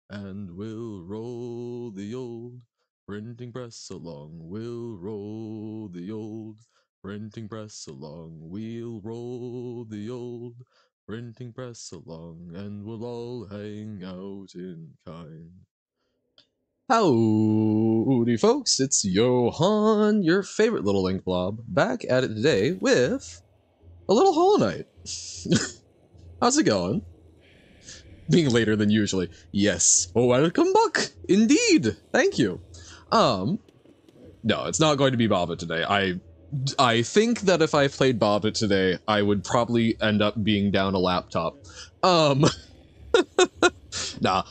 and we'll roll the old printing press along. We'll roll the old printing press along. We'll roll the old printing press along, and we'll all hang out in kind. Howdy, folks, it's Johan, your favorite little ink blob, back at it today with a little Hollow Knight. How's it going? Being later than usually. Yes, welcome back, indeed, thank you. No, it's not going to be Bobbit today. I think that if I played Bobbit today, I would probably end up being down a laptop. Nah,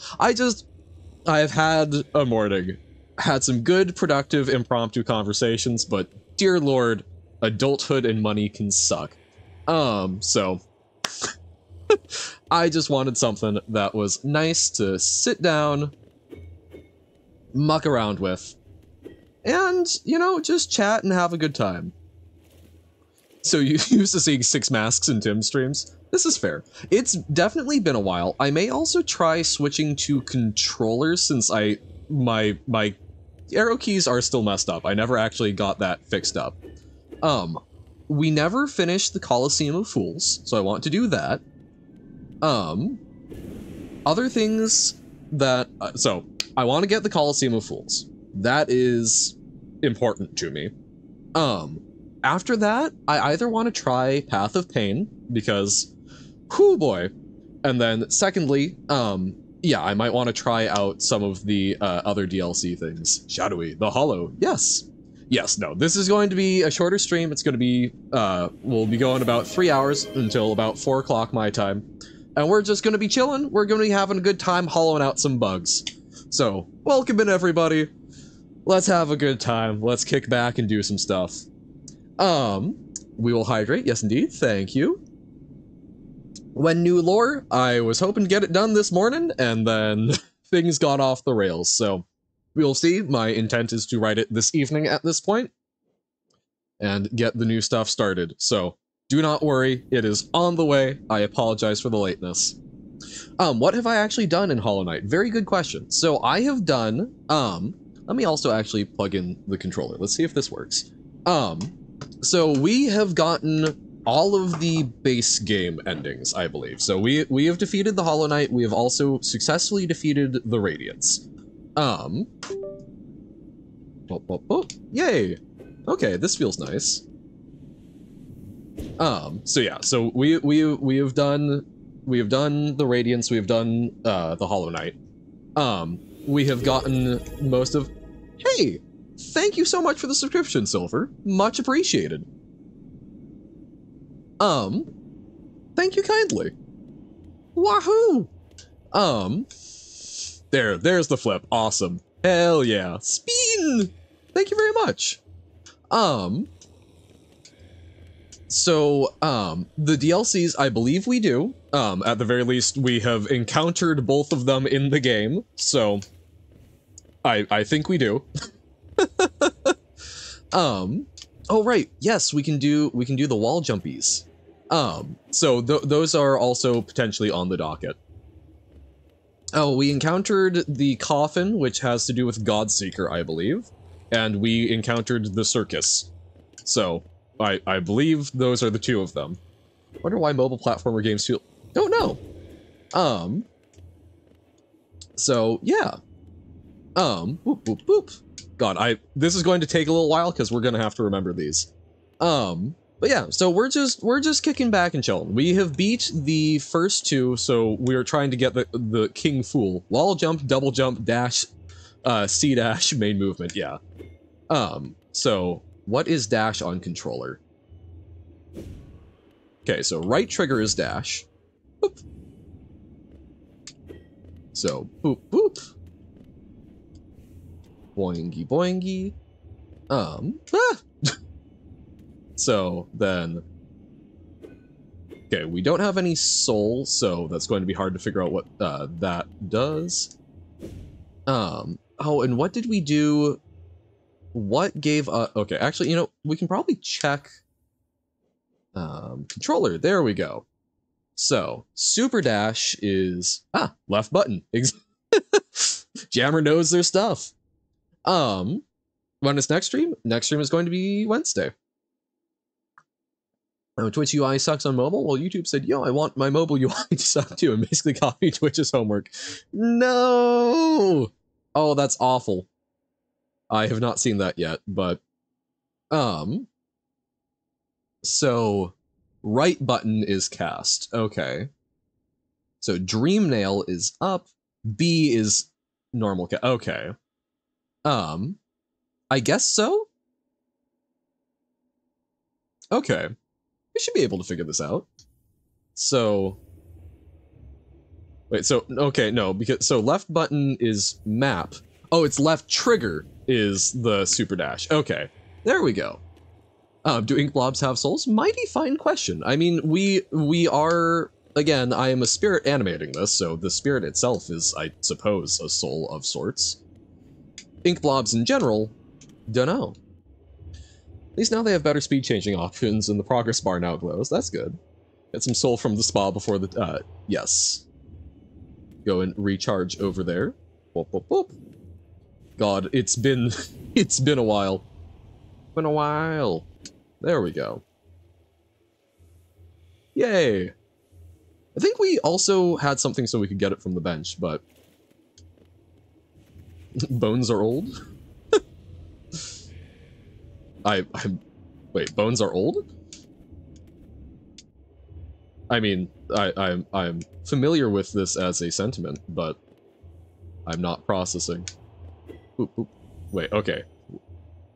I've had a morning, had some good, productive, impromptu conversations, but dear lord, adulthood and money can suck. So I just wanted something that was nice to sit down, muck around with, and, you know, just chat and have a good time. So you used to seeing Six Masks in Tim streams? This is fair. It's definitely been a while. I may also try switching to controllers since my arrow keys are still messed up. I never actually got that fixed up. We never finished the Coliseum of Fools, so I want to do that. Other things that, so I want to get the Coliseum of Fools. That is important to me. After that, I either want to try Path of Pain, because, whoo boy. And then secondly, yeah, I might want to try out some of the other DLC things. Shadowy, the Hollow, yes. Yes, no, this is going to be a shorter stream. It's going to be, we'll be going about 3 hours until about 4 o'clock my time. And we're just going to be chilling. We're going to be having a good time hollowing out some bugs. So, welcome in everybody. Let's have a good time. Let's kick back and do some stuff. We will hydrate, yes indeed, thank you. When new lore, I was hoping to get it done this morning, and then things got off the rails, so we'll see. My intent is to write it this evening at this point, and get the new stuff started, so do not worry, it is on the way. I apologize for the lateness. What have I actually done in Hollow Knight? Very good question. So I have done, let me also actually plug in the controller. Let's see if this works. So we have gotten all of the base game endings, I believe. So we have defeated the Hollow Knight. We have also successfully defeated the Radiants. Yay! Okay, this feels nice. So yeah, so we have done the Radiants. We have done the Hollow Knight. We have gotten most of. Hey. Thank you so much for the subscription, Silver. Much appreciated. Thank you kindly. Wahoo! There's the flip. Awesome. Hell yeah. Spin! Thank you very much. So, the DLCs, I believe we do. At the very least, we have encountered both of them in the game, so I think we do. Oh right, yes, we can do the wall jumpies. So those are also potentially on the docket. Oh, we encountered the coffin, which has to do with Godseeker, I believe, and we encountered the circus. So I believe those are the two of them. Wonder why mobile platformer games feel. Don't know. So yeah. Boop boop boop. God, this is going to take a little while because we're gonna have to remember these. But yeah, so we're just kicking back and chilling. We have beat the first two, so we are trying to get the King Fool. Wall jump, double jump, dash, C dash, main movement, yeah. So what is dash on controller? Okay, so right trigger is dash. Boop. So boop boop. Boingy boingy. So then, okay, we don't have any soul, so that's going to be hard to figure out what that does. Oh, and what did we do? What gave okay, actually, you know, we can probably check controller. There we go. So super dash is left button. Jammer knows their stuff. When is next stream? Next stream is going to be Wednesday. Twitch UI sucks on mobile? Well, YouTube said, yo, I want my mobile UI to suck too, and basically copied Twitch's homework. No! Oh, that's awful. I have not seen that yet, but... So, right button is cast. Okay. So, Dreamnail is up. B is normal. Okay. I guess so? Okay. We should be able to figure this out. So... Wait, so... Okay, no, because... So, left button is map. Oh, it's left trigger is the super dash. Okay. There we go. Do ink blobs have souls? Mighty fine question. I mean, we are... Again, I am a spirit animating this, so the spirit itself is, I suppose, a soul of sorts. Ink blobs in general, dunno. At least now they have better speed changing options and the progress bar now glows. That's good. Get some soul from the spa before the, yes. Go and recharge over there. Boop, boop, boop. God, it's been a while. Been a while. There we go. Yay. I think we also had something so we could get it from the bench, but... Bones are old? Wait, bones are old? I mean, I'm familiar with this as a sentiment, but I'm not processing. Oop, oop. Wait, okay.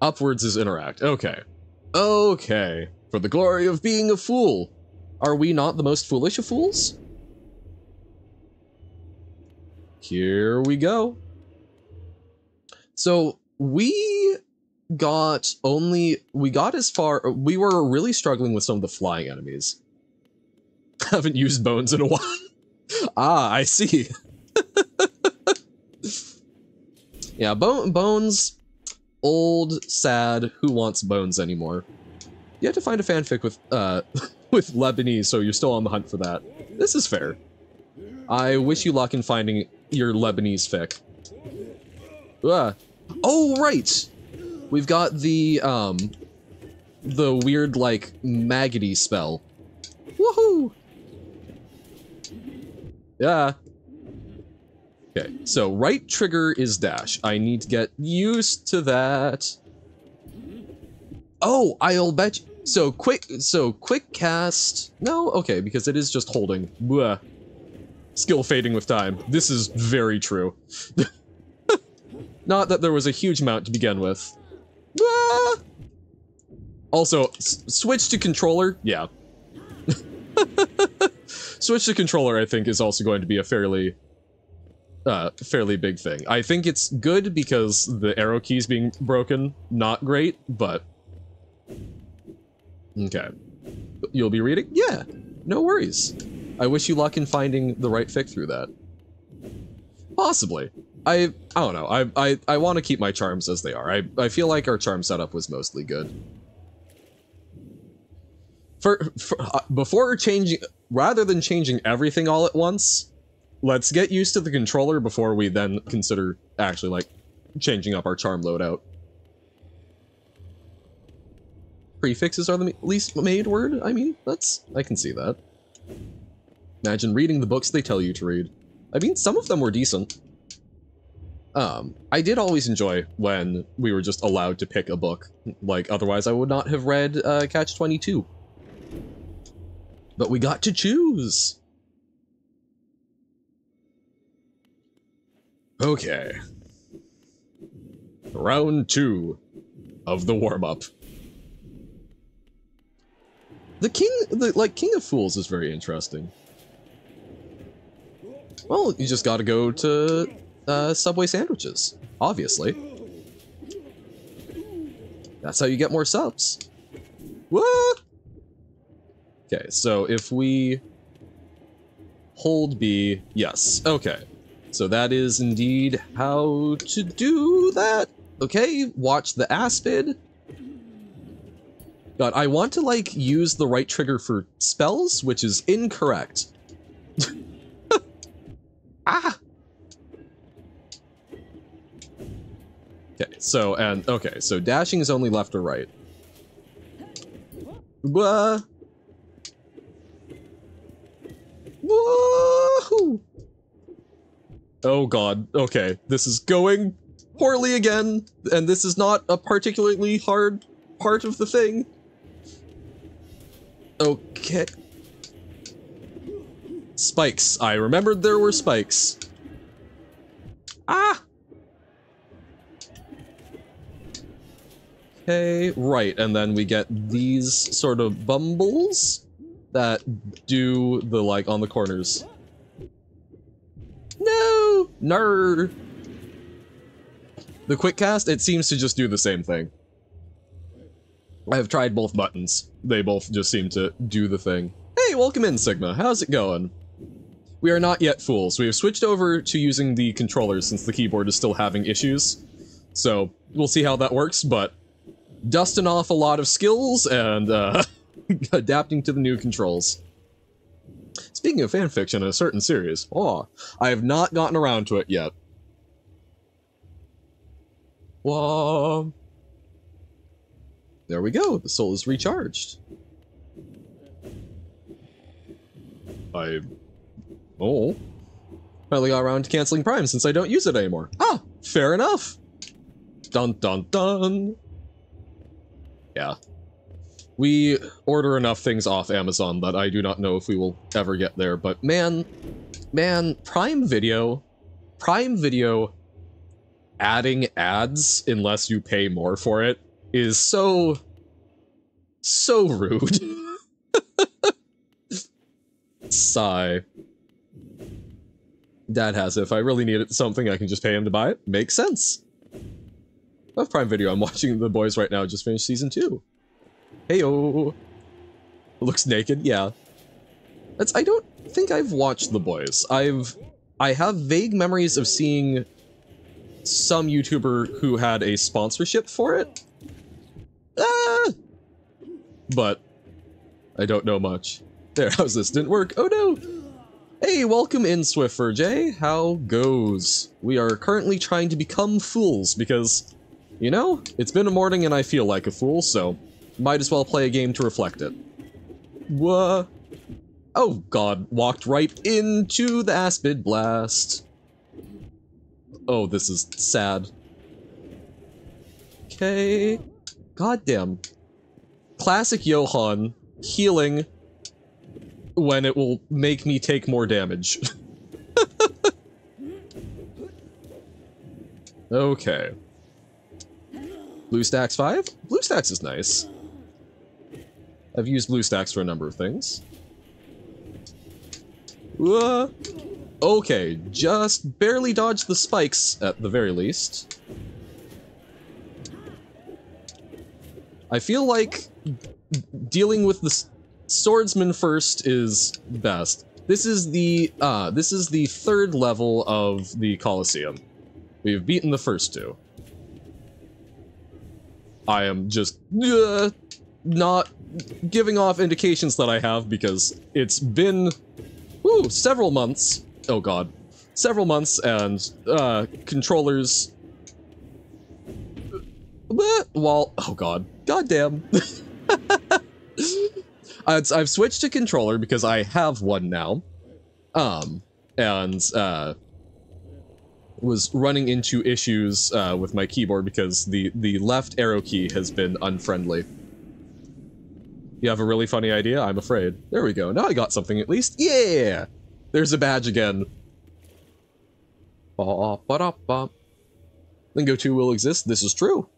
Upwards is interact. Okay. Okay. For the glory of being a fool. Are we not the most foolish of fools? Here we go. So, we got as far, we were really struggling with some of the flying enemies. Haven't used bones in a while. Ah, I see. Yeah, bones, old, sad, who wants bones anymore? You have to find a fanfic with, with Lebanese, so you're still on the hunt for that. This is fair. I wish you luck in finding your Lebanese fic. Oh, right! We've got the weird, like, maggoty spell. Woohoo! Yeah. Okay, so right trigger is dash. I need to get used to that. Oh, I'll bet you. So quick cast. No, okay, because it is just holding. Blah. Skill fading with time. This is very true. Not that there was a huge amount to begin with. Ah! Also, switch to controller. Yeah. Switch to controller, I think, is also going to be a fairly big thing. I think it's good because the arrow keys being broken, not great, but... Okay. You'll be reading? Yeah, no worries. I wish you luck in finding the right fic through that. Possibly. I don't know. I want to keep my charms as they are. I feel like our charm setup was mostly good. Before changing, rather than changing everything all at once, let's get used to the controller before we then consider actually, like, changing up our charm loadout. Prefixes are the least made word? I mean, I can see that. Imagine reading the books they tell you to read. I mean, some of them were decent. I did always enjoy when we were just allowed to pick a book. Like, otherwise I would not have read, Catch-22. But we got to choose! Okay. Round 2 of the warm-up. The King of Fools is very interesting. Well, you just gotta go to, Subway sandwiches, obviously. That's how you get more subs. What? Okay, so if we hold B, yes, okay. So that is indeed how to do that. Okay, watch the Aspid. God, I want to, like, use the right trigger for spells, which is incorrect. Ah! Okay, so dashing is only left or right. Whoa! Whoa! Oh god, okay, this is going poorly again, and this is not a particularly hard part of the thing. Okay. Spikes. I remembered there were spikes. Ah! Okay, right, and then we get these sort of bumbles that do the, like, on the corners. No! Nerd! The quick cast, it seems to just do the same thing. I have tried both buttons. They both just seem to do the thing. Hey, welcome in, Sigma. How's it going? We are not yet fools. We have switched over to using the controllers since the keyboard is still having issues. So, we'll see how that works, but dusting off a lot of skills and adapting to the new controls. Speaking of fanfiction in a certain series, I have not gotten around to it yet. Whoa. There we go, the soul is recharged. Finally got around to canceling Prime since I don't use it anymore. Ah, fair enough. Dun dun dun. Yeah. We order enough things off Amazon that I do not know if we will ever get there, but man, Prime Video adding ads unless you pay more for it is so rude. Sigh. Dad has it. If I really needed something, I can just pay him to buy it. Makes sense. I have Prime Video. I'm watching The Boys right now. Just finished season 2. Heyo. Looks naked. Yeah. I don't think I've watched The Boys. I have vague memories of seeing some YouTuber who had a sponsorship for it. But I don't know much. There, how's this? Didn't work. Oh no! Hey, welcome in, Swiffer J. How goes? We are currently trying to become fools because, you know, it's been a morning and I feel like a fool, so might as well play a game to reflect it. Whoa. Oh god, walked right into the Aspid Blast. Oh, this is sad. Okay. Goddamn. Classic Johan healing when it will make me take more damage. Okay. BlueStacks 5? BlueStacks is nice. I've used BlueStacks for a number of things. Okay, just barely dodged the spikes at the very least. I feel like dealing with the swordsman first is best. This is the third level of the Colosseum. We've beaten the first two. I am just not giving off indications that I have because it's been several months. Oh god. Several months and controllers oh god. Goddamn. I've switched to controller because I have one now. And was running into issues with my keyboard because the left arrow key has been unfriendly. You have a really funny idea? I'm afraid. There we go. Now I got something at least. Yeah! There's a badge again. Lingo 2 will exist. This is true.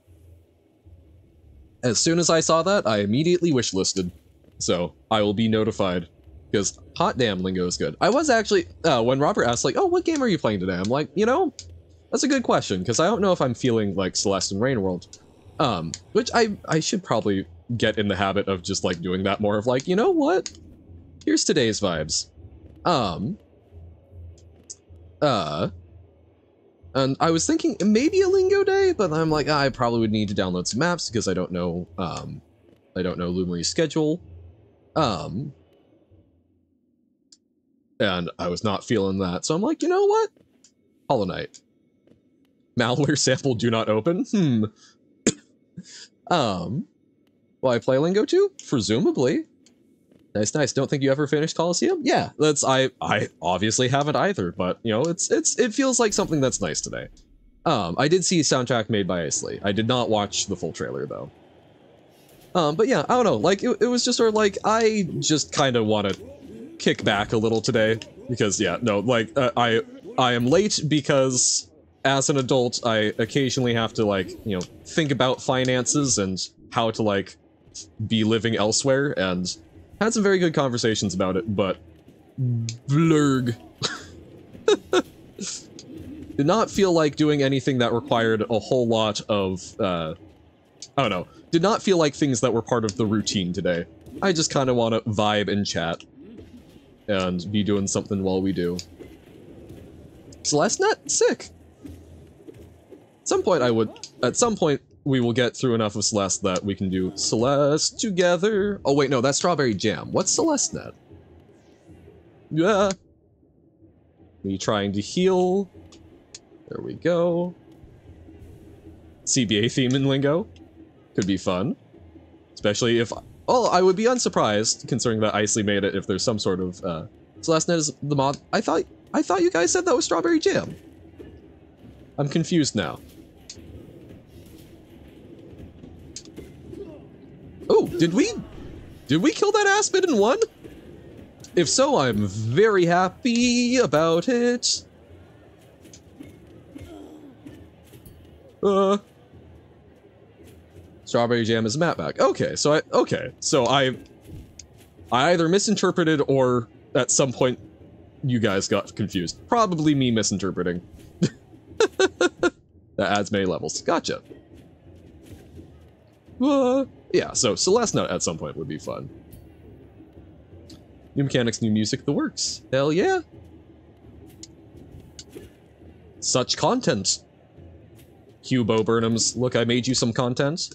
As soon as I saw that, I immediately wishlisted. So, I will be notified. Because, hot damn, Lingo is good. I was actually, when Robert asked, like, oh, what game are you playing today? I'm like, you know, that's a good question, because I don't know if I'm feeling like Celeste and Rain World. Which I should probably get in the habit of just, like, doing that more of, like, you know what? Here's today's vibes. And I was thinking maybe a Lingo day, but I'm like, I probably would need to download some maps because I don't know Lumari's schedule. And I was not feeling that, so I'm like, you know what? Hollow Knight. Malware sample do not open? Will I play Lingo 2? Presumably. Nice, nice. Don't think you ever finished Coliseum? Yeah, I obviously haven't either, but you know, it feels like something that's nice today. I did see a soundtrack made by Isley. I did not watch the full trailer though. But yeah, I don't know, like it was just sort of like, I just kind of want to kick back a little today because yeah, no, like I am late because as an adult, I occasionally have to like, you know, think about finances and how to like be living elsewhere, and had some very good conversations about it, but blurg. Did not feel like doing anything that required a whole lot of, I don't know, did not feel like things that were part of the routine today. I just kind of want to vibe and chat and be doing something while we do. CelesteNet? Sick. At some point, we will get through enough of Celeste that we can do Celeste together. Oh wait, no, that's Strawberry Jam. What's CelesteNet? Yeah. Me trying to heal. There we go. CBA theme in Lingo. Could be fun. Especially if... Oh, I would be unsurprised, considering that Isley made it, if there's some sort of, CelesteNet is the mod... I thought you guys said that was Strawberry Jam. I'm confused now. Oh, did we kill that Aspen in one? If so, I'm very happy about it. Strawberry Jam is a map back. Okay, so I either misinterpreted or at some point you guys got confused. Probably me misinterpreting. That adds many levels. Gotcha. Yeah, so CelesteNet at some point would be fun. New mechanics, new music, the works. Hell yeah. Such content. Hubo Burnhams, look, I made you some content.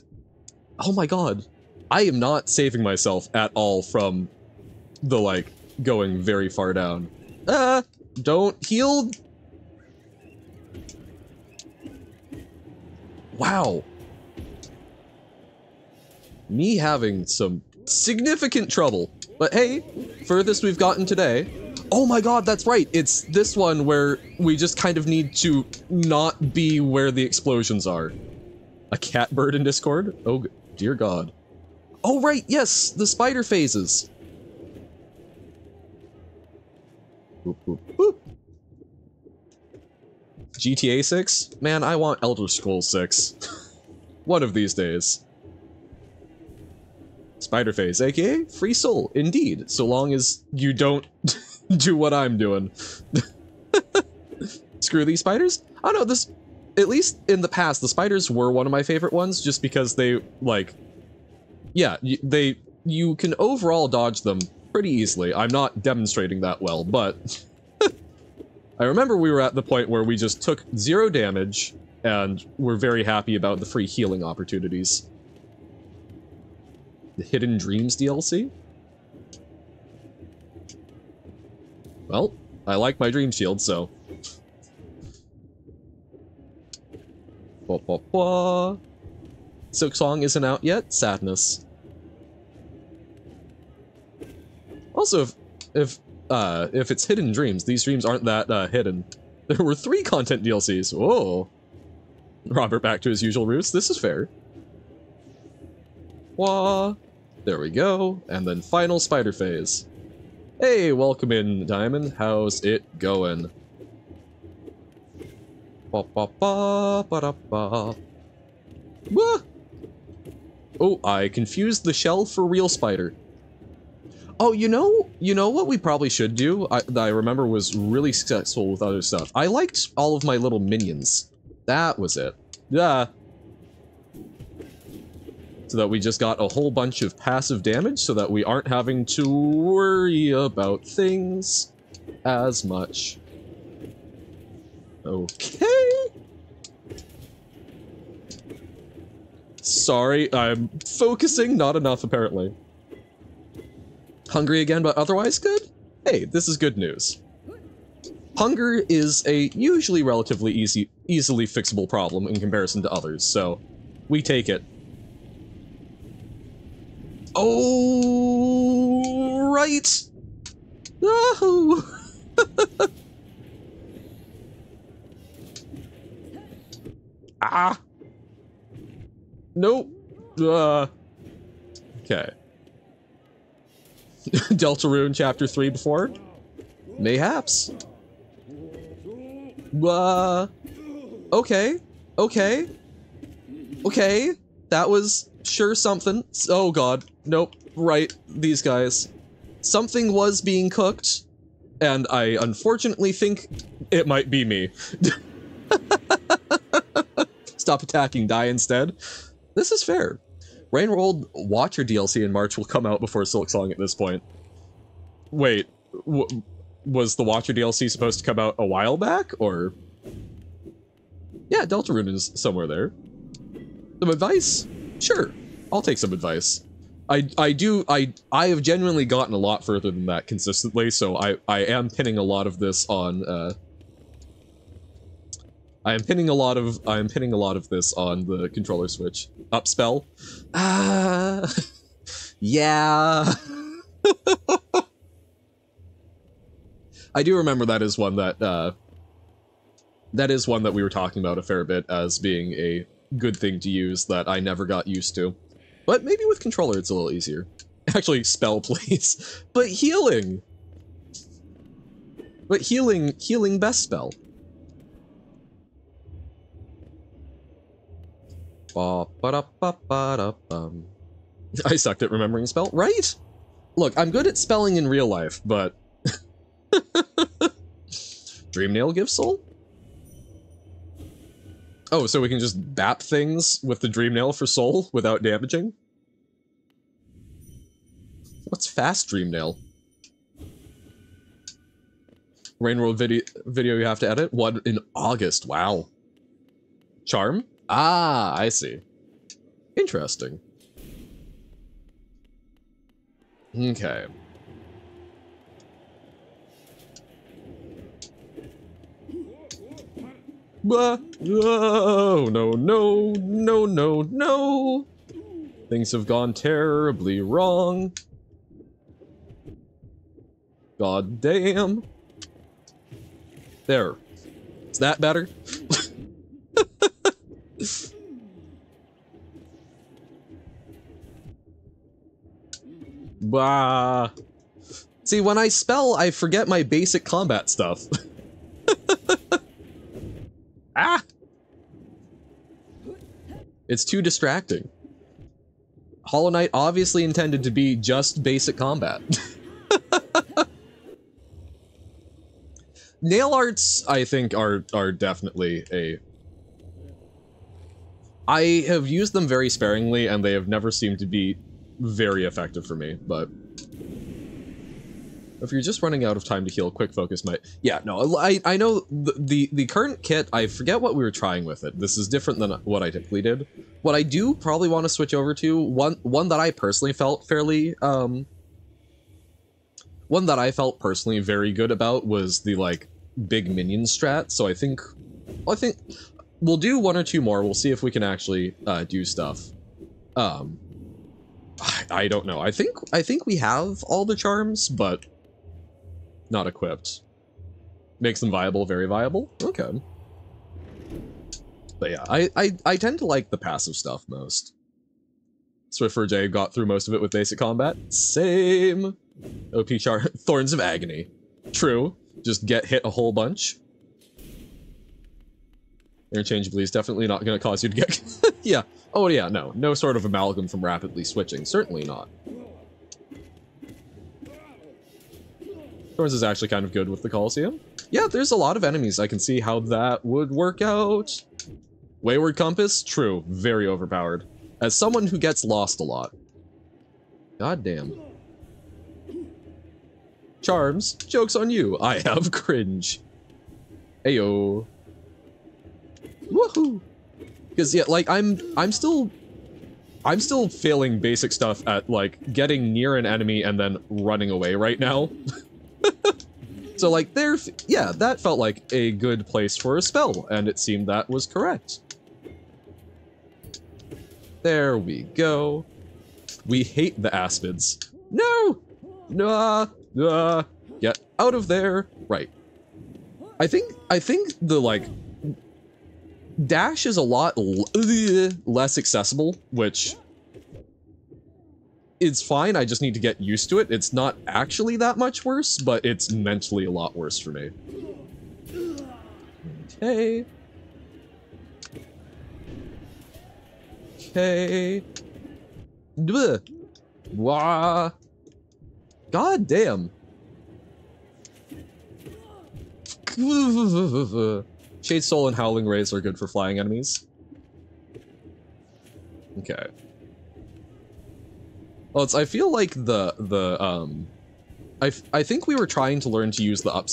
Oh my god. I am not saving myself at all from the, like, going very far down. Don't heal. Wow. Me having some significant trouble. But hey, furthest we've gotten today. Oh my god, that's right. It's this one where we just kind of need to not be where the explosions are. A catbird in Discord? Oh, dear god. Oh right, yes, the spider phases. Boop, boop, boop. GTA 6? Man, I want Elder Scrolls 6. One of these days. Spider phase, aka free soul, indeed, so long as you don't do what I'm doing. Screw these spiders? I don't know, this, at least in the past, the spiders were one of my favorite ones, just because they, like, yeah, you can overall dodge them pretty easily. I'm not demonstrating that well, but I remember we were at the point where we just took 0 damage, and we're very happy about the free healing opportunities. The Hidden Dreams DLC? Well, I like my Dream Shield, so... Blah, blah, blah. Silksong isn't out yet? Sadness. Also, if it's Hidden Dreams, these dreams aren't that, hidden. There were 3 content DLCs. Whoa. Robert back to his usual roots. This is fair. Wah. There we go. And then final spider phase. Hey, welcome in, Diamond. How's it going? Ba ba ba ba da ba. Wah! Oh, I confused the shell for real spider. Oh, you know what we probably should do? That I remember was really successful with other stuff. I liked all of my little minions. That was it. Yeah. So that we just got a whole bunch of passive damage so that we aren't having to worry about things as much. Okay. Sorry, I'm focusing not enough apparently. Hungry again, but otherwise good? Hey, this is good news. Hunger is a usually relatively easy easily fixable problem in comparison to others, so we take it. Oh, right. Oh. Ah. Nope. Okay. Deltarune Chapter 3 before? Mayhaps. Okay. Okay. Okay. That was sure something. Oh god. Nope. Right. These guys. Something was being cooked, and I unfortunately think it might be me. Stop attacking, die instead. This is fair. Rainworld Watcher DLC in March will come out before Silksong at this point. Wait, was the Watcher DLC supposed to come out a while back, or? Yeah, Deltarune is somewhere there. Some advice? Sure, I'll take some advice. I have genuinely gotten a lot further than that consistently, so I am pinning a lot of this on, I am pinning a lot of this on the controller switch. Up spell? Yeah. I do remember that is one that we were talking about a fair bit as being a good thing to use that I never got used to. But maybe with controller it's a little easier. Actually, spell please. But healing! But healing best spell. I sucked at remembering spell, right? Look, I'm good at spelling in real life, but... Dreamnail gives soul? Oh, so we can just bap things with the Dreamnail for soul without damaging? What's fast Dreamnail? Rainworld video you have to edit? One in August, wow. Charm? Ah, I see. Interesting. Okay. Oh, no, no, no, no, no. Things have gone terribly wrong. God damn. There. Is that better? Bah. See, when I spell, I forget my basic combat stuff. Ah! It's too distracting. Hollow Knight obviously intended to be just basic combat. Nail arts, I think, are definitely a... I have used them very sparingly, and they have never seemed to be very effective for me, but... If you're just running out of time to heal, quick focus might... Yeah, no, I know the current kit, I forget what we were trying with it. This is different than what I typically did. What I do probably want to switch over to, one that I personally felt fairly, one that I felt personally very good about was the, like, big minion strat, so I think we'll do one or two more, we'll see if we can actually, do stuff. I don't know, I think we have all the charms, but not equipped. Makes them viable, very viable? Okay. But yeah, I tend to like the passive stuff most. Swiffer J got through most of it with basic combat. Same! OP char Thorns of Agony. True. Just get hit a whole bunch. Interchangeably is definitely not going to cause you to get... Yeah. Oh yeah, no. No sort of amalgam from rapidly switching. Certainly not. Thorns is actually kind of good with the Colosseum. Yeah, there's a lot of enemies. I can see how that would work out. Wayward Compass? True. Very overpowered. As someone who gets lost a lot. God damn. Charms? Joke's on you. I have cringe. Ayo. Woohoo! Because yeah, like I'm still failing basic stuff at like getting near an enemy and then running away right now. So like there, yeah, that felt like a good place for a spell, and it seemed that was correct. There we go. We hate the aspids. No! Get out of there. Right. I think the like dash is a lot less accessible, which is fine. I just need to get used to it. It's not actually that much worse, but it's mentally a lot worse for me. Okay. Okay. Wah. God damn. Shade Soul and Howling Rays are good for flying enemies. Okay. Well, I feel like I think we were trying to learn to use the up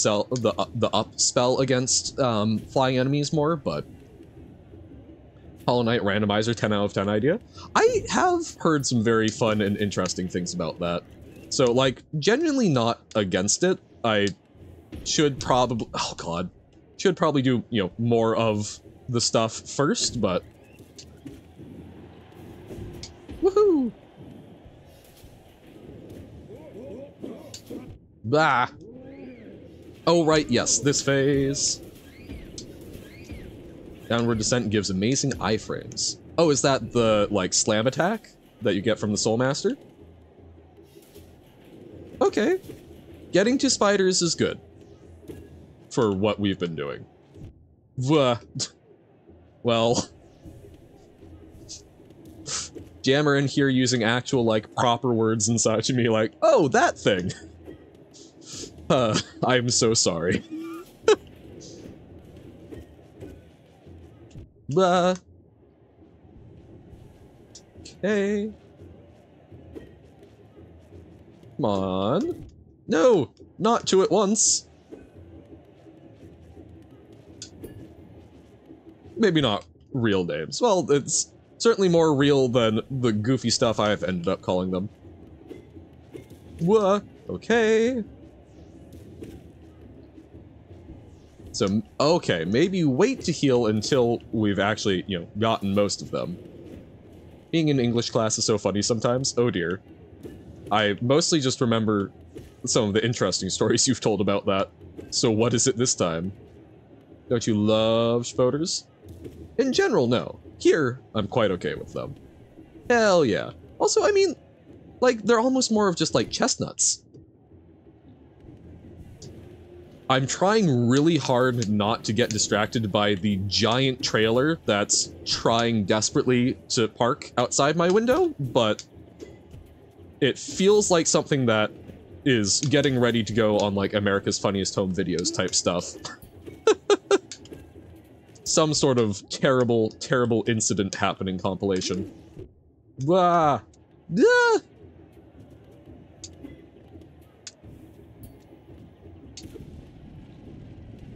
spell against flying enemies more, but Hollow Knight randomizer 10 out of 10 idea. I have heard some very fun and interesting things about that. So like genuinely not against it. I should probably should probably do, you know, more of the stuff first, but woohoo! Bah. Oh right, yes, this phase. Downward Descent gives amazing iframes. Oh, is that the like slam attack that you get from the Soul Master? Okay. Getting to spiders is good. For what we've been doing. Well. Jammer in here using actual, like, proper words and such, and me like, oh, that thing! I'm so sorry. Okay. Come on. No! Not two at once! Maybe not real names. Well, it's certainly more real than the goofy stuff I've ended up calling them. Okay. So, okay, maybe wait to heal until we've actually, you know, gotten most of them. Being in English class is so funny sometimes. Oh dear. I mostly just remember some of the interesting stories you've told about that. So what is it this time? Don't you love spoders? In general, no. Here, I'm quite okay with them. Hell yeah. Also, I mean, like, they're almost more of just, like, chestnuts. I'm trying really hard not to get distracted by the giant trailer that's trying desperately to park outside my window, but it feels like something that is getting ready to go on, like, America's Funniest Home Videos type stuff. Some sort of terrible, terrible incident happening compilation. Ah! Ah!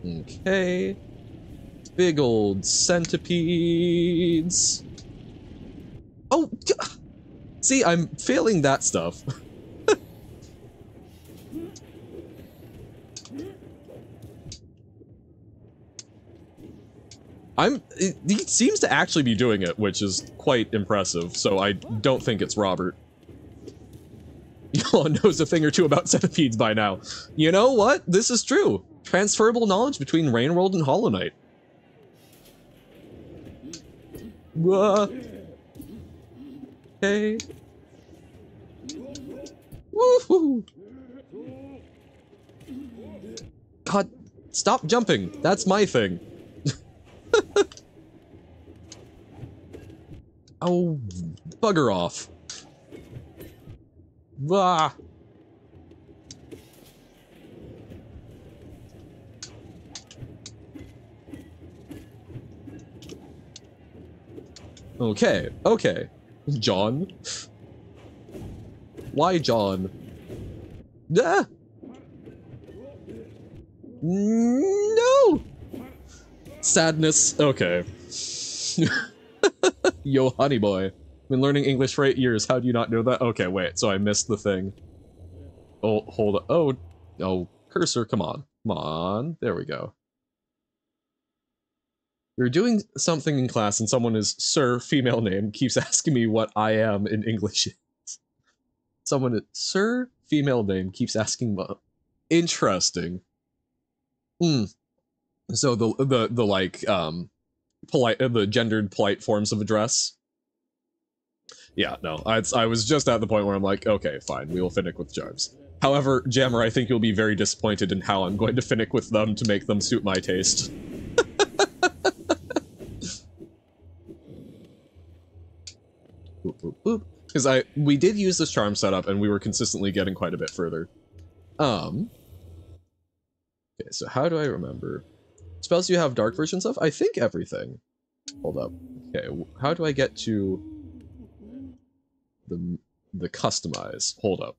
Okay. Big old centipedes. Oh! See, I'm failing that stuff. He seems to actually be doing it, which is quite impressive, so I don't think it's Robert. Y'all knows a thing or two about centipedes by now. You know what? This is true. Transferable knowledge between Rainworld and Hollow Knight. Okay. Woohoo! God, stop jumping. That's my thing. Oh, bugger off. Ah. Okay, okay. John? Why John? Ah! No! Sadness. Okay. Yo, honey boy. Been learning English for 8 years. How do you not know that? Okay, wait. So I missed the thing. Oh, hold on. Oh, cursor, come on. Come on. There we go. You're doing something in class and someone is Sir, female name, keeps asking me what I am in English. Someone, Sir, female name, keeps asking what. Interesting. So the like, polite, the gendered polite forms of address. Yeah, no, I was just at the point where I'm like, okay, fine, we will finick with Jarves. However, Jammer, I think you'll be very disappointed in how I'm going to finick with them to make them suit my taste. Boop, boop, boop. Because we did use this charm setup and we were consistently getting quite a bit further. Okay, so how do I remember? Spells you have dark versions of? I think everything. Hold up. Okay, how do I get to the customize? Hold up.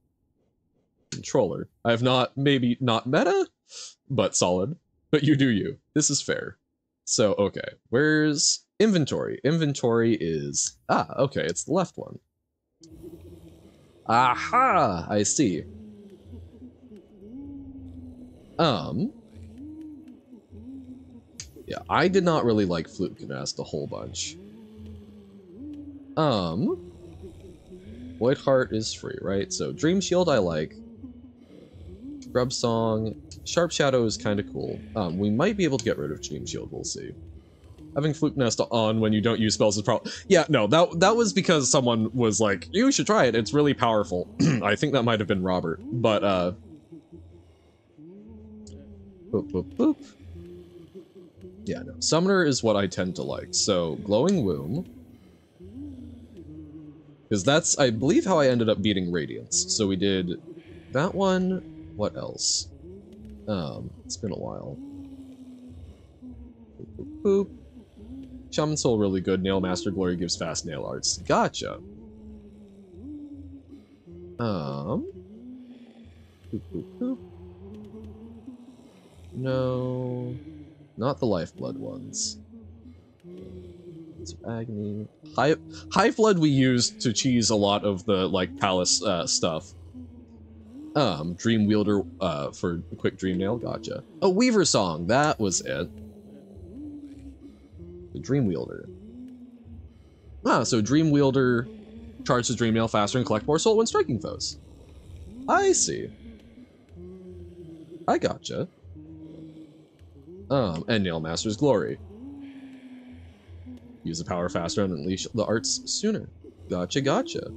Controller. I have not, maybe not meta, but solid. But you do you. This is fair. So, okay, where's inventory? Inventory is, okay, it's the left one. Aha, I see. Yeah, I did not really like Flute Canast a whole bunch. Void Heart is free, right? So Dream Shield I like. Grub Song. Sharp Shadow is kind of cool. We might be able to get rid of Dream Shield, we'll see. Having Flute Nest on when you don't use spells is probably... Yeah, no, that was because someone was like, you should try it, it's really powerful. I think that might have been Robert, but, boop, boop, boop. Yeah, no, Summoner is what I tend to like, so Glowing Womb. Because that's, I believe, how I ended up beating Radiance. So we did that one, what else? It's been a while. Boop, boop, boop. Shaman Soul really good. Nail Master Glory gives fast nail arts. Gotcha. Boop, boop, boop. No, not the Lifeblood ones. It's Agony. High Flood we used to cheese a lot of the like palace stuff. Dream Wielder for quick Dream Nail. Gotcha. Oh, Weaver Song. That was it. The Dream Wielder. So Dream Wielder charges Dream Nail faster and collect more soul when striking foes. I see. I gotcha. And Nail Master's Glory. Use the power faster and unleash the arts sooner. Gotcha, gotcha.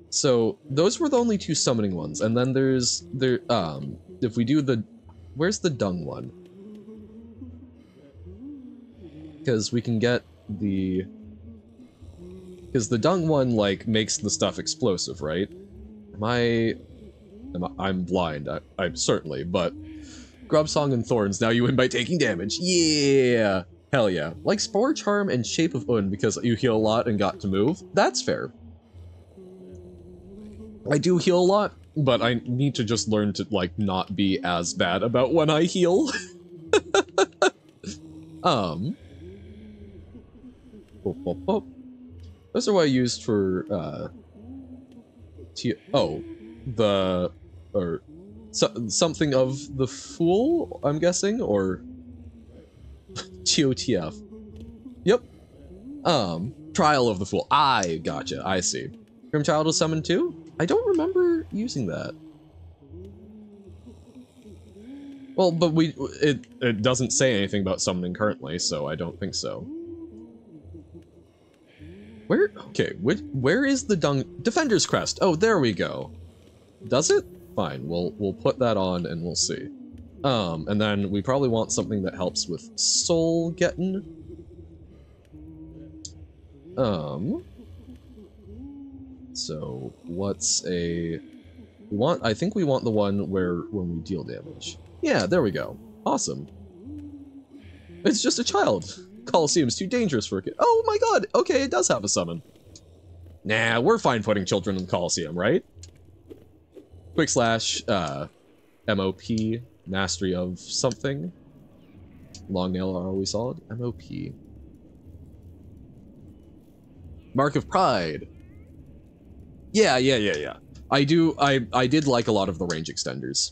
So those were the only two summoning ones, and then there's if we do the, where's the dung one? Because we can get the, because the dung one like makes the stuff explosive, right? I'm blind. I'm certainly, but Grub Song and Thorns. Now you win by taking damage. Yeah, hell yeah. Like Spore Charm and Shape of Un because you heal a lot and got to move. That's fair. I do heal a lot, but I need to just learn to like not be as bad about when I heal. Those are what I used for something of the Fool, I'm guessing, or TOTF. Yep. Trial of the Fool. I gotcha. I see. Grimchild was summoned too? I don't remember using that. Well, but it doesn't say anything about summoning currently, so I don't think so. Where is the dung? Defender's Crest. Oh, there we go. Does it? Fine. We'll put that on and we'll see. And then we probably want something that helps with soul getting. So what's a? I think we want the one where when we deal damage. Yeah, there we go. Awesome. It's just a child. Colosseum's too dangerous for a kid. Oh my god, okay, it does have a summon. Nah, we're fine putting children in the Colosseum, right? Quick slash, MOP, mastery of something. Long nail are always solid. MOP. Mark of Pride. Yeah. I did like a lot of the range extenders.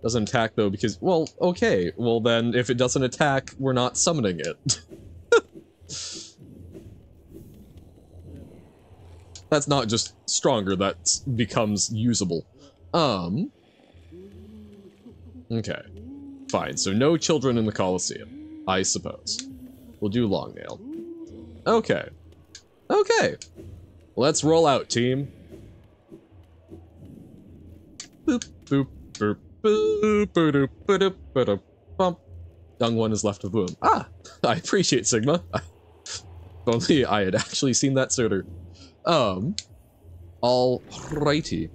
Doesn't attack though because, well, okay. Well then, if it doesn't attack, we're not summoning it. That's not just stronger, that becomes usable. Okay. Fine, so no children in the Colosseum, I suppose. We'll do Longnail. Okay. Okay. Let's roll out, team. Boop, boop, boop, boop, boop, boop, boop, bump. Young one is left of womb. Ah! I appreciate Sigma. If only I had actually seen that sooner. Alrighty.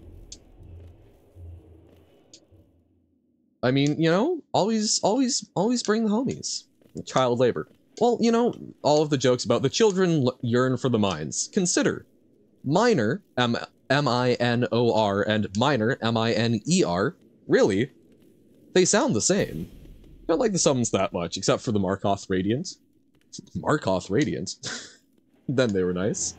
I mean, you know, always bring the homies. Child labor. Well, you know, all of the jokes about the children yearn for the mines. Consider minor, M-I-N-O-R, and minor, M-I-N-E-R. Really? They sound the same. I don't like the summons that much, except for the Markoth Radiant. Markoth Radiant? Then they were nice.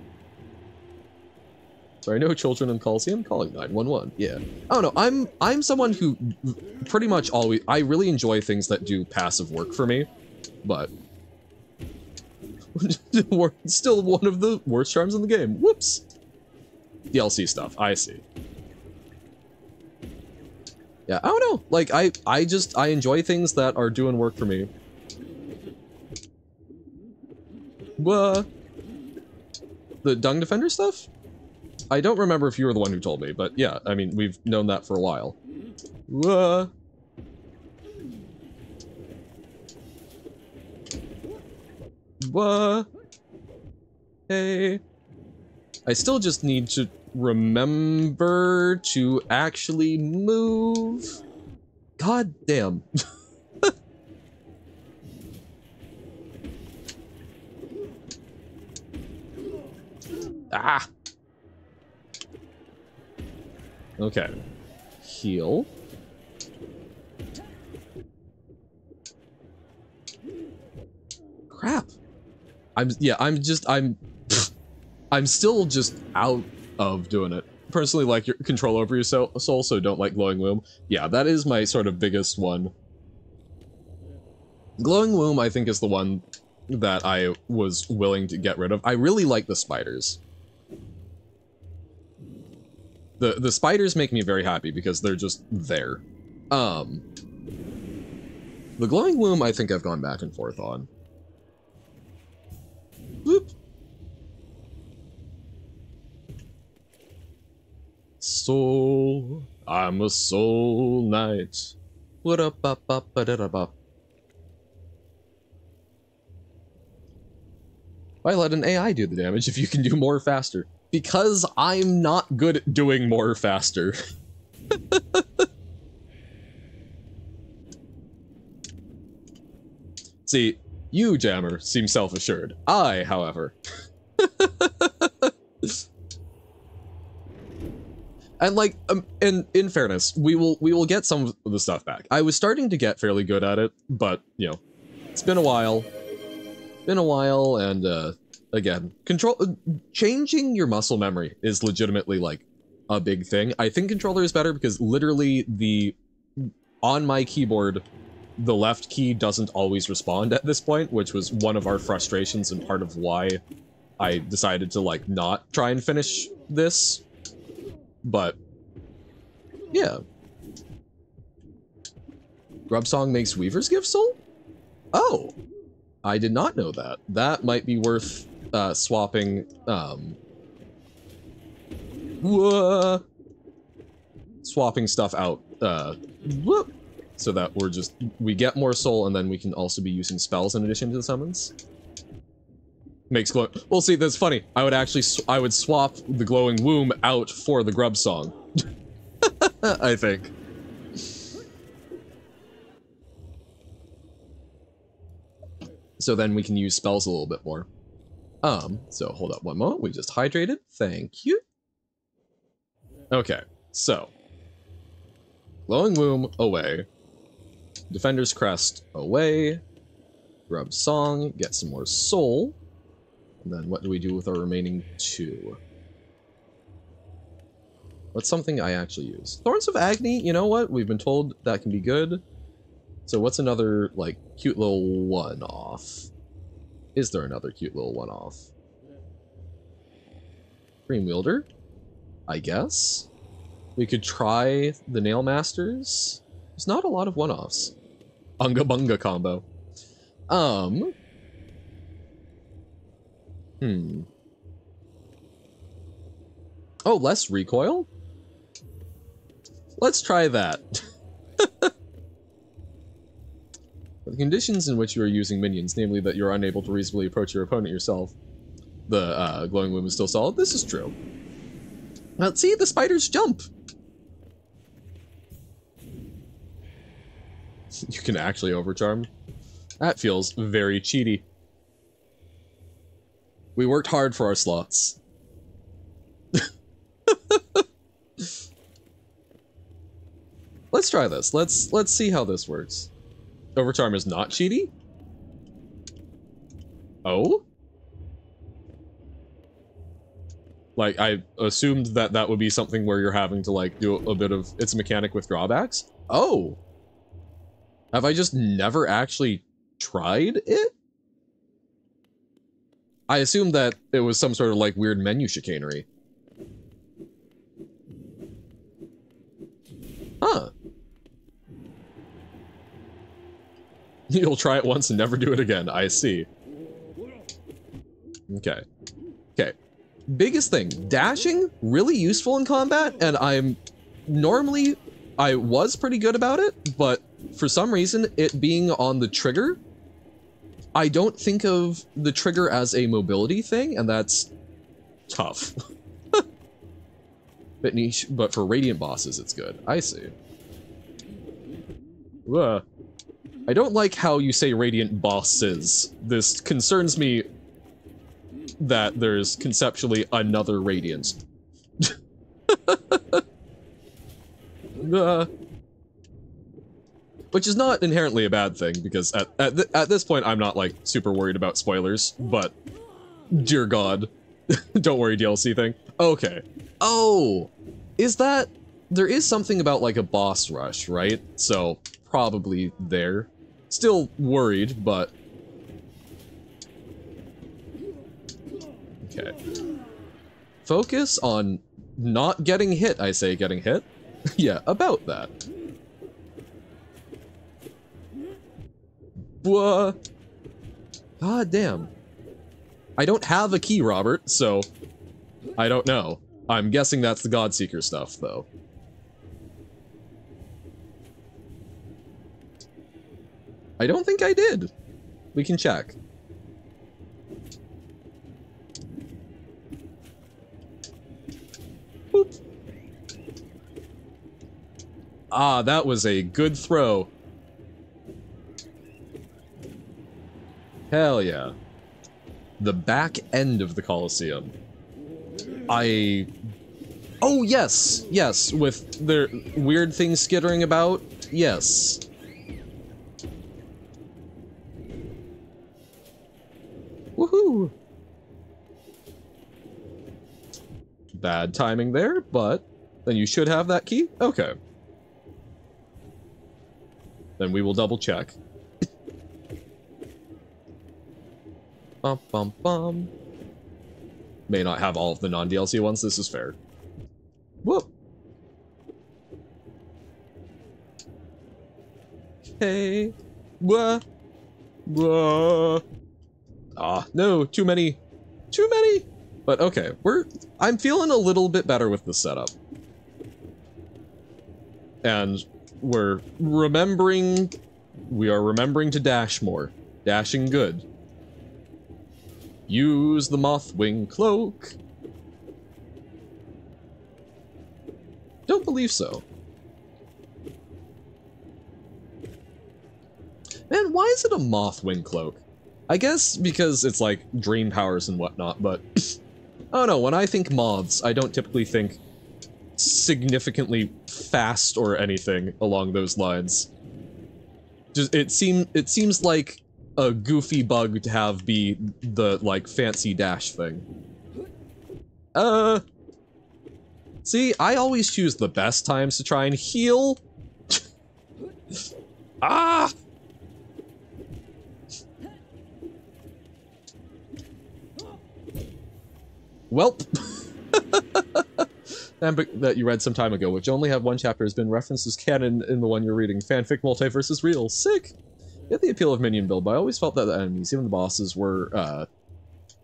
Sorry, no children in Coliseum? Calling 911. Yeah. I don't know, I'm someone who pretty much always... I really enjoy things that do passive work for me, but... still one of the worst charms in the game. Whoops! DLC stuff, I see. Yeah, I don't know. Like, I enjoy things that are doing work for me. What? The Dung Defender stuff? I don't remember if you were the one who told me, but yeah, I mean, we've known that for a while. What? Hey. I still just need to remember to actually move. God damn. Ah. Okay. Heal. Crap. I'm still just out of doing it. Personally, like your control over your soul, so don't like Glowing Womb. Yeah, that is my sort of biggest one. Glowing Womb, I think, is the one that I was willing to get rid of. I really like the spiders. The spiders make me very happy because they're just there. The Glowing Womb, I think I've gone back and forth on. Whoop. Soul, I'm a soul knight. What up, up, up, da da up. Why let an AI do the damage if you can do more faster? Because I'm not good at doing more faster. See, you, Jammer, seem self-assured. I, however... And like, in fairness, we will get some of the stuff back. I was starting to get fairly good at it, but, you know, it's been a while. And, again, changing your muscle memory is legitimately, like, a big thing. I think controller is better because literally on my keyboard, the left key doesn't always respond at this point, which was one of our frustrations and part of why I decided to, like, not try and finish this. But, yeah. Grubsong makes Weaver's Gift Soul? Oh! I did not know that. That might be worth, swapping, swapping stuff out, whoop, so that we get more soul and then we can also be using spells in addition to the summons. Makes glowing. Well, see, that's funny. I would swap the Glowing Womb out for the Grubsong. I think. So then we can use spells a little bit more. So hold up one moment. We just hydrated. Thank you. Okay, so. Glowing Womb, away. Defender's Crest, away. Grubsong, get some more soul. And then what do we do with our remaining two? What's something I actually use? Thorns of Agni, you know what? We've been told that can be good. So what's another, like, cute little one-off? Is there another cute little one-off? Dream Wielder, I guess. We could try the Nail Masters. There's not a lot of one-offs. Unga Bunga combo. Oh, less recoil? Let's try that. The conditions in which you are using minions, namely that you're unable to reasonably approach your opponent yourself, the glowing womb is still solid. This is true. Now, see, the spiders jump. You can actually overcharm. That feels very cheaty. We worked hard for our slots. Let's try this. Let's see how this works. Overcharm is not cheaty? Oh? Like, I assumed that that would be something where you're having to, like, do a bit of its mechanic with drawbacks. Oh! Have I just never actually tried it? I assumed that it was some sort of, like, weird menu chicanery. Huh. You'll try it once and never do it again. I see. Okay. Okay. Biggest thing. Dashing, really useful in combat, and I was pretty good about it, but for some reason, it being on the trigger, I don't think of the trigger as a mobility thing, and that's tough. Bit niche, but for Radiant bosses, it's good. I see. I don't like how you say Radiant bosses. This concerns me that there's conceptually another Radiant. Which is not inherently a bad thing, because at this point I'm not, like, super worried about spoilers, but dear god. Don't worry, DLC thing. Okay. Oh! Is that... There is something about, like, a boss rush, right? So, probably there. Still worried, but... Okay. Focus on not getting hit, I say getting hit. Yeah, about that. What? God damn. I don't have a key, Robert, so... I don't know. I'm guessing that's the Godseeker stuff, though. I don't think I did. We can check. Boop. Ah, that was a good throw. Hell yeah. The back end of the Colosseum. Oh, yes! Yes, with their weird things skittering about. Yes. Woohoo! Bad timing there, but then you should have that key? Okay. Then we will double check. Bum bum bum. May not have all of the non-DLC ones, this is fair. Whoop! Okay. Wah! Wah! Ah, no, too many. Too many! But okay, I'm feeling a little bit better with the setup. And we are remembering to dash more. Dashing good. Use the Mothwing Cloak. Don't believe so. Man, why is it a Mothwing Cloak? I guess because it's like dream powers and whatnot, but I don't know, when I think moths, I don't typically think significantly fast or anything along those lines. Just it seems like a goofy bug to have be the, like, fancy dash thing. See, I always choose the best times to try and heal. Ah! Welp. Fanfic that you read some time ago, which only have one chapter, has been referenced as canon in the one you're reading. Fanfic multiverse is real. Sick! Get the appeal of minion build, but I always felt that the enemies, even the bosses, were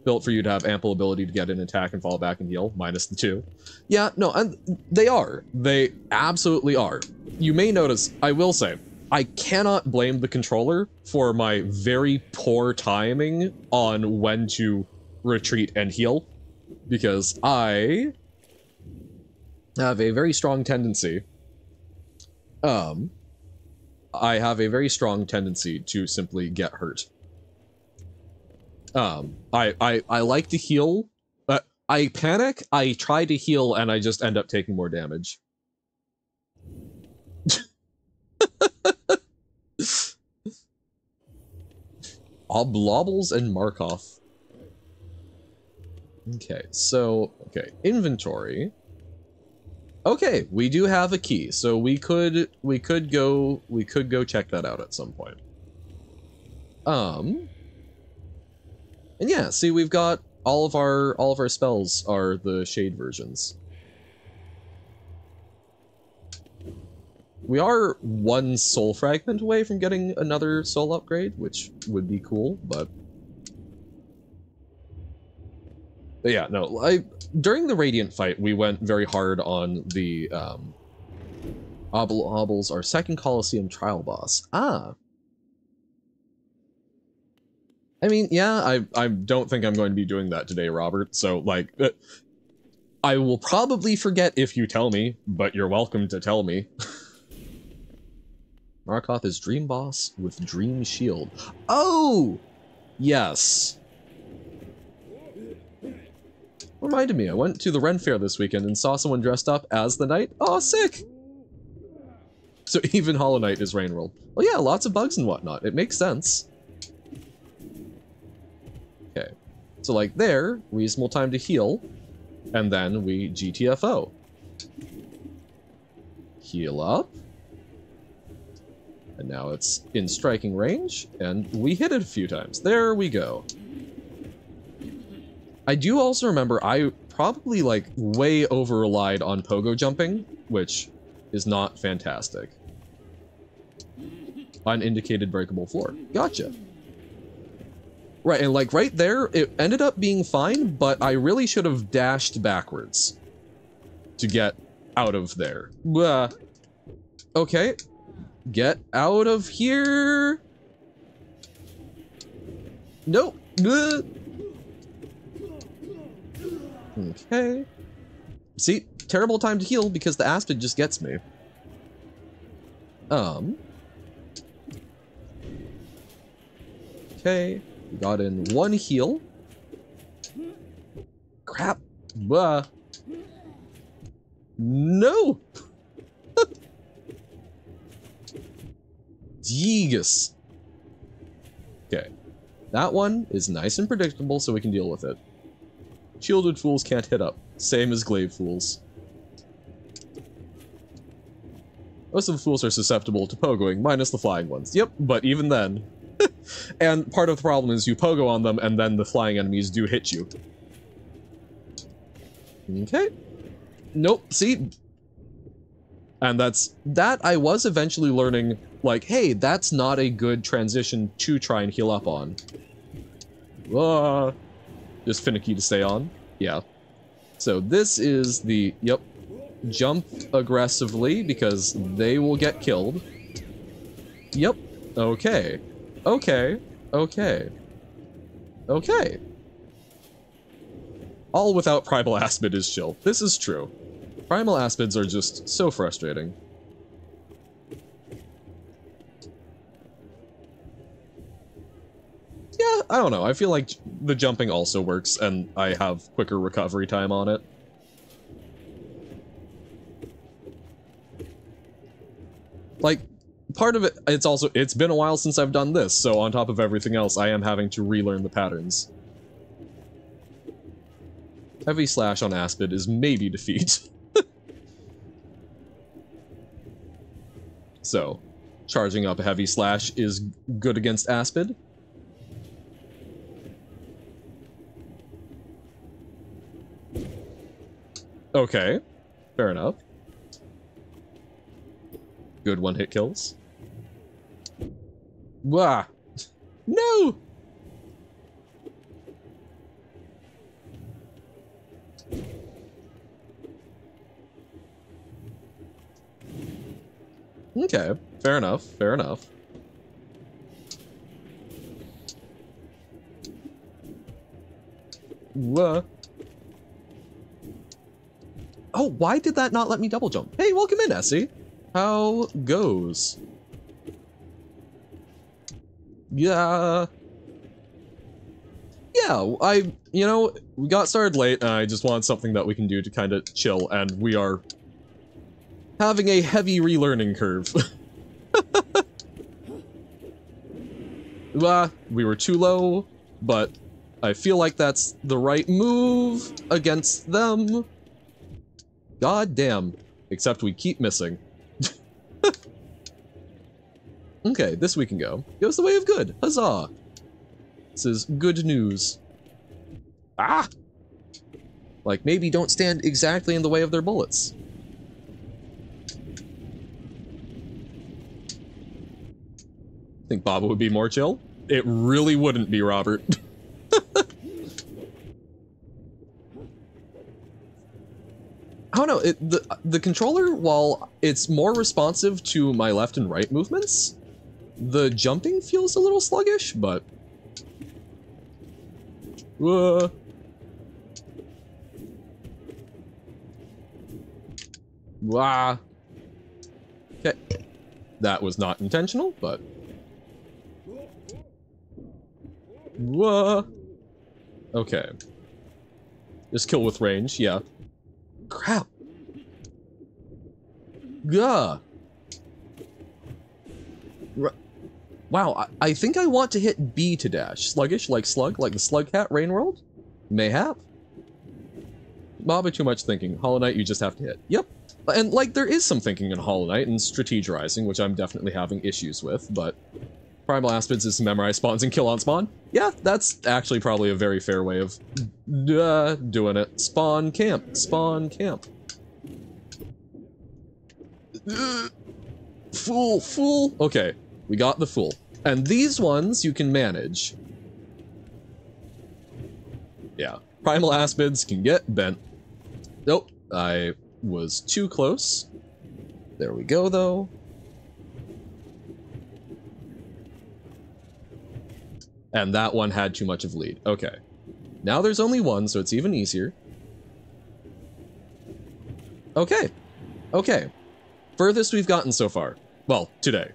built for you to have ample ability to get an attack and fall back and heal, minus the 2. Yeah, no, and they are. They absolutely are. You may notice, I will say, I cannot blame the controller for my very poor timing on when to retreat and heal, because I have a very strong tendency to simply get hurt. I like to heal, but I panic, I try to heal, and I just end up taking more damage. Oblobbles and Markov. Okay, so, inventory. Okay, we do have a key, so we could go check that out at some point. And yeah, see, we've got all of our spells are the shade versions. We are one soul fragment away from getting another soul upgrade, which would be cool, but yeah, no, during the Radiant fight, we went very hard on the, Obbles, our second Colosseum trial boss. Ah. I mean, yeah, I don't think I'm going to be doing that today, Robert, so, like, I will probably forget if you tell me, but you're welcome to tell me. Markoth is Dream Boss with Dream Shield. Oh! Yes. Reminded me, I went to the Ren Fair this weekend and saw someone dressed up as the knight. Oh, sick! So even Hollow Knight is Rain World. Well, yeah, lots of bugs and whatnot. It makes sense. Okay. So, like, there, reasonable time to heal, and then we GTFO. Heal up. And now it's in striking range, and we hit it a few times. There we go. I do also remember I probably, like, way over-relied on pogo jumping, which is not fantastic. Unindicated breakable floor. Gotcha. Right, and, like, right there, it ended up being fine, but I really should have dashed backwards to get out of there. Okay. Get out of here! Nope. Okay. See, terrible time to heal because the Aspid just gets me. Okay, we got in one heal. Crap. No! Jeegus. Okay. That one is nice and predictable, so we can deal with it. Shielded fools can't hit up. Same as glaive fools. Most of the fools are susceptible to pogoing, minus the flying ones. Yep, but even then. And part of the problem is you pogo on them, and then the flying enemies do hit you. Okay. Nope, see? And that I was eventually learning, like, hey, that's not a good transition to try and heal up on. Just finicky to stay on. Yeah. So this is the, yep, jump aggressively because they will get killed. Yep. Okay. Okay. Okay. Okay. All without Primal Aspid is chill. This is true. Primal Aspids are just so frustrating. Yeah, I don't know. I feel like the jumping also works, and I have quicker recovery time on it. Like, part of it, it's been a while since I've done this, so on top of everything else, I am having to relearn the patterns. Heavy slash on Aspid is maybe defeat. So, charging up a heavy slash is good against Aspid. Okay, fair enough. Good one-hit kills. Wah! No! Okay, fair enough, fair enough. Whoa. Oh, why did that not let me double jump? Hey, welcome in, Essie. How goes? Yeah. Yeah, you know, we got started late, and I just want something that we can do to kind of chill, and we are having a heavy relearning curve. We were too low, but I feel like that's the right move against them. God damn. Except we keep missing. Okay, this we can go. Goes the way of good. Huzzah! This is good news. Ah! Like, maybe don't stand exactly in the way of their bullets. Think Baba would be more chill? It really wouldn't be, Robert. I don't know, the controller, while it's more responsive to my left and right movements, the jumping feels a little sluggish, but... Okay. That was not intentional, but... Okay. Just kill with range, yeah. Crap. Gah. Wow, I think I want to hit B to dash. Sluggish, like Slug, like the Slug Cat, Rain World? Mayhap? Baba, too much thinking. Hollow Knight, you just have to hit. Yep. And, like, there is some thinking in Hollow Knight and strategizing, which I'm definitely having issues with, but... Primal Aspids is to memorize spawns and kill on spawn. Yeah, that's actually probably a very fair way of doing it. Spawn camp. Spawn camp. Fool, fool. Okay, we got the fool. And these ones you can manage. Yeah, Primal Aspids can get bent. Nope, I was too close. There we go, though. And that one had too much of lead. Okay. Now there's only one, so it's even easier. Okay. Okay. Furthest we've gotten so far. Well, today.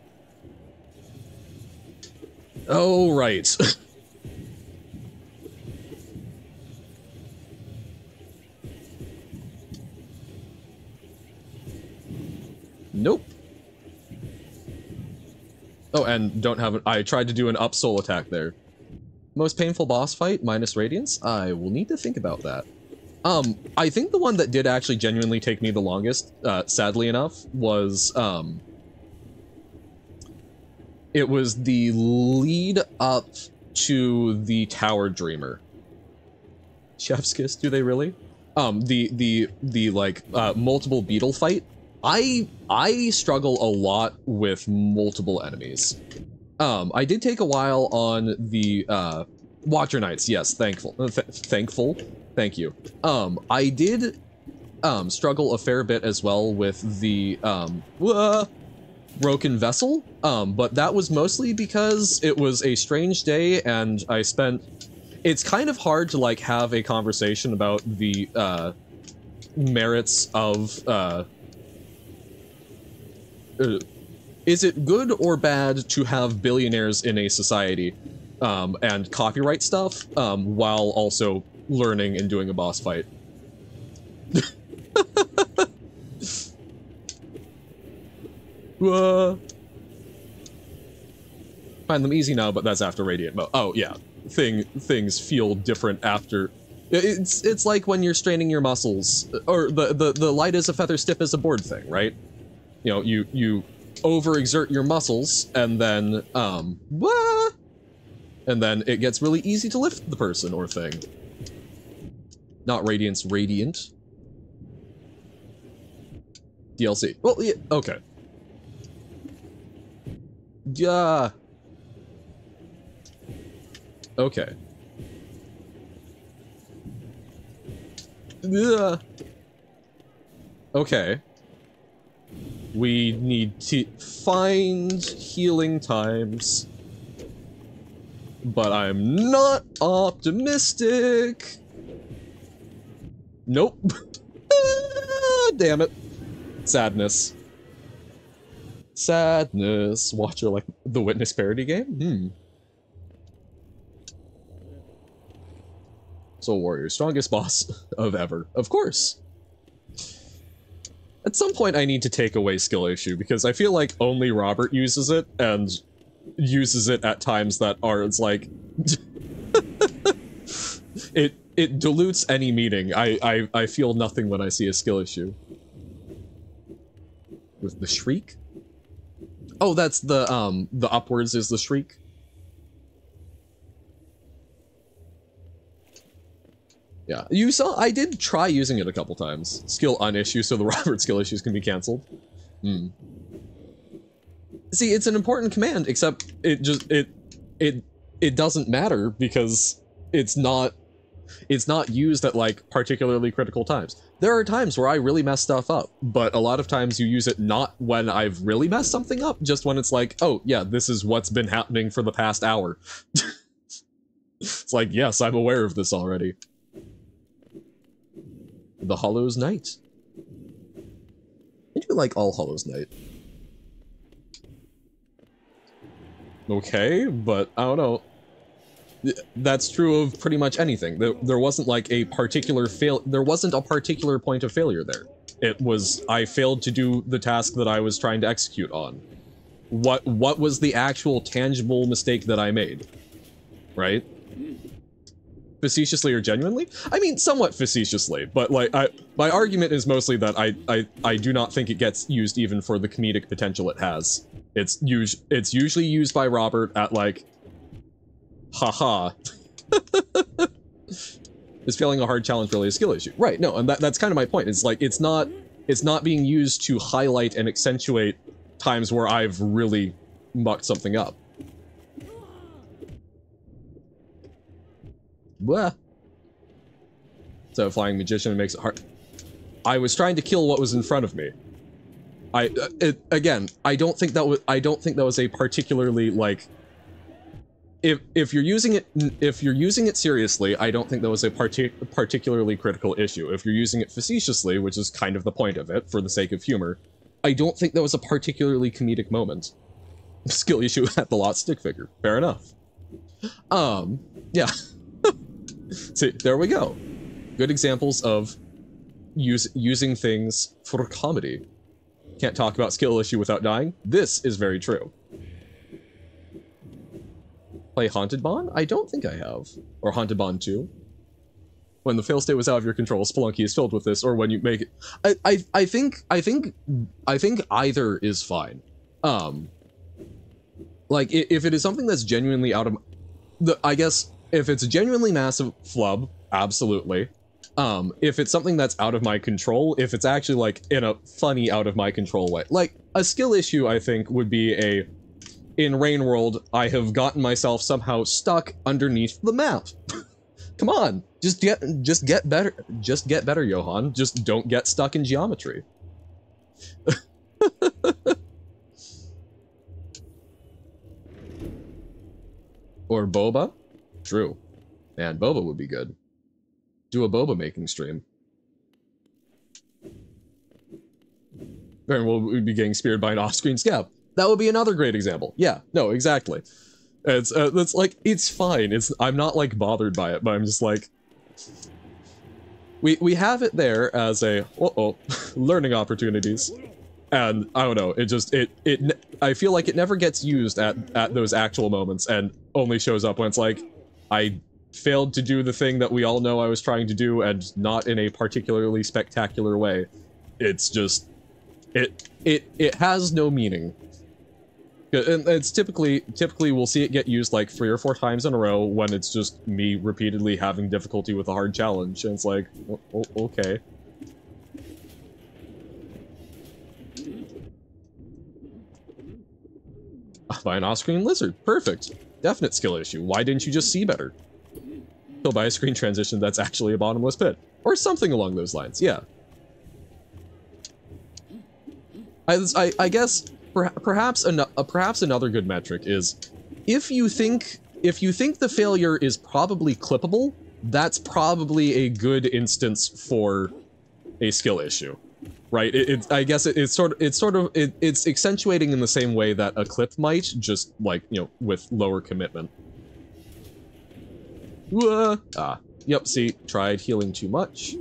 Oh, right. Nope. Oh, and don't have it. I tried to do an up soul attack there. Most painful boss fight minus radiance? I will need to think about that. I think the one that did actually genuinely take me the longest, sadly enough, was, it was the lead up to the Tower Dreamer. Chef's Kiss, do they really? Multiple beetle fight. I struggle a lot with multiple enemies. I did take a while on the, Watcher Knights, yes, thankful, thank you. I did, struggle a fair bit as well with the, Broken Vessel, but that was mostly because it was a strange day and I spent... It's kind of hard to, like, have a conversation about the, merits of, is it good or bad to have billionaires in a society, and copyright stuff, while also learning and doing a boss fight? Find them easy now, but that's after Radiant mode. Oh, yeah. Things feel different after... It's like when you're straining your muscles, or the light as a feather, stiff as a board thing, right? You know, you overexert your muscles, and then, and then it gets really easy to lift the person or thing. Not Radiance, Radiant. DLC. Well, yeah, okay. Yeah. Okay. Yeah. Okay. We need to find healing times. But I'm not optimistic. Nope. Damn it. Sadness. Sadness. Watcher like the Witness parody game? Soul Warrior, strongest boss of ever. Of course. At some point I need to take away skill issue, because I feel like only Robert uses it, and uses it at times that are, it's like... it dilutes any meaning. I feel nothing when I see a skill issue. With the Shriek? Oh, that's the upwards is the Shriek? Yeah, you saw, I did try using it a couple times. Skill unissue, so the Robert skill issues can be cancelled. See, it's an important command, except it just, it doesn't matter because it's not used at, like, particularly critical times. There are times where I really mess stuff up, but a lot of times you use it not when I've really messed something up, just when it's like, oh, yeah, this is what's been happening for the past hour. It's like, yes, I'm aware of this already. The Hollows Knight. I do like All Hollows Knight. Okay, but I don't know. That's true of pretty much anything. There wasn't like a particular there wasn't a particular point of failure there. It was, I failed to do the task that I was trying to execute on. What was the actual tangible mistake that I made? Right? Facetiously or genuinely? I mean, somewhat facetiously, but like, my argument is mostly that I do not think it gets used even for the comedic potential it has. It's usually used by Robert at like, haha. Is failing a hard challenge really a skill issue? Right, no, and that's kind of my point. It's like, it's not being used to highlight and accentuate times where I've really mucked something up. Blah. So Flying Magician makes it hard. I was trying to kill what was in front of me. Again, I don't think that was a particularly, like, if you're using it seriously, I don't think that was a particularly critical issue. If you're using it facetiously, which is kind of the point of it, for the sake of humor, I don't think that was a particularly comedic moment. Skill issue at the lot stick figure. Fair enough. Yeah. See, there we go. Good examples of using things for comedy. Can't talk about skill issue without dying. This is very true. Play Haunted Bond? I don't think I have. Or Haunted Bond 2. When the fail state was out of your control, Spelunky is filled with this, or when you make it... I think either is fine. Like, if it is something that's genuinely out of... I guess, if it's a genuinely massive flub, absolutely. If it's something that's out of my control, if it's actually, like, in a funny out of my control way. Like, a skill issue, I think, would be a... In Rain World, I have gotten myself somehow stuck underneath the map. Come on, just get better. Just get better, Johan. Just don't get stuck in geometry. Or Boba? True. Man, Boba would be good. Do a Boba making stream. Very well, we'd be getting speared by an off-screen scab. That would be another great example. Yeah, no, exactly. It's like, it's fine. I'm not like bothered by it, but I'm just like, we have it there as a learning opportunities, and I don't know. I feel like it never gets used at those actual moments, and only shows up when it's like, I failed to do the thing that we all know I was trying to do, and not in a particularly spectacular way. It's just, it has no meaning. And it's typically we'll see it get used like 3 or 4 times in a row when it's just me repeatedly having difficulty with a hard challenge, and it's like, okay. By an off-screen lizard, perfect. Definite skill issue. Why didn't you just see better? Killed by a screen transition that's actually a bottomless pit, or something along those lines. Yeah. I guess perhaps another good metric is if you think the failure is probably clippable, that's probably a good instance for a skill issue, right? I guess it's accentuating in the same way that a clip might, just like, you know, with lower commitment. Yep, see, tried healing too much.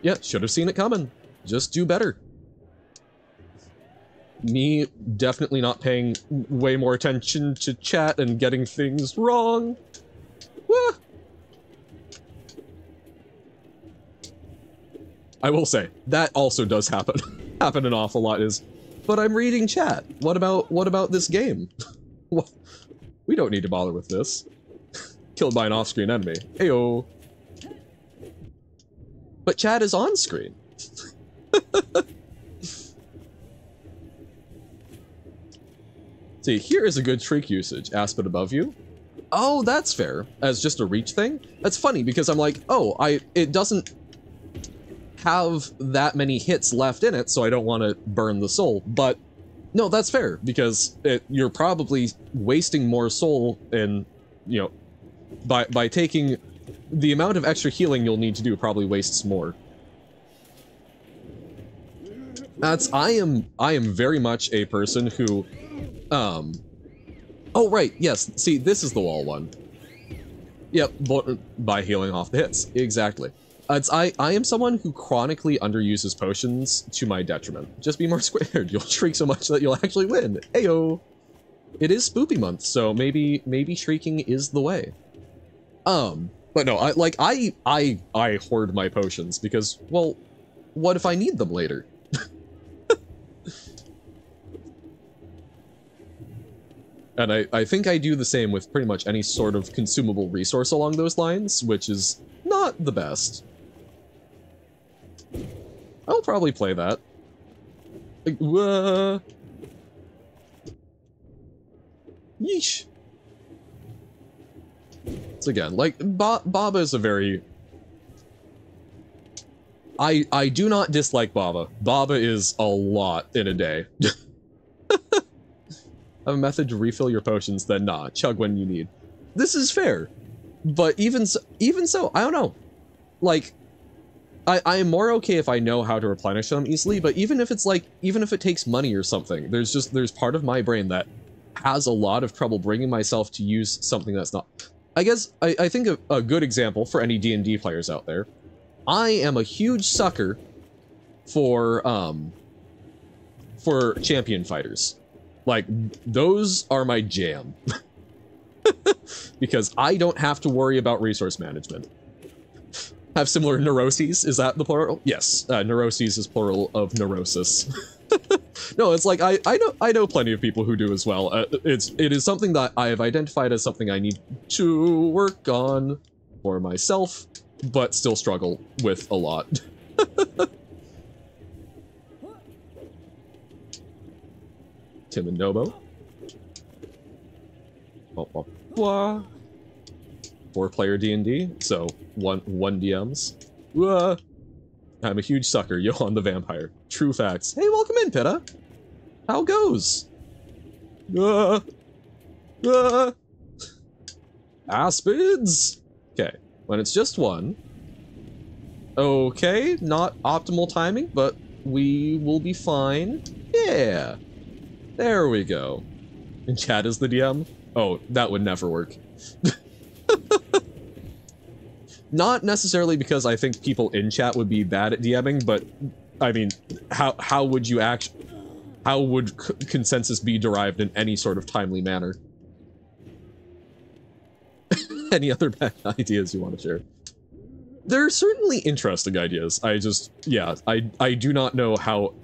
Yeah, should have seen it coming. Just do better. Me definitely not paying way more attention to chat and getting things wrong. I will say, that also does happen. Happen an awful lot is, but I'm reading chat. What about this game? We don't need to bother with this. Killed by an off-screen enemy. Heyo. But chat is on screen. See, here is a good shriek usage. Aspen above you. Oh, that's fair. As just a reach thing? That's funny because I'm like, oh, it doesn't have that many hits left in it, so I don't want to burn the soul. But no, that's fair because you're probably wasting more soul and, you know, by taking the amount of extra healing you'll need to do probably wastes more. I am very much a person who oh right, yes, see, this is the wall one. Yep, by healing off the hits. Exactly. I am someone who chronically underuses potions to my detriment. Just be more squared. You'll shriek so much that you'll actually win. Ayo. It is spoopy month, so maybe shrieking is the way. But no, I hoard my potions because, well, what if I need them later? And I think I do the same with pretty much any sort of consumable resource along those lines, which is not the best. I'll probably play that. Like, yeesh. So again, like, Baba is a very... I do not dislike Baba. Baba is a lot in a day. Have a method to refill your potions, then nah, chug when you need. This is fair. But even so, I don't know. Like, I am more okay if I know how to replenish them easily, but even if it takes money or something, there's part of my brain that has a lot of trouble bringing myself to use something that's not. I guess, I think a good example for any D&D players out there, I am a huge sucker for champion fighters. Like, those are my jam. Because I don't have to worry about resource management. Have similar neuroses? Is that the plural? Yes, neuroses is plural of neurosis. No, it's like, I know plenty of people who do as well. It is something that I have identified as something I need to work on for myself, but still struggle with a lot. Tim and Nobo. Oh, 4-player D&D, so one DMs. I'm a huge sucker, Johan the Vampire. True facts. Hey, welcome in, Pitta. How goes? Aspids? Okay, when it's just one. Okay, not optimal timing, but we will be fine. Yeah. There we go. And chat is the DM? Oh, that would never work. Not necessarily because I think people in chat would be bad at DMing, but I mean, how would you how would consensus be derived in any sort of timely manner? Any other bad ideas you want to share? There are certainly interesting ideas. I do not know how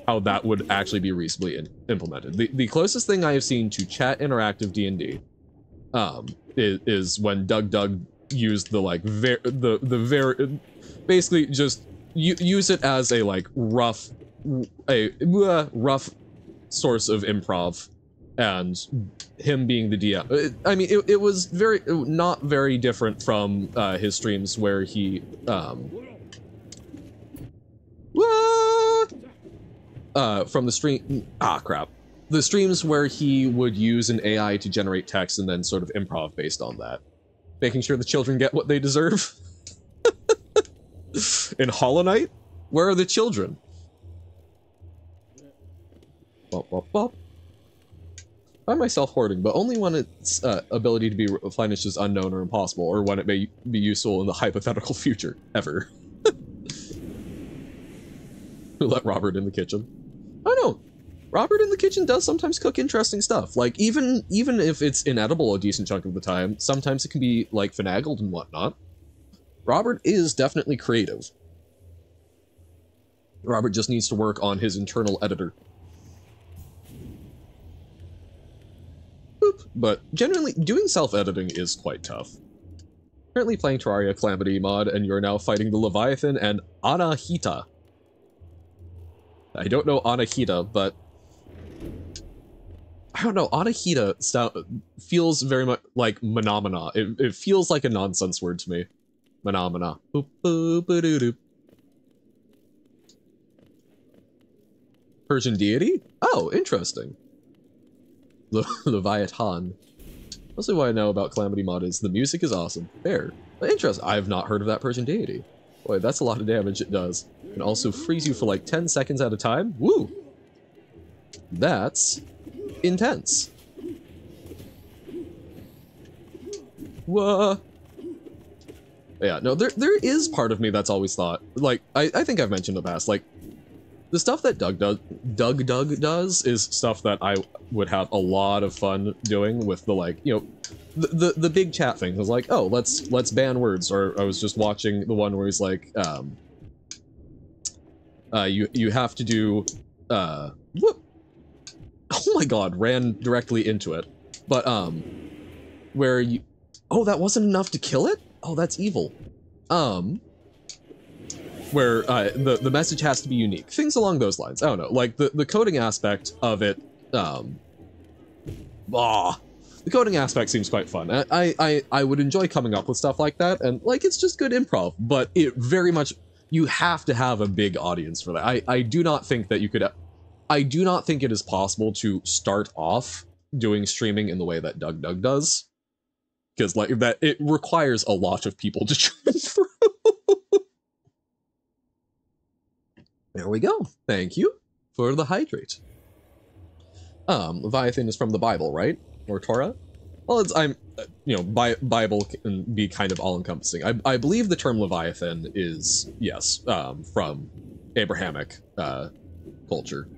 how that would actually be reasonably implemented. The closest thing I have seen to chat interactive D&D is when Doug used the like basically just use it as a like rough source of improv, and him being the DM. I mean, it was not very different from his streams where he from the stream, the streams where he would use an AI to generate text and then sort of improv based on that, making sure the children get what they deserve. In Hollow Knight, where are the children? Bop, bop, bop. I find myself hoarding, but only when its ability to be replenished is unknown or impossible, or when it may be useful in the hypothetical future, ever. Who let Robert in the kitchen? I don't know. Robert in the kitchen does sometimes cook interesting stuff. Like, even if it's inedible a decent chunk of the time, sometimes it can be, like, finagled and whatnot. Robert is definitely creative. Robert just needs to work on his internal editor. Boop. But generally, doing self-editing is quite tough. Currently playing Terraria Calamity mod, and you're now fighting the Leviathan and Anahita. I don't know Anahita, but I don't know, Anahita feels very much like Menomina. It feels like a nonsense word to me. Menomina. Boop, boop, boop, doop. Persian deity? Oh, interesting. Leviathan. Mostly what I know about Calamity mod is the music is awesome. Fair. But interesting. I have not heard of that Persian deity. Boy, that's a lot of damage it does. And also freeze you for like 10 seconds at a time. Woo! That's intense. Whoa. Yeah, no, there is part of me that's always thought, like, I think I've mentioned in the past, like, the stuff that Doug does is stuff that I would have a lot of fun doing with the, like, you know, the big chat thing. It was like, oh, let's ban words. Or I was just watching the one where he's like, you have to do, whoop. Oh my god, ran directly into it. But, where you, oh, that wasn't enough to kill it? Oh, that's evil. Where, the message has to be unique. Things along those lines. I don't know, like, the coding aspect of it, the coding aspect seems quite fun. I would enjoy coming up with stuff like that, and, like, it's just good improv, but it very much, you have to have a big audience for that. I do not think that you could, I do not think it is possible to start off doing streaming in the way that Doug does. Because, like, that, it requires a lot of people to churn through. There we go. Thank you for the hydrate. Leviathan is from the Bible, right? Or Torah? Well, it's, you know, Bible can be kind of all-encompassing. I believe the term Leviathan is, yes, from Abrahamic culture.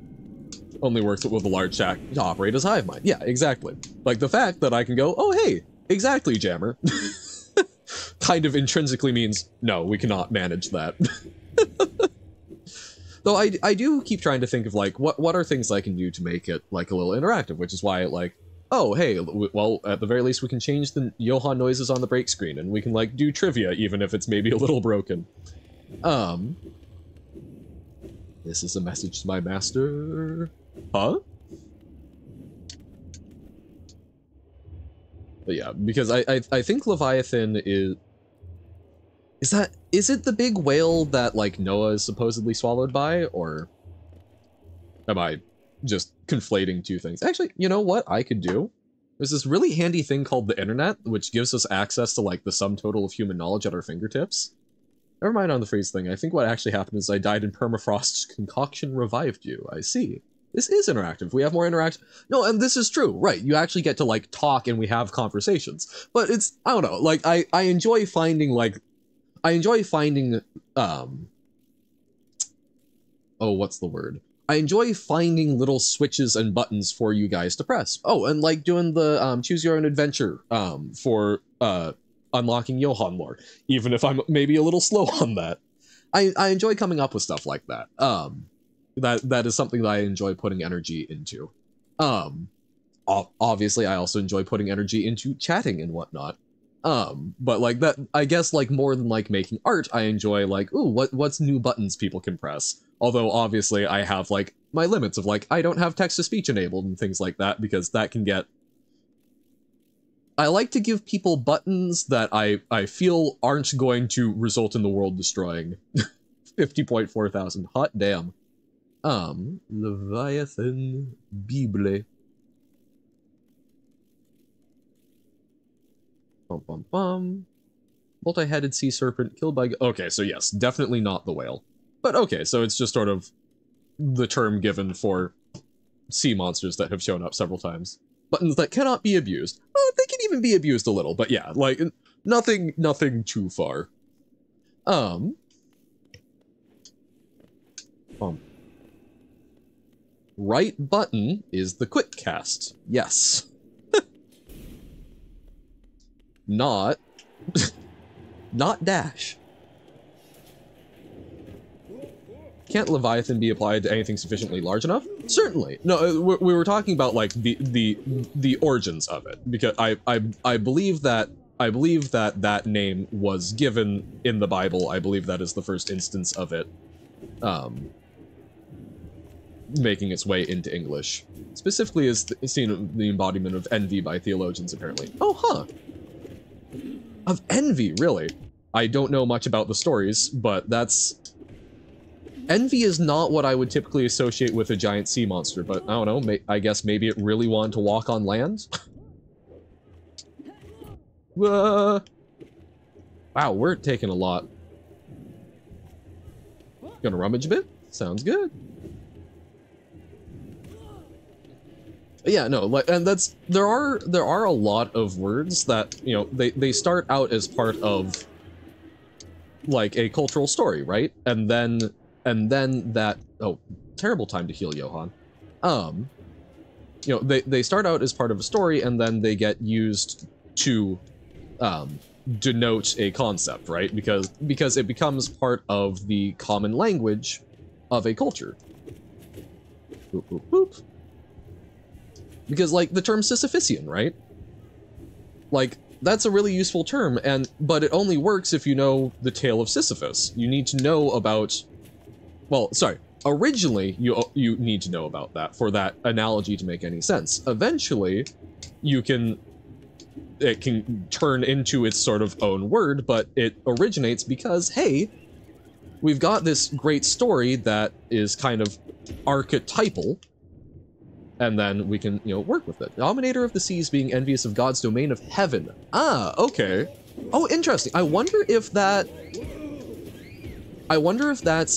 Only works with a large shack to operate as hive mind. Yeah, exactly. Like, the fact that I can go, oh, hey, exactly, Jammer, kind of intrinsically means, no, we cannot manage that. Though I do keep trying to think of, like, what are things I can do to make it, like, a little interactive, which is why, like, oh, hey, well, at the very least, we can change the Johan noises on the break screen, and we can, like, do trivia, even if it's maybe a little broken. This is a message to my master. Huh? But yeah, because I think Leviathan is it the big whale that, like, Noah is supposedly swallowed by, or am I just conflating two things? Actually, you know what I could do? There's this really handy thing called the internet, which gives us access to, like, the sum total of human knowledge at our fingertips. Never mind on the freeze thing. I think what actually happened is I died in permafrost's concoction revived you. I see. This is interactive. We have more interaction. No, and this is true, right? You actually get to, like, talk and we have conversations. But it's, I don't know, like, I enjoy finding, like, oh, what's the word? I enjoy finding little switches and buttons for you guys to press. Oh, and, like, doing the, choose your own adventure, for, unlocking Johan lore, even if I'm maybe a little slow on that. I enjoy coming up with stuff like that. that is something that I enjoy putting energy into. Obviously I also enjoy putting energy into chatting and whatnot. But like that, I guess like more than like making art, I enjoy like, ooh, what's new buttons people can press. Although obviously I have like my limits of like, I don't have text-to-speech enabled and things like that, because that can get... I like to give people buttons that I feel aren't going to result in the world destroying. 50.4 thousand, hot damn. Leviathan Bible. Bum bum bum. Multi-headed sea serpent killed by... Okay, so yes, definitely not the whale. But okay, so it's just sort of the term given for sea monsters that have shown up several times. Buttons that cannot be abused. Oh, they can even be abused a little, but yeah, like, nothing too far. Right button is the quick cast. Yes. Not dash. Can't Leviathan be applied to anything sufficiently large enough? Certainly. No, we were talking about like the origins of it, because I believe that that name was given in the Bible. I believe that is the first instance of it making its way into English. Specifically is seen the embodiment of envy by theologians, apparently. Oh, huh. Of envy, really? I don't know much about the stories, but that's... Envy is not what I would typically associate with a giant sea monster, but I don't know, I guess maybe it really wanted to walk on land? Wow, we're taking a lot. Gonna rummage a bit? Sounds good. Yeah, no, like, and that's... There are a lot of words that, you know, they start out as part of, like, a cultural story, right? And then that... Oh, terrible time to heal, Johan. You know, they start out as part of a story, and then they get used to denote a concept, right? Because it becomes part of the common language of a culture. Boop, boop, boop. Because, like, the term Sisyphean, right? Like, that's a really useful term, but it only works if you know the tale of Sisyphus. You need to know about... Well, sorry. Originally, you need to know about that for that analogy to make any sense. Eventually, it can turn into its sort of own word, but it originates because, hey, we've got this great story that is kind of archetypal, and then we can, you know, work with it. Dominator of the seas being envious of God's domain of heaven. Ah, okay. Oh, interesting. I wonder if that's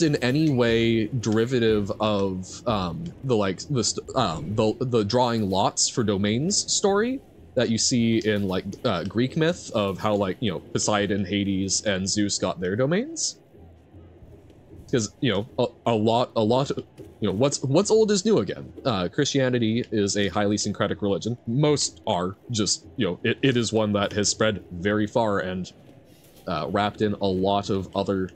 in any way derivative of the drawing lots for domains story that you see in like Greek myth of how, like, you know, Poseidon, Hades, and Zeus got their domains. Because, you know, a lot of, you know, what's old is new again. Christianity is a highly syncretic religion. Most are, just, you know, it is one that has spread very far and wrapped in a lot of other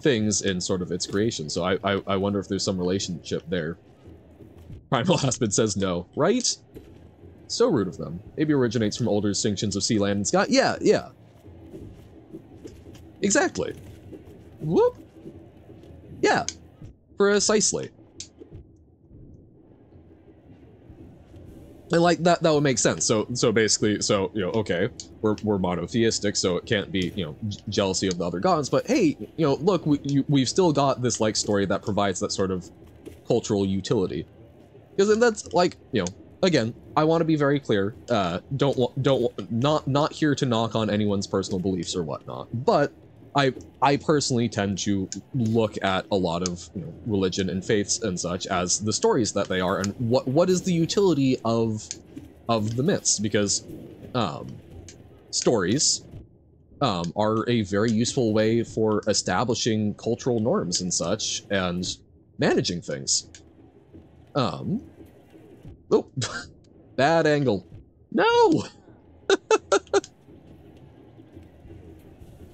things in sort of its creation. So I wonder if there's some relationship there. Primal Aspid says no, right? So rude of them. Maybe originates from older distinctions of sea, land, and sky. Yeah, yeah. Exactly. Whoop. Yeah, precisely. And like that would make sense. So basically, you know, okay, we're monotheistic, so it can't be, you know, jealousy of the other gods. But hey, you know, look, we've still got this like story that provides that sort of cultural utility. Because that's like, you know, again, I want to be very clear. Not here to knock on anyone's personal beliefs or whatnot, but I personally tend to look at a lot of, you know, religion and faiths and such as the stories that they are, and what is the utility of the myths, because stories are a very useful way for establishing cultural norms and such and managing things. Oh, bad angle. No.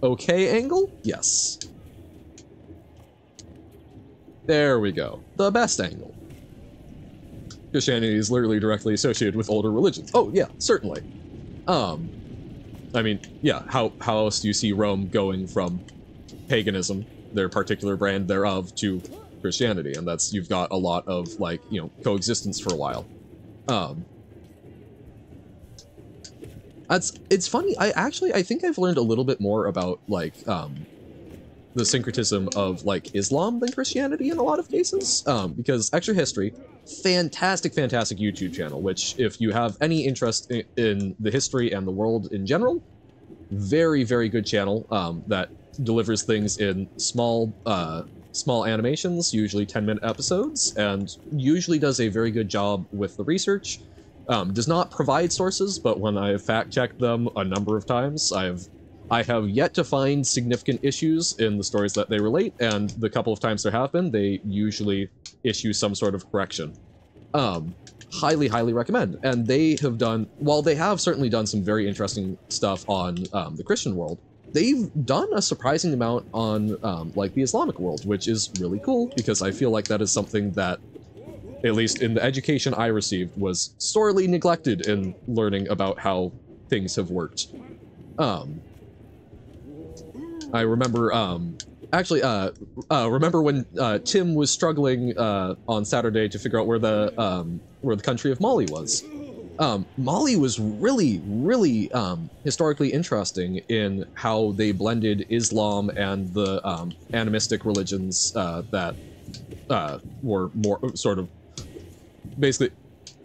Okay angle? Yes. There we go. The best angle. Christianity is literally directly associated with older religions. Oh yeah, certainly. I mean, yeah, how else do you see Rome going from paganism, their particular brand thereof, to Christianity? And that's, you've got a lot of, like, you know, coexistence for a while. It's funny, I think I've learned a little bit more about, like, the syncretism of, like, Islam than Christianity in a lot of cases, because Extra History, fantastic YouTube channel, which, if you have any interest in the history and the world in general, very good channel, that delivers things in small animations, usually 10-minute episodes, and usually does a very good job with the research. Does not provide sources, but when I have fact-checked them a number of times, I have yet to find significant issues in the stories that they relate, and the couple of times there have been, they usually issue some sort of correction. Highly recommend. And they have done, while they have certainly done some very interesting stuff on the Christian world, they've done a surprising amount on like the Islamic world, which is really cool, because I feel like that is something that, at least in the education I received, was sorely neglected in learning about how things have worked. I remember, remember when Tim was struggling on Saturday to figure out where the country of Mali was. Mali was really historically interesting in how they blended Islam and the animistic religions that were more sort of, basically,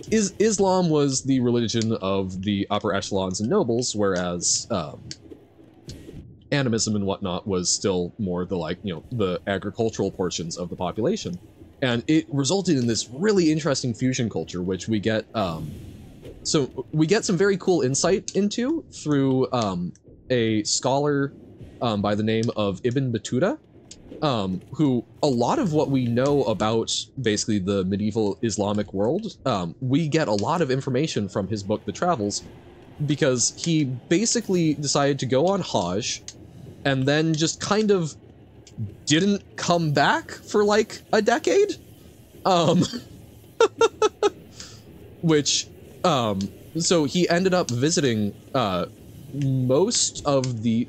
Islam was the religion of the upper echelons and nobles, whereas animism and whatnot was still more the, like, you know, the agricultural portions of the population. And it resulted in this really interesting fusion culture, which we get, so we get some very cool insight into through a scholar by the name of Ibn Battuta, who, a lot of what we know about basically the medieval Islamic world, we get a lot of information from his book, The Travels, because he basically decided to go on Hajj, and then just kind of didn't come back for like a decade, which, so he ended up visiting most of the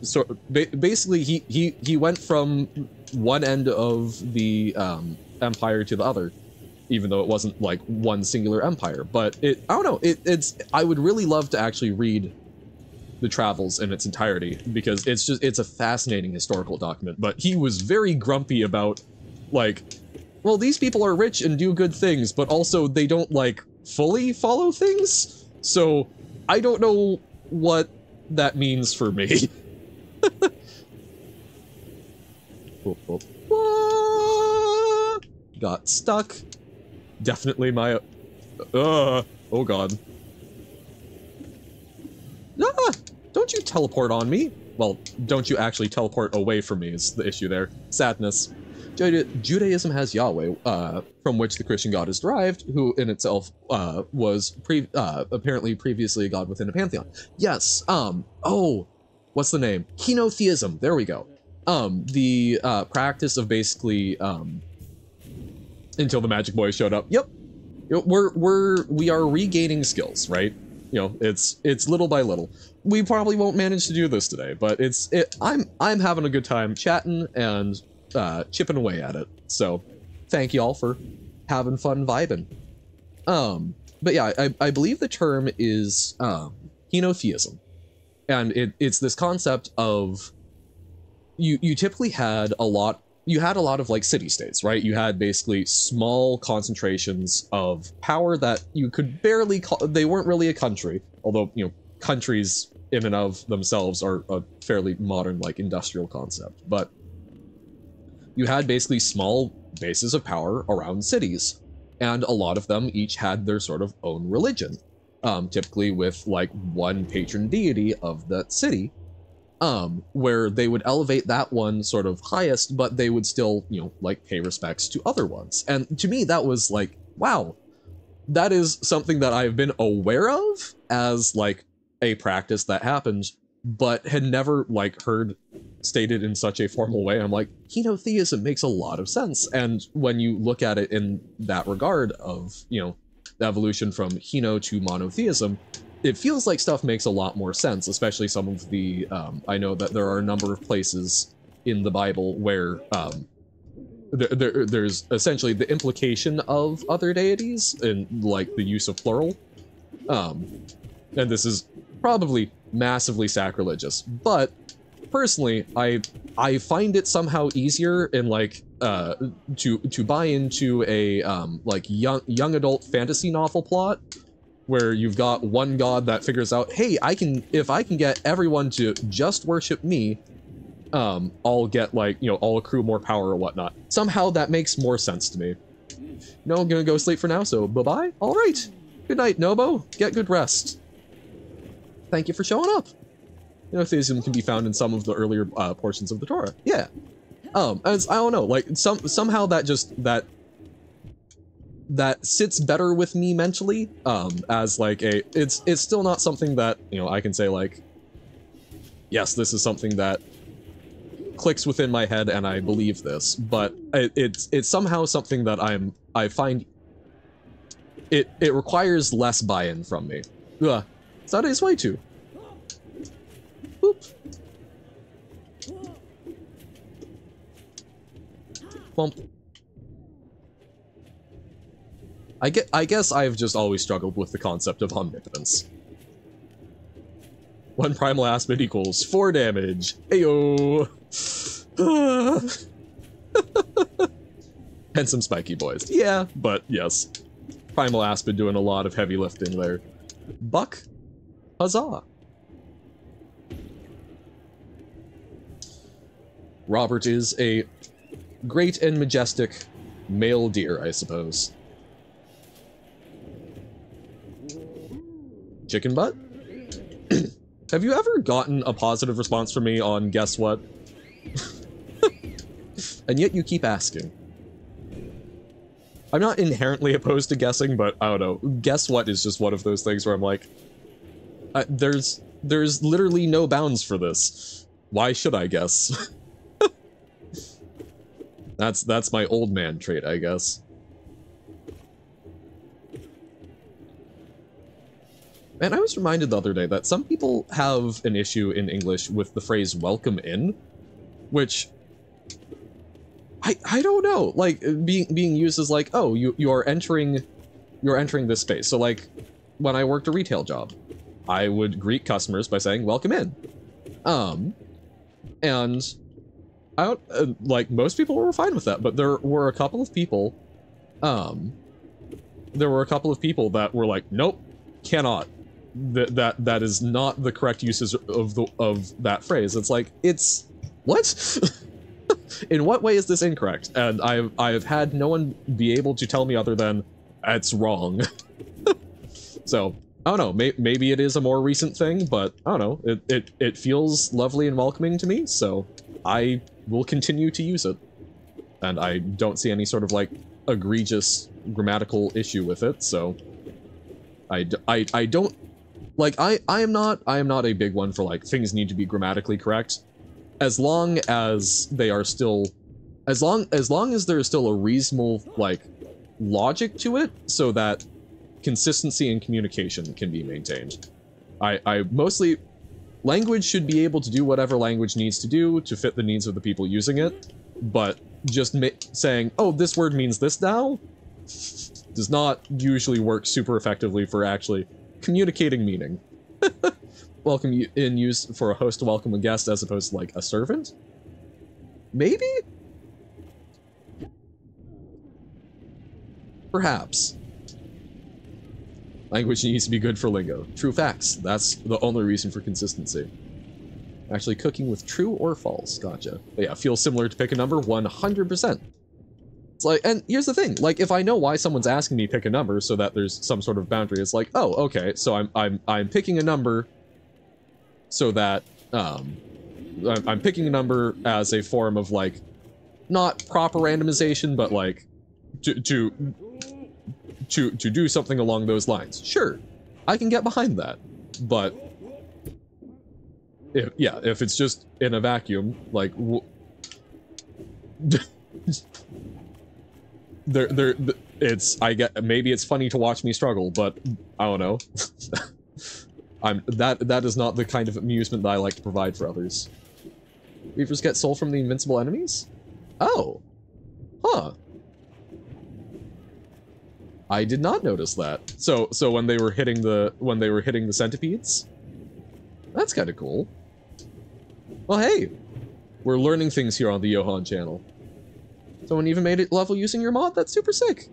basically he went from one end of the empire to the other, even though it wasn't like one singular empire. But I don't know, it's I would really love to actually read The Travels in its entirety, because it's a fascinating historical document. But he was very grumpy about, like, well, these people are rich and do good things, but also they don't, like, fully follow things, so I don't know what that means for me. Got stuck. Definitely my oh god. Don't you teleport on me. Well, don't you actually teleport away from me is the issue there. Sadness. Judaism has Yahweh, from which the Christian god is derived, who in itself was apparently previously a god within a pantheon. Yes, oh, what's the name? Henotheism, there we go. The practice of basically, until the Magic Boy showed up. Yep, we are regaining skills, right? You know, it's little by little. We probably won't manage to do this today, but I'm having a good time chatting and chipping away at it. So thank y'all for having fun vibing. But yeah, I believe the term is henotheism, and it's this concept of you typically had a lot of like city-states, right? You had basically small concentrations of power that you could barely call, they weren't really a country, although, you know, countries in and of themselves are a fairly modern, like, industrial concept. But you had basically small bases of power around cities, and a lot of them each had their sort of own religion, typically with, like, one patron deity of that city, where they would elevate that one sort of highest, but they would still, you know, like, pay respects to other ones. And to me, that was like, wow, that is something that I've been aware of as, like, a practice that happened, but had never, like, heard stated in such a formal way. I'm like, henotheism makes a lot of sense. And when you look at it in that regard of, you know, the evolution from heno to monotheism, it feels like stuff makes a lot more sense, especially some of the, I know that there are a number of places in the Bible where there's essentially the implication of other deities and like the use of plural. And this is probably massively sacrilegious, but personally, I find it somehow easier in like to buy into a like young adult fantasy novel plot where you've got one god that figures out, hey, if I can get everyone to just worship me, I'll get like, you know, I'll accrue more power or whatnot. Somehow that makes more sense to me. No, I'm gonna go sleep for now, so bye-bye. All right. Good night, Nobo. Get good rest. Thank you for showing up. You know, theism can be found in some of the earlier portions of the Torah. Yeah. As I don't know, like somehow that just that sits better with me mentally. As like it's still not something that, you know, I can say like, yes, this is something that clicks within my head and I believe this, but it's somehow something that I find it requires less buy-in from me. Ugh. That is way too. Boop. Bump. I guess I've just always struggled with the concept of omnipotence. 1 primal aspid equals 4 damage. Ayo. And some spiky boys. Yeah, but yes. Primal aspid doing a lot of heavy lifting there. Buck. Huzzah. Robert is a great and majestic male deer, I suppose. Chicken butt? Have you ever gotten a positive response from me on guess what? And yet you keep asking. I'm not inherently opposed to guessing, but I don't know. Guess what is just one of those things where I'm like, there's literally no bounds for this. Why should I guess? That's my old man trait, I guess. And I was reminded the other day that some people have an issue in English with the phrase "welcome in," which I don't know, like being used as like, oh, you're entering this space. So like when I worked a retail job, I would greet customers by saying "welcome in," and I don't like most people were fine with that, but there were a couple of people, that were like, nope, cannot. That is not the correct usage of that phrase. It's like, it's what? In what way is this incorrect? And I've had no one be able to tell me other than it's wrong. So I don't know. Maybe it is a more recent thing, but I don't know. It feels lovely and welcoming to me, so I will continue to use it. And I don't see any sort of like egregious grammatical issue with it. So I don't. Like, I am not a big one for, like, things need to be grammatically correct. As long as they are still... As long as there is still a reasonable, like, logic to it, so that consistency and communication can be maintained. I mostly... Language should be able to do whatever language needs to do to fit the needs of the people using it, but just saying, oh, this word means this now, does not usually work super effectively for actually... communicating meaning. Welcome in use for a host to welcome a guest as opposed to like a servant? Maybe? Perhaps. Language needs to be good for lingo. True facts. That's the only reason for consistency. Actually cooking with true or false. Gotcha. But yeah, feels similar to pick a number 100%. Like, and here's the thing, like, if I know why someone's asking me pick a number so that there's some sort of boundary, it's like, oh, okay, so I'm picking a number so that, I'm picking a number as a form of, like, not proper randomization, but, like, to do something along those lines. Sure, I can get behind that, but if it's just in a vacuum, like, I get, maybe it's funny to watch me struggle, but I don't know. That is not the kind of amusement that I like to provide for others. Reavers get soul from the invincible enemies? Oh. Huh. I did not notice that. So when they were hitting the centipedes? That's kind of cool. Well, hey, we're learning things here on the Johan channel. Someone even made it level using your mod? That's super sick.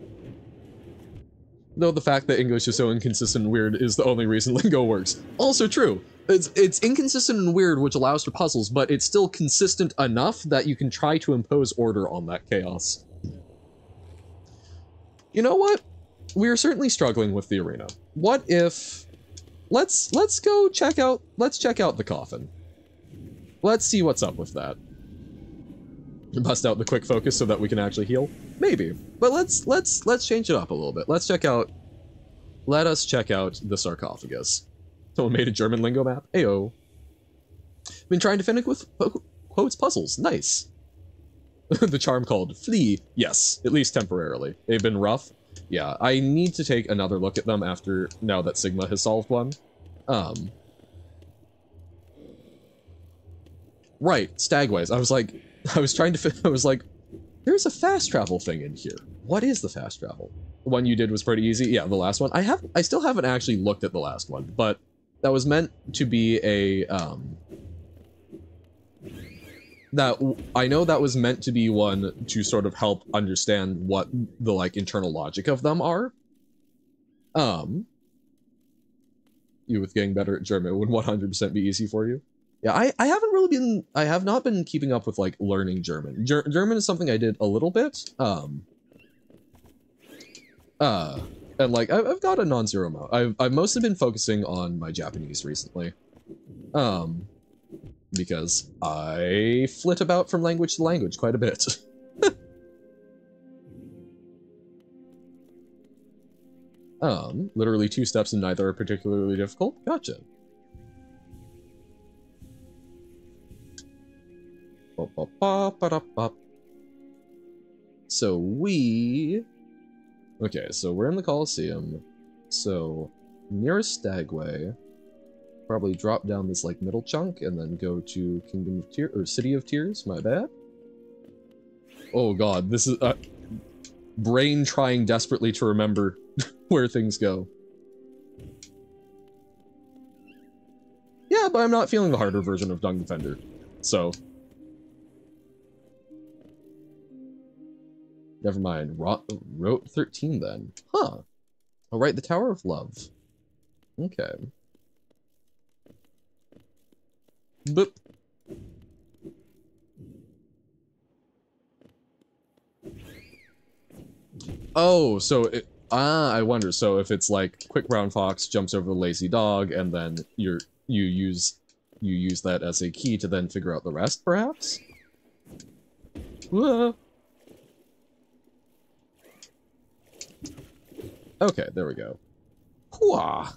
Though the fact that English is so inconsistent and weird is the only reason Lingo works. Also true. It's inconsistent and weird, which allows for puzzles, but it's still consistent enough that you can try to impose order on that chaos. You know what? We're certainly struggling with the arena. What if... Let's check out the coffin. Let's see what's up with that. Bust out the quick focus so that we can actually heal? Maybe. But let's change it up a little bit. Let us check out the sarcophagus. Someone made a German lingo map. Ayo. Been trying to finish with quotes puzzles. Nice. The charm called Flee. Yes, at least temporarily. They've been rough. Yeah, I need to take another look at them now that Sigma has solved one. Right, Stagways. I was like, there's a fast travel thing in here. What is the fast travel? The one you did was pretty easy. Yeah, the last one. I still haven't actually looked at the last one, but that was meant to be a, I know that was meant to be one to sort of help understand what the, like, internal logic of them are. You with getting better at German would 100% be easy for you. Yeah, I have not been keeping up with, like, learning German. German is something I did a little bit, and, like, I've got a non-zero amount. I've mostly been focusing on my Japanese recently. Because I flit about from language to language quite a bit. Literally 2 steps and neither are particularly difficult. Gotcha. So okay, so we're in the Colosseum. So nearest Stagway. Probably drop down this, like, middle chunk and then go to Kingdom of Tears, or City of Tears, my bad. Oh god, this is, brain trying desperately to remember where things go. Yeah, but I'm not feeling the harder version of Dung Defender, so. Never mind, Route 13 then. Huh. All right, the Tower of Love. Okay. Boop. Oh, so I wonder. So if it's like Quick Brown Fox jumps over the lazy dog, and then you use that as a key to then figure out the rest, perhaps. Okay, there we go. Hooah.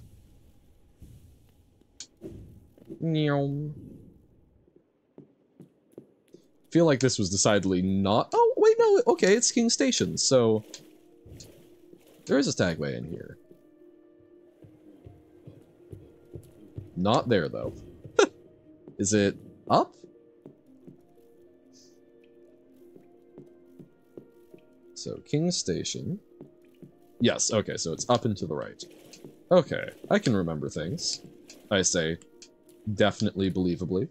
Feel like this was decidedly not. Oh wait, no. Okay, it's King Station. So there is a Stagway in here. Not there though. Is it up? So King Station. Yes. Okay, so it's up and to the right. Okay, I can remember things. I say. Definitely believably.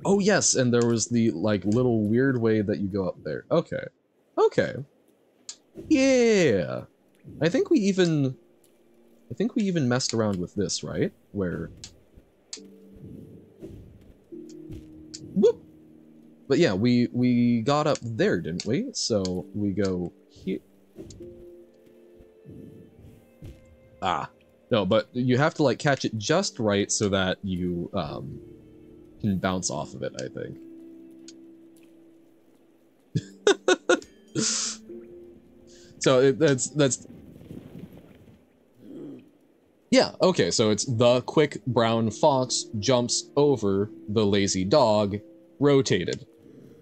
Oh yes, and there was the, like, little weird way that you go up there. Okay. Okay. Yeah. I think we even messed around with this, right? Where... Whoop! But yeah, we got up there, didn't we? So we go here. Ah. No, but you have to, like, catch it just right so that you, can bounce off of it, I think. So, that's... Yeah, okay, so it's the quick brown fox jumps over the lazy dog, rotated.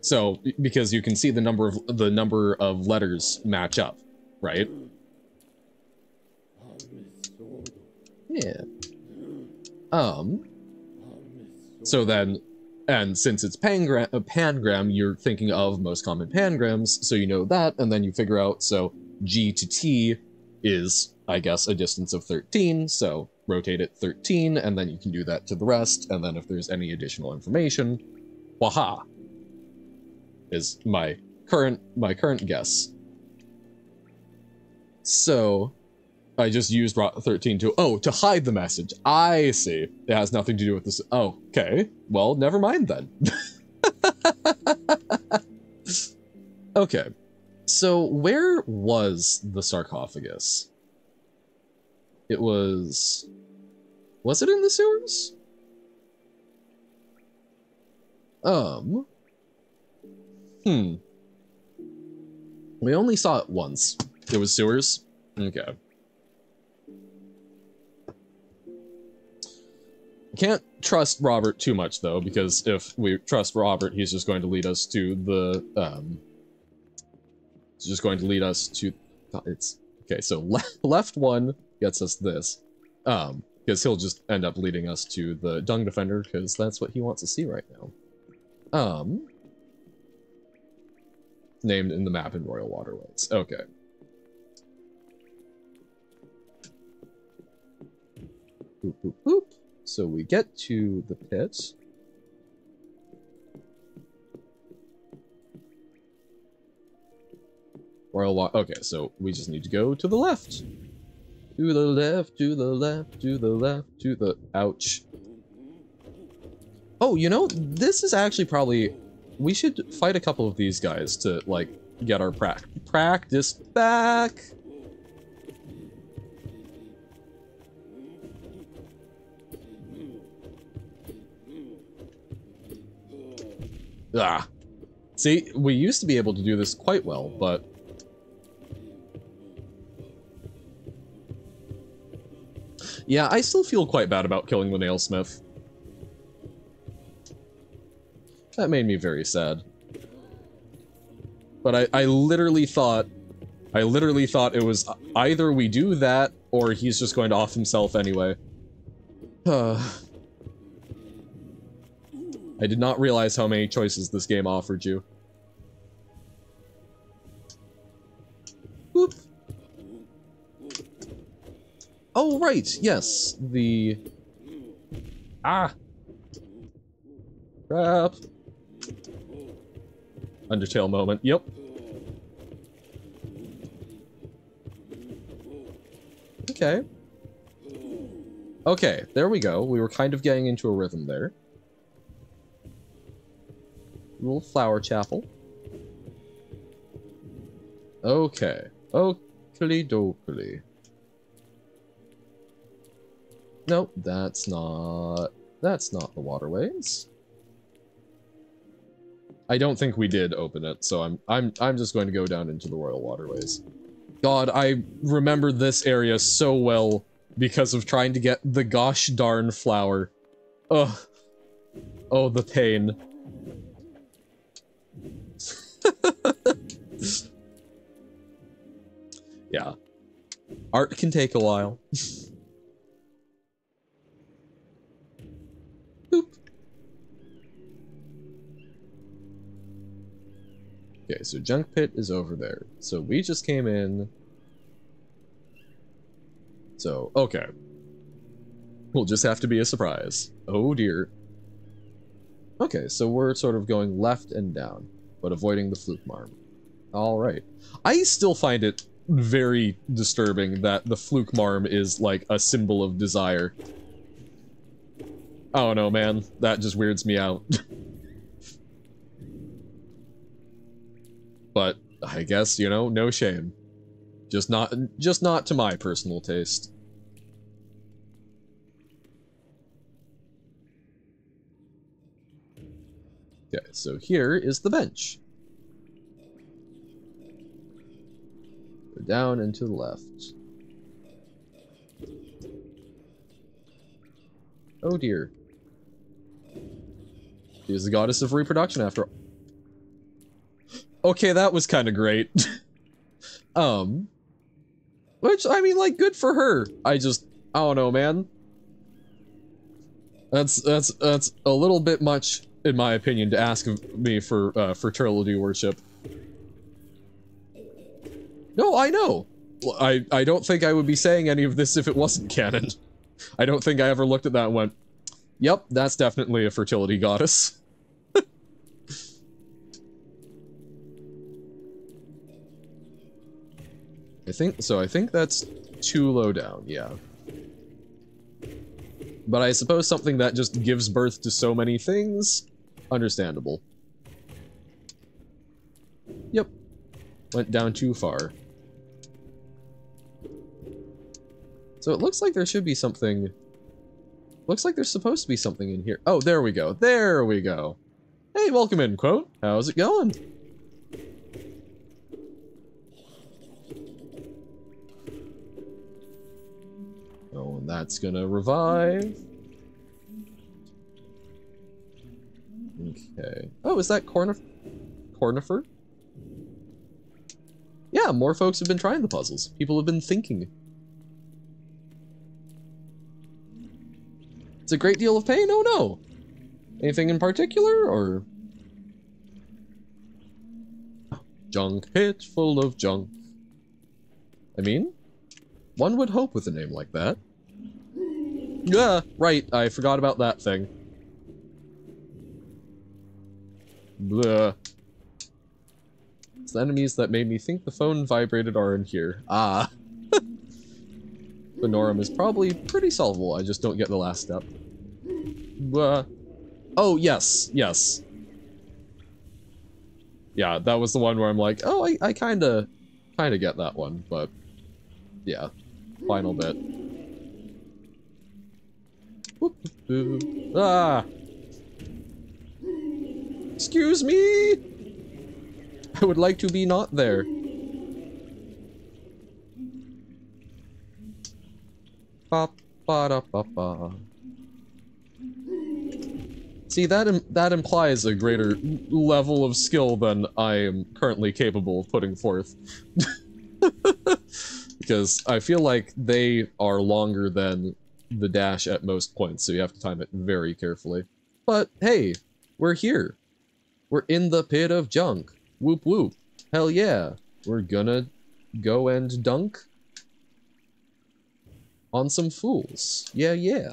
So because you can see the number of letters match up, right? Yeah. So then, and since it's pangram, you're thinking of most common pangrams, so you know that, and then you figure out, so G to T is, I guess, a distance of 13, so rotate it 13, and then you can do that to the rest, and then if there's any additional information, waha, is my current guess. So, I just used 13 to hide the message. I see. It has nothing to do with this. Oh, okay. Well, never mind then. Okay. So where was the sarcophagus? It was it in the sewers? We only saw it once. It was sewers? Okay. Can't trust Robert too much though, because if we trust Robert, he's just going to lead us to the it's okay, so left one gets us this. Because he'll just end up leading us to the Dung Defender, because that's what he wants to see right now. Named in the map in Royal Waterways. Okay. Boop, boop, boop. So we get to the pit. Okay, so we just need to go to the left. To the left, to the left, to the left, to the... Ouch. Oh, you know, this is actually probably... We should fight a couple of these guys to, like, get our practice back. Ah. See, we used to be able to do this quite well, but... Yeah, I still feel quite bad about killing the nailsmith. That made me very sad. But I literally thought it was either we do that, or he's just going to off himself anyway. I did not realize how many choices this game offered you. Boop. Oh, right, yes, the... Ah! Crap. Undertale moment, yep. Okay. Okay, there we go. We were kind of getting into a rhythm there. Little flower chapel. Okay. Oakley dokley. Nope, that's not the waterways. I don't think we did open it, so I'm just going to go down into the Royal Waterways. God, I remember this area so well because of trying to get the gosh darn flower. Ugh. Oh, the pain. Yeah. Art can take a while. Boop. Okay, so Junk Pit is over there. So we just came in. So, okay. We'll just have to be a surprise. Oh dear. Okay, so we're sort of going left and down, but avoiding the Fluke Marm. Alright. I still find it very disturbing that the Fluke Marm is like a symbol of desire. I don't know, man. That just weirds me out. But I guess, you know, no shame. Just not to my personal taste. Okay, so here is the bench. Go down and to the left. Oh dear. She is the goddess of reproduction after all. Okay, that was kind of great. Which, I mean, like, good for her. I don't know, man. That's a little bit much, in my opinion, to ask of me for, fertility worship. No, I know. I don't think I would be saying any of this if it wasn't canon. I don't think I ever looked at that and went, yep, that's definitely a fertility goddess. I think that's too low down, yeah. But I suppose something that just gives birth to so many things, understandable. Yep. Went down too far. So it looks like there should be something... Looks like there's supposed to be something in here. Oh, there we go. There we go. Hey, welcome in, Quote. How's it going? Oh, and that's gonna revive. Okay. Oh, is that Cornifer? Yeah, more folks have been trying the puzzles. People have been thinking. It's a great deal of pain? Oh no! Anything in particular, or...? Junk hit full of junk. I mean, one would hope with a name like that. Yeah, right, I forgot about that thing. Blah. It's the enemies that made me think the phone vibrated are in here. Ah. Venorum is probably pretty solvable, I just don't get the last step. Oh, yes, yes. Yeah, that was the one where I'm like, oh, I kinda get that one, but... Yeah. Final bit. Ah! Excuse me! I would like to be not there. Ba ba da ba ba. See, that implies a greater level of skill than I am currently capable of putting forth. Because I feel like they are longer than the dash at most points, so you have to time it very carefully. But hey, we're here. We're in the pit of junk. Whoop whoop. Hell yeah. We're gonna go and dunk on some fools. Yeah, yeah.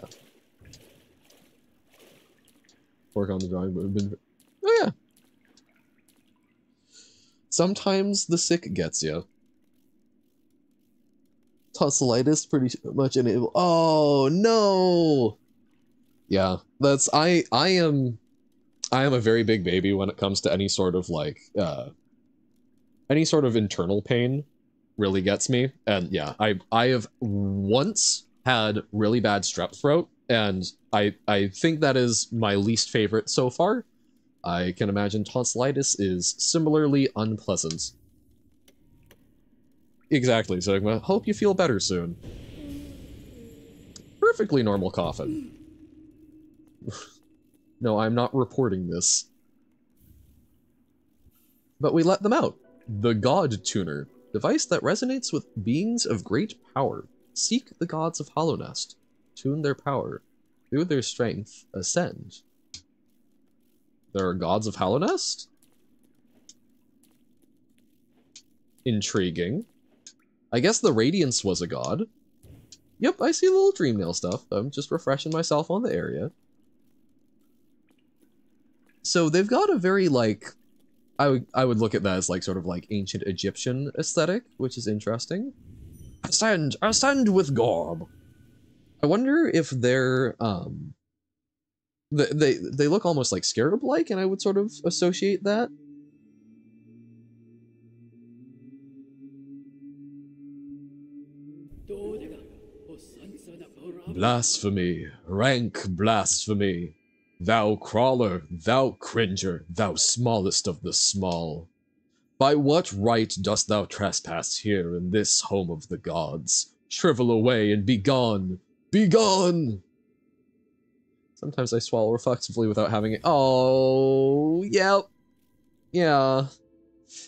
Work on the drawing would have been... Oh yeah. Sometimes the sick gets you. Tonsillitis pretty much enable. Oh no! Yeah, that's I am a very big baby when it comes to any sort of like any sort of internal pain really gets me. And yeah, I have once had really bad strep throat, and I think that is my least favorite so far. I can imagine tonsillitis is similarly unpleasant. Exactly, so I hope you feel better soon. Perfectly normal coughing. No, I'm not reporting this. But we let them out. The God Tuner. Device that resonates with beings of great power. Seek the gods of Hallownest. Tune their power. Through their strength, ascend. There are gods of Hallownest? Intriguing. I guess the Radiance was a god. Yep, I see little Dreamnail stuff. I'm just refreshing myself on the area. So they've got a very, like... I would look at that as, like, sort of, like, ancient Egyptian aesthetic, which is interesting. Ascend! Ascend with Gorb! I wonder if they're, They look almost, like, Scarab-like, and I would sort of associate that. Blasphemy, rank blasphemy. Thou crawler, thou cringer, thou smallest of the small. By what right dost thou trespass here in this home of the gods? Shrivel away and be gone! Be gone! Sometimes I swallow reflexively without having it. Oh, yep. Yeah.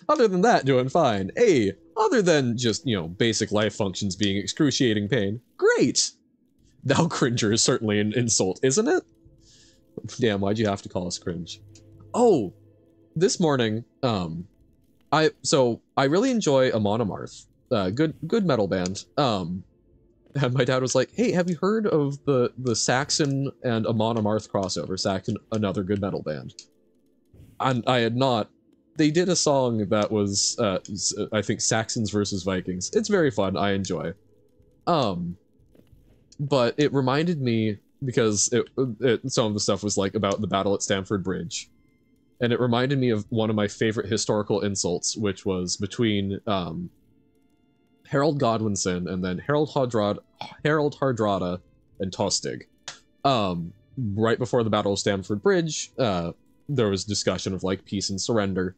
Other than that, doing fine. Hey, other than just, you know, basic life functions being excruciating pain. Great! Thou cringer is certainly an insult, isn't it? Damn, why'd you have to call us cringe? Oh, this morning, I really enjoy Amon Amarth. Good metal band. And my dad was like, hey, have you heard of the Saxon and Amon Amarth crossover? Saxon, another good metal band. And I had not. They did a song that was, I think, Saxons versus Vikings. It's very fun. I enjoy. But it reminded me, because some of the stuff was like about the battle at Stamford Bridge. And it reminded me of one of my favorite historical insults, which was between Harold Godwinson and then Harold Hardrada and Tostig. Right before the Battle of Stamford Bridge, there was discussion of like peace and surrender.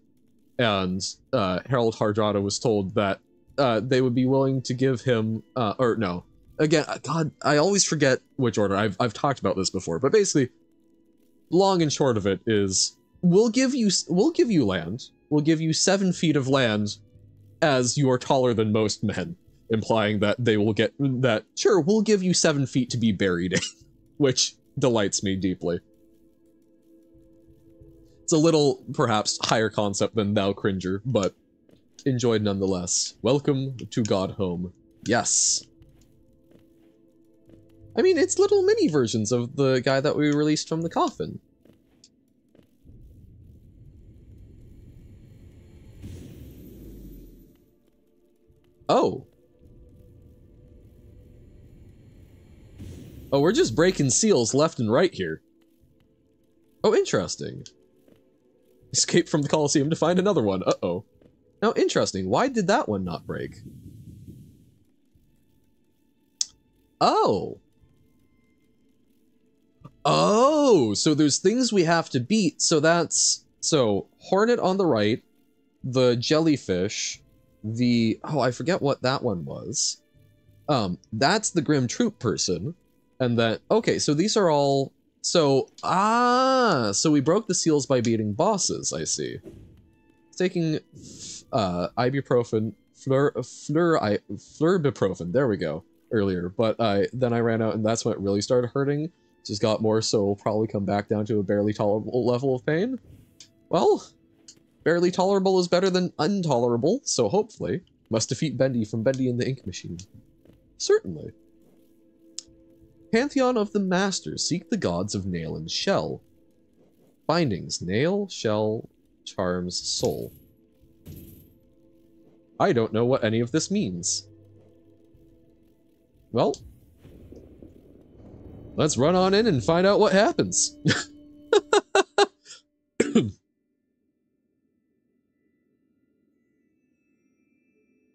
And Harold Hardrada was told that they would be willing to give him, or no, again, God, I always forget which order. I've talked about this before, but basically, long and short of it is, we'll give you land. We'll give you 7 feet of land, as you are taller than most men, implying that they will get that. Sure, we'll give you 7 feet to be buried in, which delights me deeply. It's a little, perhaps, higher concept than Thou Cringer, but enjoyed nonetheless. Welcome to God Home. Yes. I mean, it's little mini versions of the guy that we released from the coffin. Oh. Oh, we're just breaking seals left and right here. Oh, interesting. Escape from the Colosseum to find another one. Uh-oh. Now, interesting. Why did that one not break? Oh. Oh, so there's things we have to beat. So that's... So, Hornet on the right, the jellyfish, the... Oh, I forget what that one was. That's the Grim Troop person. And then... Okay, so these are all... So, so we broke the seals by beating bosses, I see. Taking ibuprofen, flurbiprofen, there we go, earlier, but then I ran out and that's when it really started hurting. Just got more, so we'll probably come back down to a barely tolerable level of pain. Well, barely tolerable is better than intolerable, so hopefully. Must defeat Bendy from Bendy and the Ink Machine. Certainly. Pantheon of the Masters. Seek the gods of Nail and Shell. Findings. Nail, Shell, Charms, Soul. I don't know what any of this means. Well, let's run on in and find out what happens.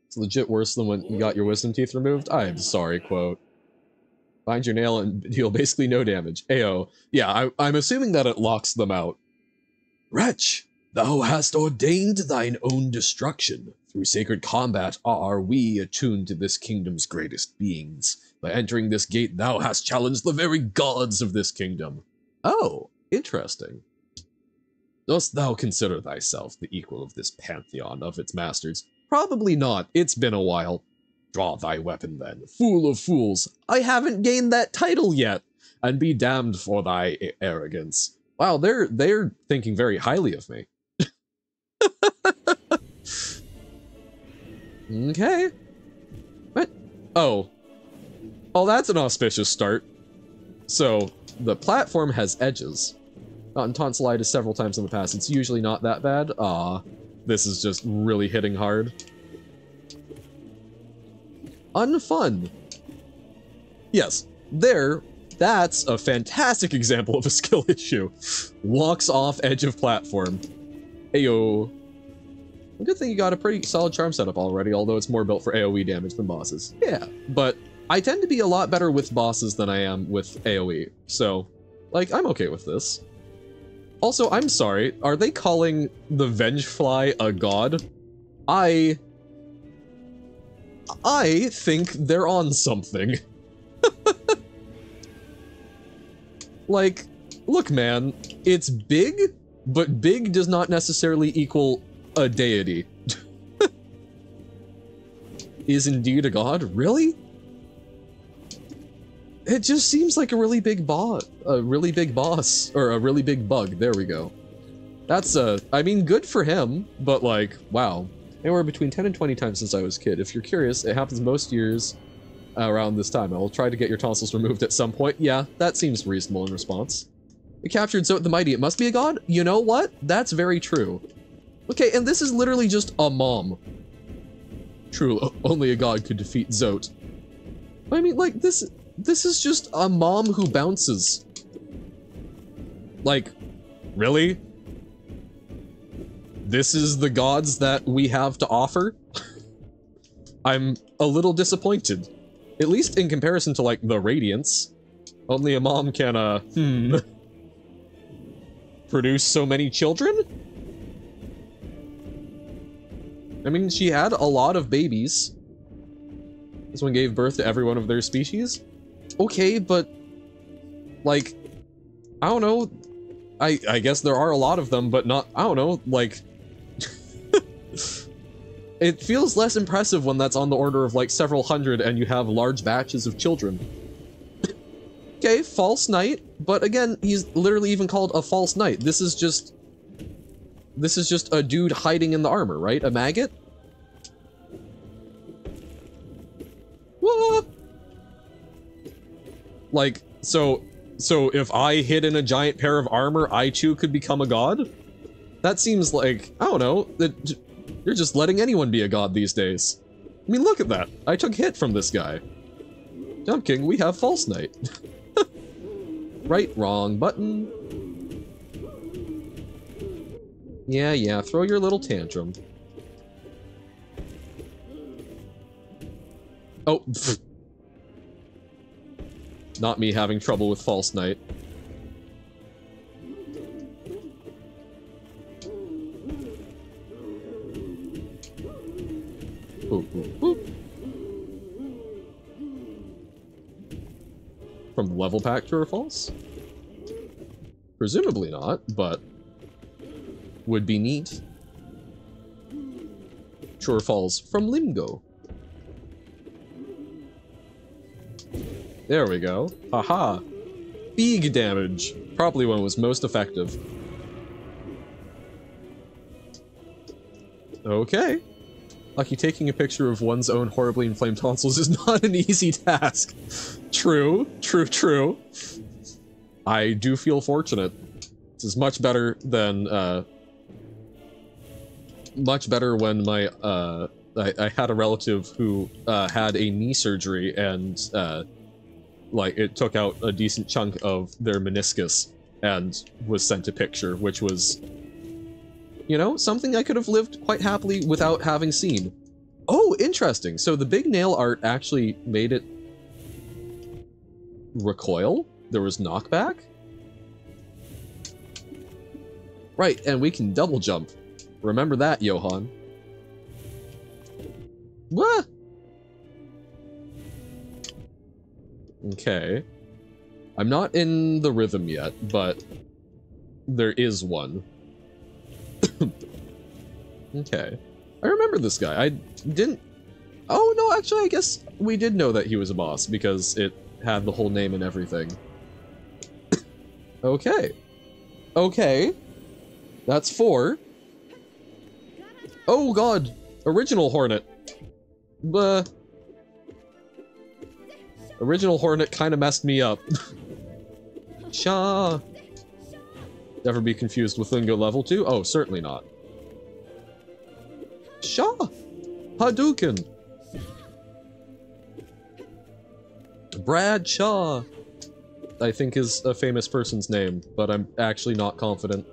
It's legit worse than when you got your wisdom teeth removed. I am sorry, quote. Find your nail and deal basically no damage. Ayo. Yeah, I'm assuming that it locks them out. Wretch, thou hast ordained thine own destruction. Through sacred combat are we attuned to this kingdom's greatest beings. By entering this gate, thou hast challenged the very gods of this kingdom. Oh, interesting. Dost thou consider thyself the equal of this pantheon of its masters? Probably not. It's been a while. Draw thy weapon then, fool of fools. I haven't gained that title yet, and be damned for thy arrogance. Wow, they're thinking very highly of me. Okay. What? Oh. Oh, that's an auspicious start. So, the platform has edges. Gotten tonsillitis several times in the past. It's usually not that bad. Aw. This is just really hitting hard. Unfun. Yes, that's a fantastic example of a skill issue. Walks off edge of platform. Ayo. A good thing you got a pretty solid charm setup already, although it's more built for AoE damage than bosses. Yeah, but I tend to be a lot better with bosses than I am with AoE, so, like, I'm okay with this. Also, I'm sorry, are they calling the Vengefly a god? I think they're on something. Like, look, man, it's big, but big does not necessarily equal a deity. Is indeed a god? Really? It just seems like a really big boss, or a really big bug. There we go. That's, I mean, good for him, but like, wow. Anywhere between 10 and 20 times since I was a kid. If you're curious, it happens most years around this time. I will try to get your tonsils removed at some point. Yeah, that seems reasonable in response. It captured Zote the Mighty. It must be a god? You know what? That's very true. Okay, and this is literally just a mom. True, only a god could defeat Zote. I mean, like, this is just a mom who bounces. Like, really? This is the gods that we have to offer? I'm a little disappointed. At least in comparison to, like, the Radiance. Only a mom can, produce so many children? I mean, she had a lot of babies. This one gave birth to every one of their species. Okay, but, like, I don't know. I guess there are a lot of them, but not, I don't know, like... It feels less impressive when that's on the order of, like, several hundred and you have large batches of children. Okay, false knight, but again, he's literally even called a false knight. This is just a dude hiding in the armor, right? A maggot? What? Like, so if I hid in a giant pair of armor, I too could become a god? That seems like, I don't know, that you're just letting anyone be a god these days. I mean, look at that. I took hit from this guy. Jump King, we have false knight. Right, wrong button. Yeah, throw your little tantrum. Oh, pfft. Not me having trouble with false knight. Boop, boop, boop. From the level pack, true or false? Presumably not, but would be neat. True or false from Limgo. There we go. Haha. Big damage. Probably one was most effective. Okay. Lucky taking a picture of one's own horribly inflamed tonsils is not an easy task. True. I do feel fortunate. This is much better than, much better when my, I had a relative who, had a knee surgery and, like, it took out a decent chunk of their meniscus and was sent a picture, which was, you know, something I could have lived quite happily without having seen. Oh, interesting. So the big nail art actually made it recoil? There was knockback? Right, and we can double jump. Remember that, Johan. What? Okay. I'm not in the rhythm yet, but there is one. Okay. I remember this guy. I didn't... Oh, no, actually, I guess we did know that he was a boss, because it had the whole name and everything. Okay. Okay. That's 4. Oh, God. Original Hornet. Original Hornet kind of messed me up. Sha. Never be confused with Lingo level 2? Oh, certainly not. Sha. Hadouken. Brad Shaw, I think is a famous person's name, but I'm actually not confident.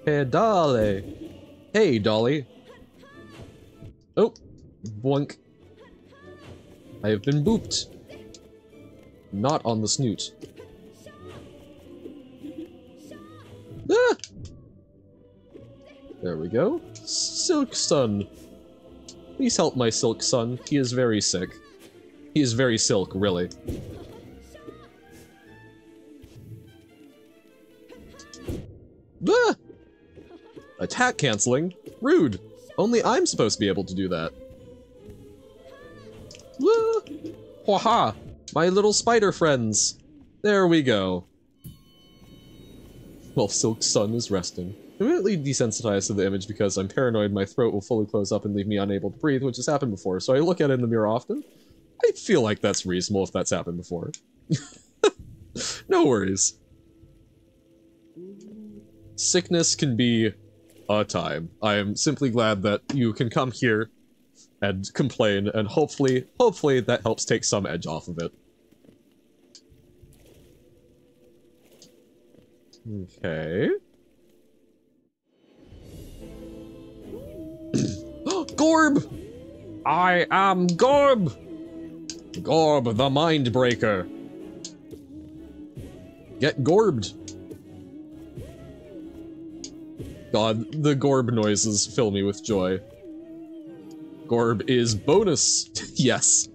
Hey, Dolly. Hey, Dolly. Oh, boink. I have been booped. Not on the snoot. Ah! There we go. Silk Sun. Please help my Silk Son. He is very sick. He is very silk, really. Ah! Attack canceling? Rude. Only I'm supposed to be able to do that. Ah! Waha! My little spider friends. There we go. While Silk's sun is resting. I'm immediately desensitized to the image because I'm paranoid my throat will fully close up and leave me unable to breathe, which has happened before, so I look at it in the mirror often. I feel like that's reasonable if that's happened before. No worries. Sickness can be a time. I am simply glad that you can come here and complain, and hopefully that helps take some edge off of it. Okay. Gorb! I am Gorb! Gorb the Mindbreaker. Get gorbed. God, the Gorb noises fill me with joy. Gorb is bonus. Yes.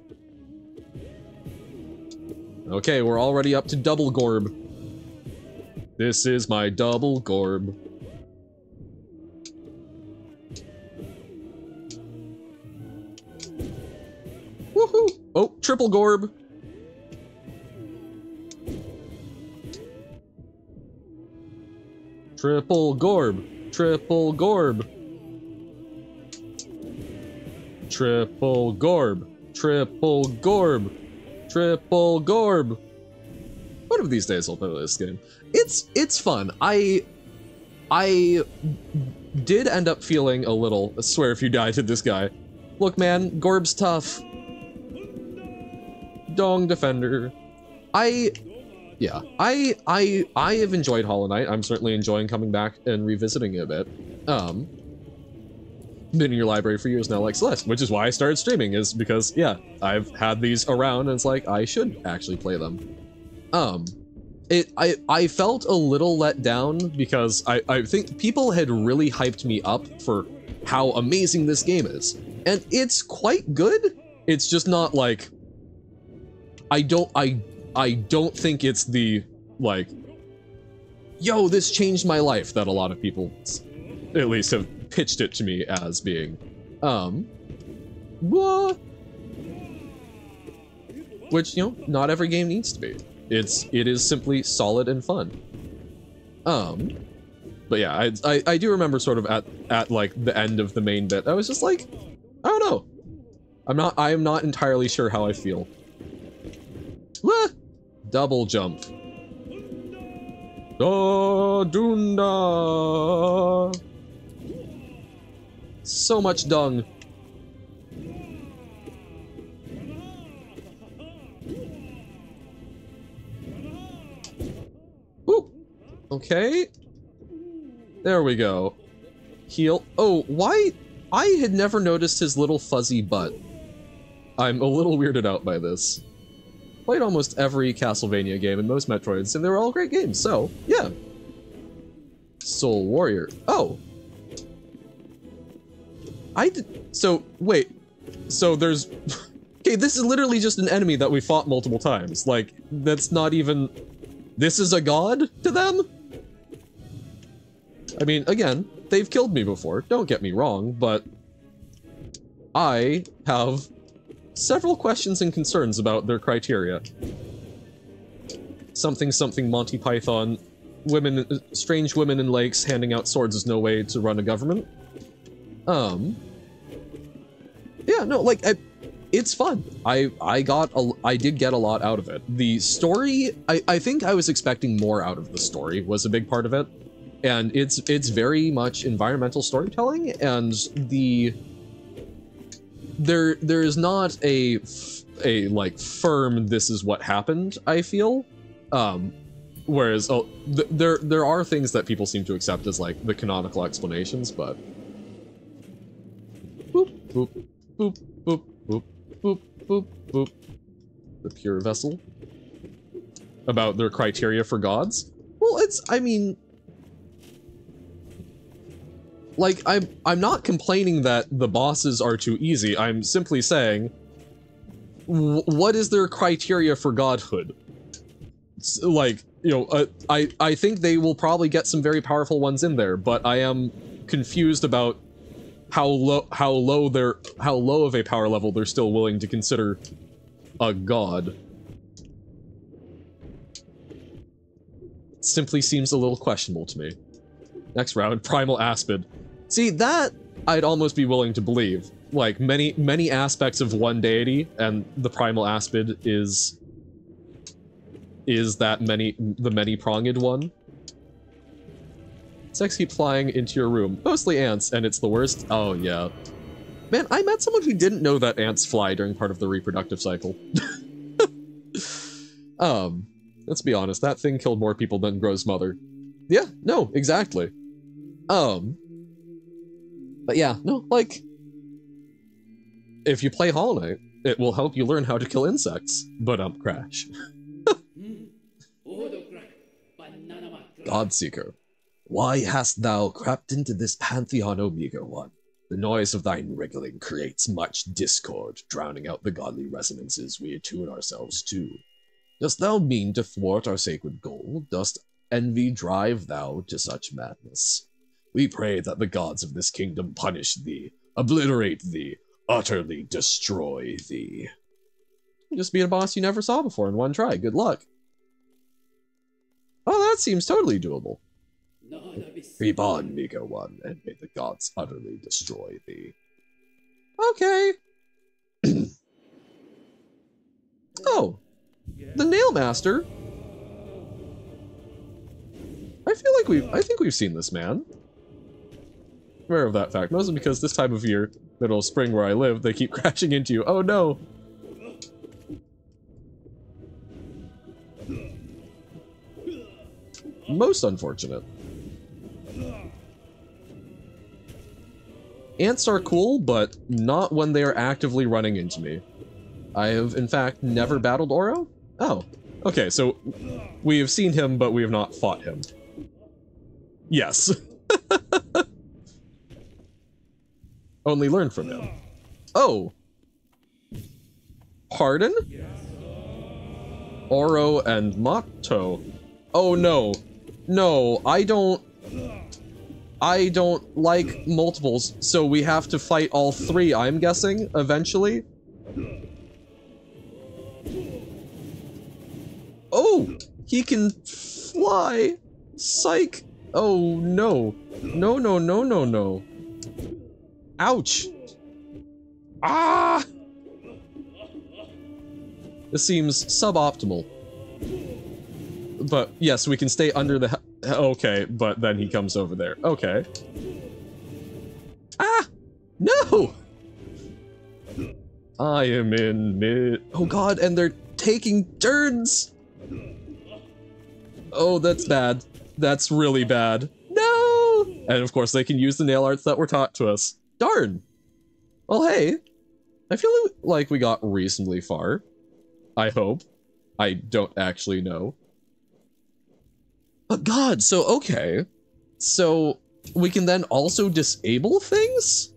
Okay, we're already up to double Gorb. This is my double Gorb. Woohoo! Oh, triple Gorb. Triple Gorb. Triple Gorb. Triple Gorb. Triple Gorb. Triple Gorb. One of these days I'll play this game. It's fun. I did end up feeling a little, I swear if you die to this guy. Look man, Gorb's tough. Dong Defender. I have enjoyed Hollow Knight. I'm certainly enjoying coming back and revisiting it a bit. Been in your library for years now like Celeste, which is why I started streaming, is because, yeah, I've had these around and it's like, I should actually play them. I felt a little let down because I think people had really hyped me up for how amazing this game is. And it's quite good. It's just not like, I don't think it's the, like, yo, this changed my life that a lot of people, at least, have pitched it to me as being. What? Which, you know, not every game needs to be. It is simply solid and fun. But yeah, I do remember sort of at like the end of the main bit, I was just like, I don't know. I am not entirely sure how I feel. Ah! Double jump. Da dunda. So much dung. Ooh. Okay. There we go. Heal. Oh, why? I had never noticed his little fuzzy butt. I'm a little weirded out by this. Played almost every Castlevania game and most Metroids, and they were all great games, so, yeah. Soul Warrior. Oh. So, wait. So there's... Okay, this is literally just an enemy that we fought multiple times. Like, that's not even... This is a god to them? I mean, again, they've killed me before, don't get me wrong, but... I have several questions and concerns about their criteria. Something Monty Python, strange women in lakes handing out swords is no way to run a government. Yeah, no, like, it's fun. I did get a lot out of it. The story, I think I was expecting more out of the story, was a big part of it. And it's very much environmental storytelling, and there is not a like firm this is what happened, I feel. Whereas there are things that people seem to accept as like the canonical explanations, but boop boop boop boop boop boop boop boop. The pure vessel. About their criteria for gods? Well, I mean, like, I'm not complaining that the bosses are too easy. I'm simply saying what is their criteria for godhood? Like, you know, I think they will probably get some very powerful ones in there, but I am confused about how low of a power level they're still willing to consider a god. It simply seems a little questionable to me. Next round, Primal Aspid. See, that I'd almost be willing to believe. Like, many aspects of one deity, and the Primal Aspid is that the many-pronged one. Insects keep flying into your room. Mostly ants, and it's the worst. Oh, yeah. Man, I met someone who didn't know that ants fly during part of the reproductive cycle. Let's be honest, that thing killed more people than Gro's mother. Yeah, no, exactly. But yeah, no, like, if you play Hollow Knight, it will help you learn how to kill insects. But crash. Godseeker, why hast thou crept into this pantheon, O meager one? The noise of thine wriggling creates much discord, drowning out the godly resonances we attune ourselves to. Dost thou mean to thwart our sacred goal? Dost envy drive thou to such madness? We pray that the gods of this kingdom punish thee, obliterate thee, utterly destroy thee. Just beat a boss you never saw before in one try. Good luck. Oh, that seems totally doable. Creep on, meager one, and may the gods utterly destroy thee. Okay. Oh, the Nail Master. I think we've seen this man. Aware of that fact, mostly because this time of year, middle of spring where I live, they keep crashing into you. Oh no! Most unfortunate. Ants are cool, but not when they are actively running into me. I have, in fact, never battled Oro? Oh, okay, so we have seen him, but we have not fought him. Yes. Only learn from him. Oh! Pardon? Oro and Mato. Oh no. No, I don't like multiples, so we have to fight all three, I'm guessing, eventually. Oh! He can fly! Psych! Oh no. No, no, no, no, no. Ouch! Ah! This seems suboptimal. But yes, we can stay under the... Okay, but then he comes over there. Okay. Ah! No! I am in mid... Oh god, and they're taking turns! Oh, that's bad. That's really bad. No! And of course they can use the nail arts that were taught to us. Darn! Well, hey. I feel like we got reasonably far. I hope. I don't actually know. But god, so okay. So, we can then also disable things?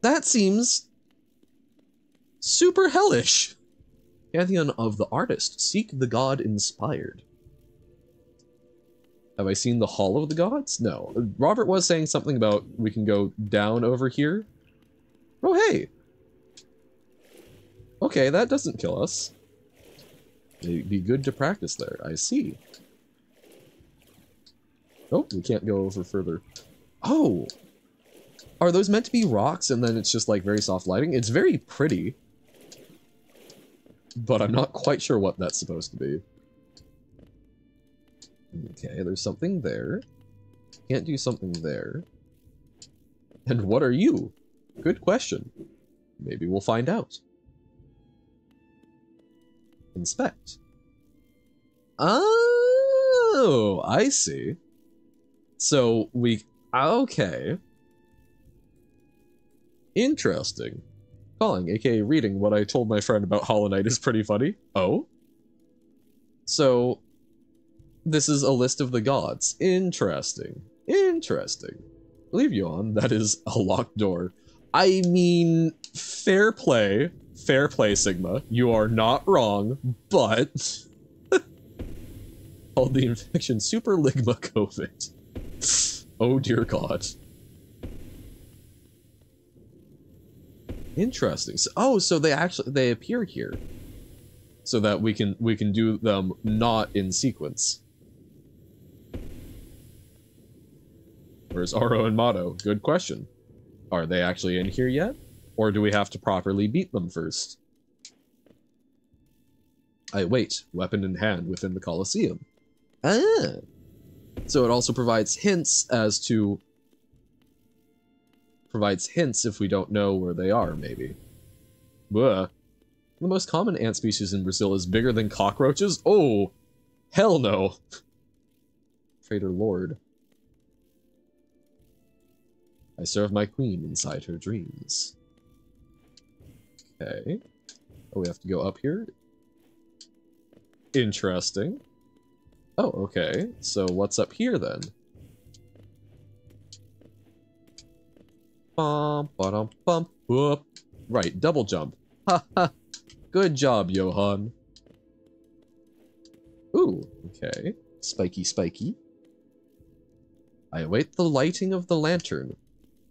That seems... super hellish. Pantheon of the Artist. Seek the god inspired. Have I seen the Hall of the Gods? No. Robert was saying something about we can go down over here. Oh, hey! Okay, that doesn't kill us. It'd be good to practice there, I see. Oh, we can't go over further. Oh! Are those meant to be rocks and then it's just like very soft lighting? It's very pretty. But I'm not quite sure what that's supposed to be. Okay, there's something there. Can't do something there. And what are you? Good question. Maybe we'll find out. Inspect. Oh, I see. So okay. Interesting. Calling, aka reading what I told my friend about Hollow Knight is pretty funny. Oh? So, this is a list of the gods. Interesting. Interesting. Leave you on, that is a locked door. I mean, fair play, Sigma. You are not wrong, but called the infection Super Ligma COVID. Oh dear God. Interesting. So they appear here, so that we can do them not in sequence. Where's Oro and Mato? Good question. Are they actually in here yet? Or do we have to properly beat them first? I wait, weapon in hand within the Colosseum. Ah! So it also provides hints as to... Provides hints if we don't know where they are, maybe. Buh. The most common ant species in Brazil is bigger than cockroaches? Oh! Hell no! Trader Lord. I serve my queen inside her dreams. Okay. Oh, we have to go up here? Interesting. Oh, okay. So what's up here, then? Bum, ba-dum, bum, whoop. Right, double jump. Ha ha. Good job, Johan. Ooh, okay. Spiky, spiky. I await the lighting of the lantern.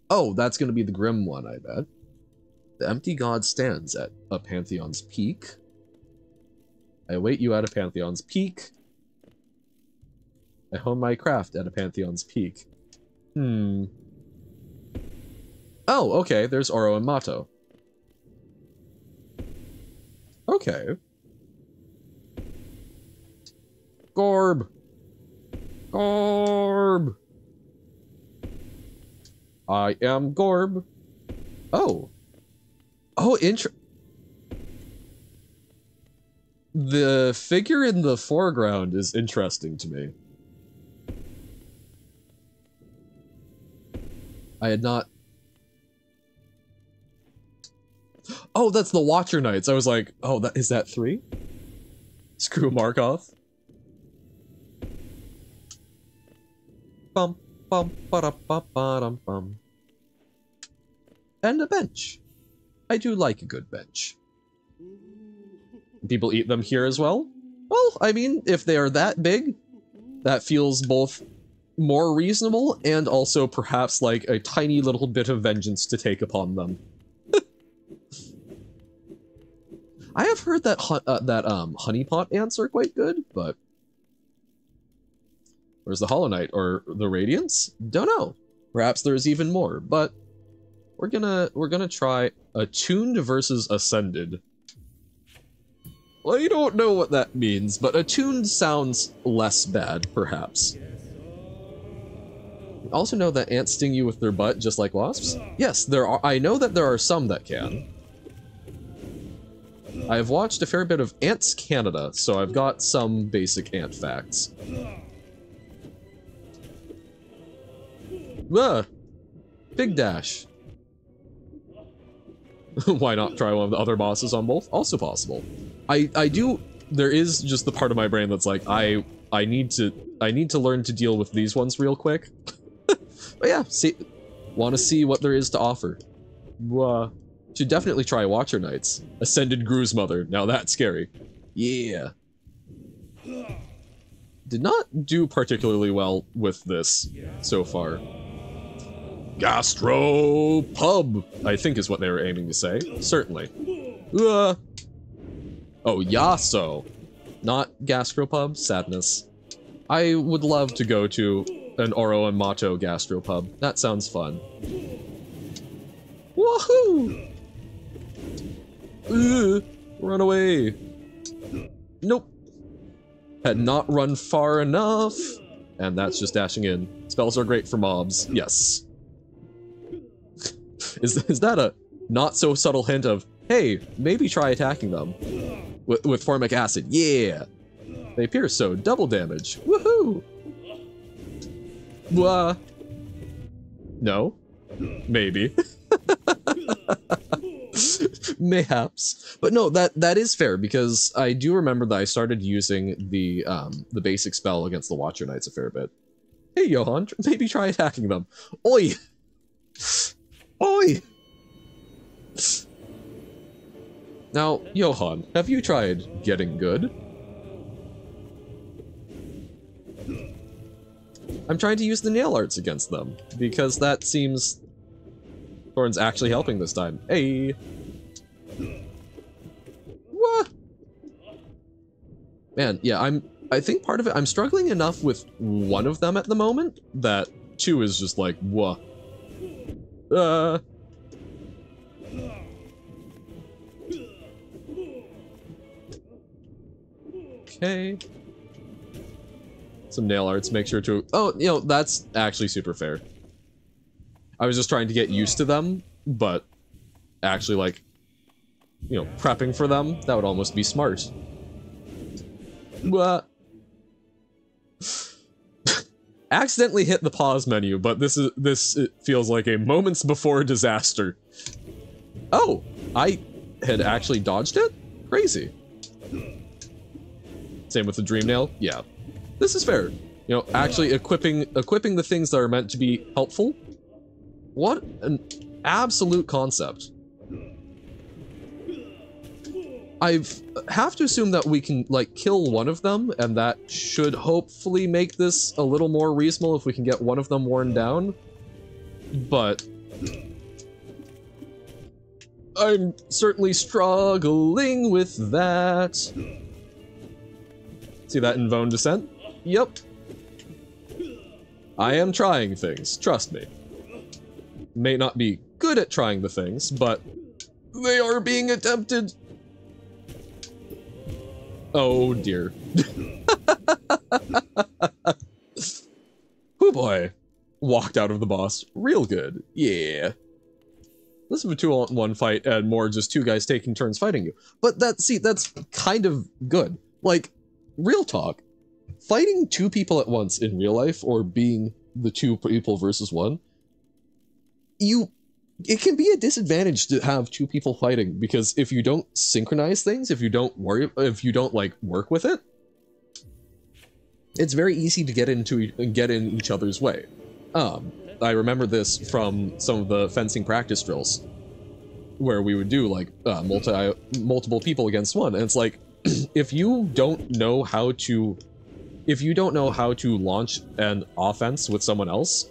Oh, that's gonna be the grim one, I bet. The empty god stands at a Pantheon's peak. I await you at a Pantheon's peak. I hone my craft at a Pantheon's peak. Oh, okay, there's Oro and Mato. Okay. Gorb! Gorb! I am Gorb. Oh. Oh, the figure in the foreground is interesting to me. I had not... Oh, that's the Watcher Knights. I was like, oh, is that 3? Screw Markov. Bum, bum, ba-da-ba-ba-dum, bum. And a bench. I do like a good bench. People eat them here as well? Well, I mean, if they are that big, that feels both more reasonable and also perhaps like a tiny little bit of vengeance to take upon them. I have heard that honeypot ants are quite good, but where's the Hollow Knight or the Radiance? Don't know. Perhaps there's even more, but we're gonna try Attuned versus Ascended. Well, you don't know what that means, but Attuned sounds less bad, perhaps. Also know that ants sting you with their butt just like wasps? Yes, there are. I know that there are some that can. I've watched a fair bit of Ants Canada, so I've got some basic ant facts. Big dash. Why not try one of the other bosses on both? Also possible. I do. There is just the part of my brain that's like I need to learn to deal with these ones real quick. But yeah, want to see what there is to offer. Should definitely try Watcher Knights. Ascended Gru's mother. Now that's scary. Yeah. Did not do particularly well with this so far. Gastropub, I think is what they were aiming to say. Certainly. Oh, Yasuo. Not Gastropub. Sadness. I would love to go to an Oro and Mato Gastropub. That sounds fun. Woohoo! Run away. Nope. Had not run far enough. And that's just dashing in. Spells are great for mobs. Yes. Is that a not so subtle hint of, hey, maybe try attacking them with formic acid? Yeah. They pierce, so double damage. Woohoo! No. Maybe. Mayhaps. But no, that is fair, because I do remember that I started using the basic spell against the Watcher Knights a fair bit. Hey, Johan, maybe try attacking them. Oi! Oi! Now, Johann, have you tried getting good? I'm trying to use the nail arts against them, because that seems... Thorn's actually helping this time. Hey! What? Man, yeah, I think part of it, I'm struggling enough with one of them at the moment, that two is just like, whoa. Okay. Some nail arts, make sure to... Oh, you know, that's actually super fair. I was just trying to get used to them, but actually, like, you know, prepping for them, that would almost be smart. What? Accidentally hit the pause menu, but this feels like a moments before disaster. Oh, I had actually dodged it? Crazy. Same with the dream nail? Yeah. This is fair. You know, actually equipping the things that are meant to be helpful. What an absolute concept. I have to assume that we can, like, kill one of them, and that should hopefully make this a little more reasonable if we can get one of them worn down. But I'm certainly struggling with that. See that in Vone Descent? Yep. I am trying things, trust me. May not be good at trying the things, but they are being attempted. Oh dear. Oh boy. Walked out of the boss real good. Yeah. Less of a 2-on-1 fight and more just two guys taking turns fighting you. But that's kind of good. Like, real talk. Fighting two people at once in real life, or being the two people versus one, it can be a disadvantage to have two people fighting, because if you don't synchronize things, if you don't like work with it, it's very easy to get in each other's way. I remember this from some of the fencing practice drills, where we would do like multiple people against one, and it's like, if you don't know how to launch an offense with someone else,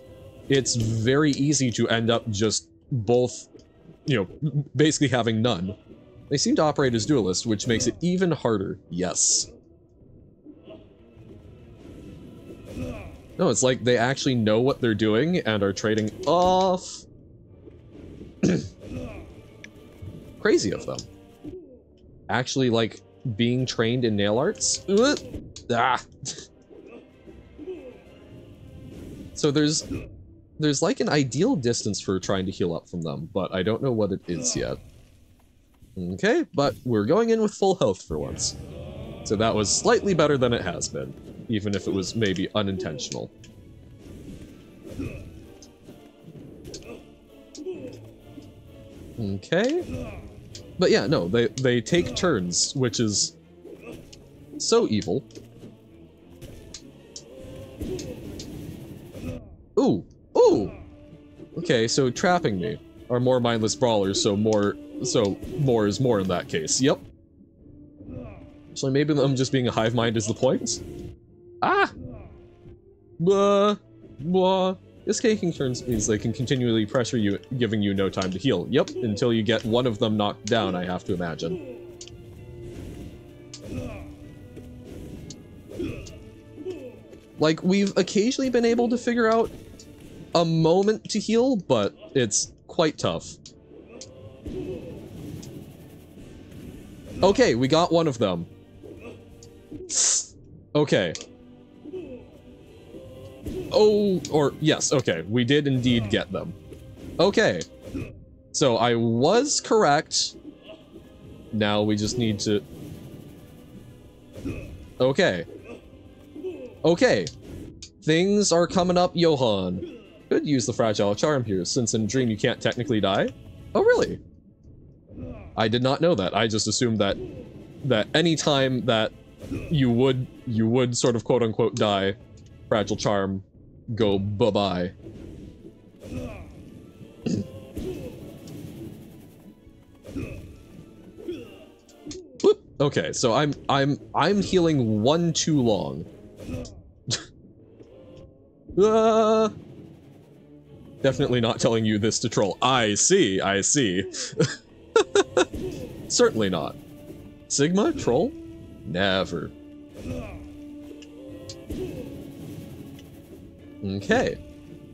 it's very easy to end up just both, you know, basically having none. They seem to operate as duelists, which makes it even harder. Yes. No, it's like they actually know what they're doing and are trading off. Crazy of them. Actually, like, being trained in nail arts? Ah. So there's like an ideal distance for trying to heal up from them, but I don't know what it is yet. Okay, but we're going in with full health for once. So that was slightly better than it has been, even if it was maybe unintentional. Okay. But yeah, no, they take turns, which is so evil. Ooh! Ooh! Okay, so trapping me are more mindless brawlers, so more is more in that case. Yep. Actually, maybe them just being a hive mind is the point? Ah! Blah. Blah. This taking turns means they can continually pressure you, giving you no time to heal. Yep, until you get one of them knocked down, I have to imagine. Like, we've occasionally been able to figure out a moment to heal, but it's quite tough. Okay, we got one of them. Okay. Oh, or yes, okay, we did indeed get them. Okay. So I was correct. Now we just need to... Okay. Okay. Things are coming up, Johann. Could use the fragile charm here, since in Dream you can't technically die. Oh, really? I did not know that. I just assumed that any time that you would sort of quote-unquote die, fragile charm go bye-bye. Okay, so I'm healing one too long. Definitely not telling you this to troll. I see, I see. Certainly not. Sigma? Troll? Never. Okay.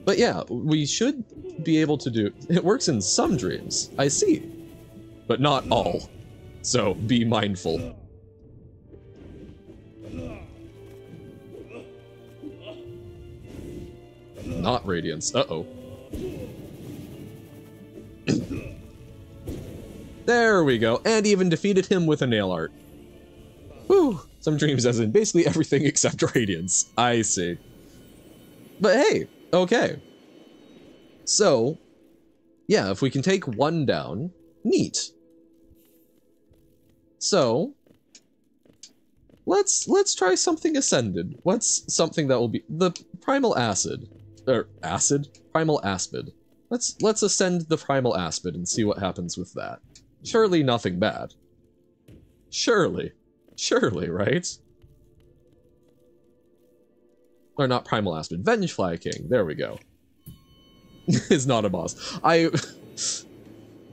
But yeah, we should be able to do... It works in some dreams. I see. But not all. So, be mindful. Not Radiance. Uh-oh. There we go. And even defeated him with a nail art. Whew. Some dreams as in basically everything except Radiance. I see. But hey, okay. So, yeah, if we can take one down, neat. So, let's try something ascended. What's something that will be the primal acid? Or acid? Primal aspid. Let's ascend the primal aspid and see what happens with that. Surely nothing bad. Surely. Surely, right? Or not primal aspid. Vengefly King. There we go. Is not a boss.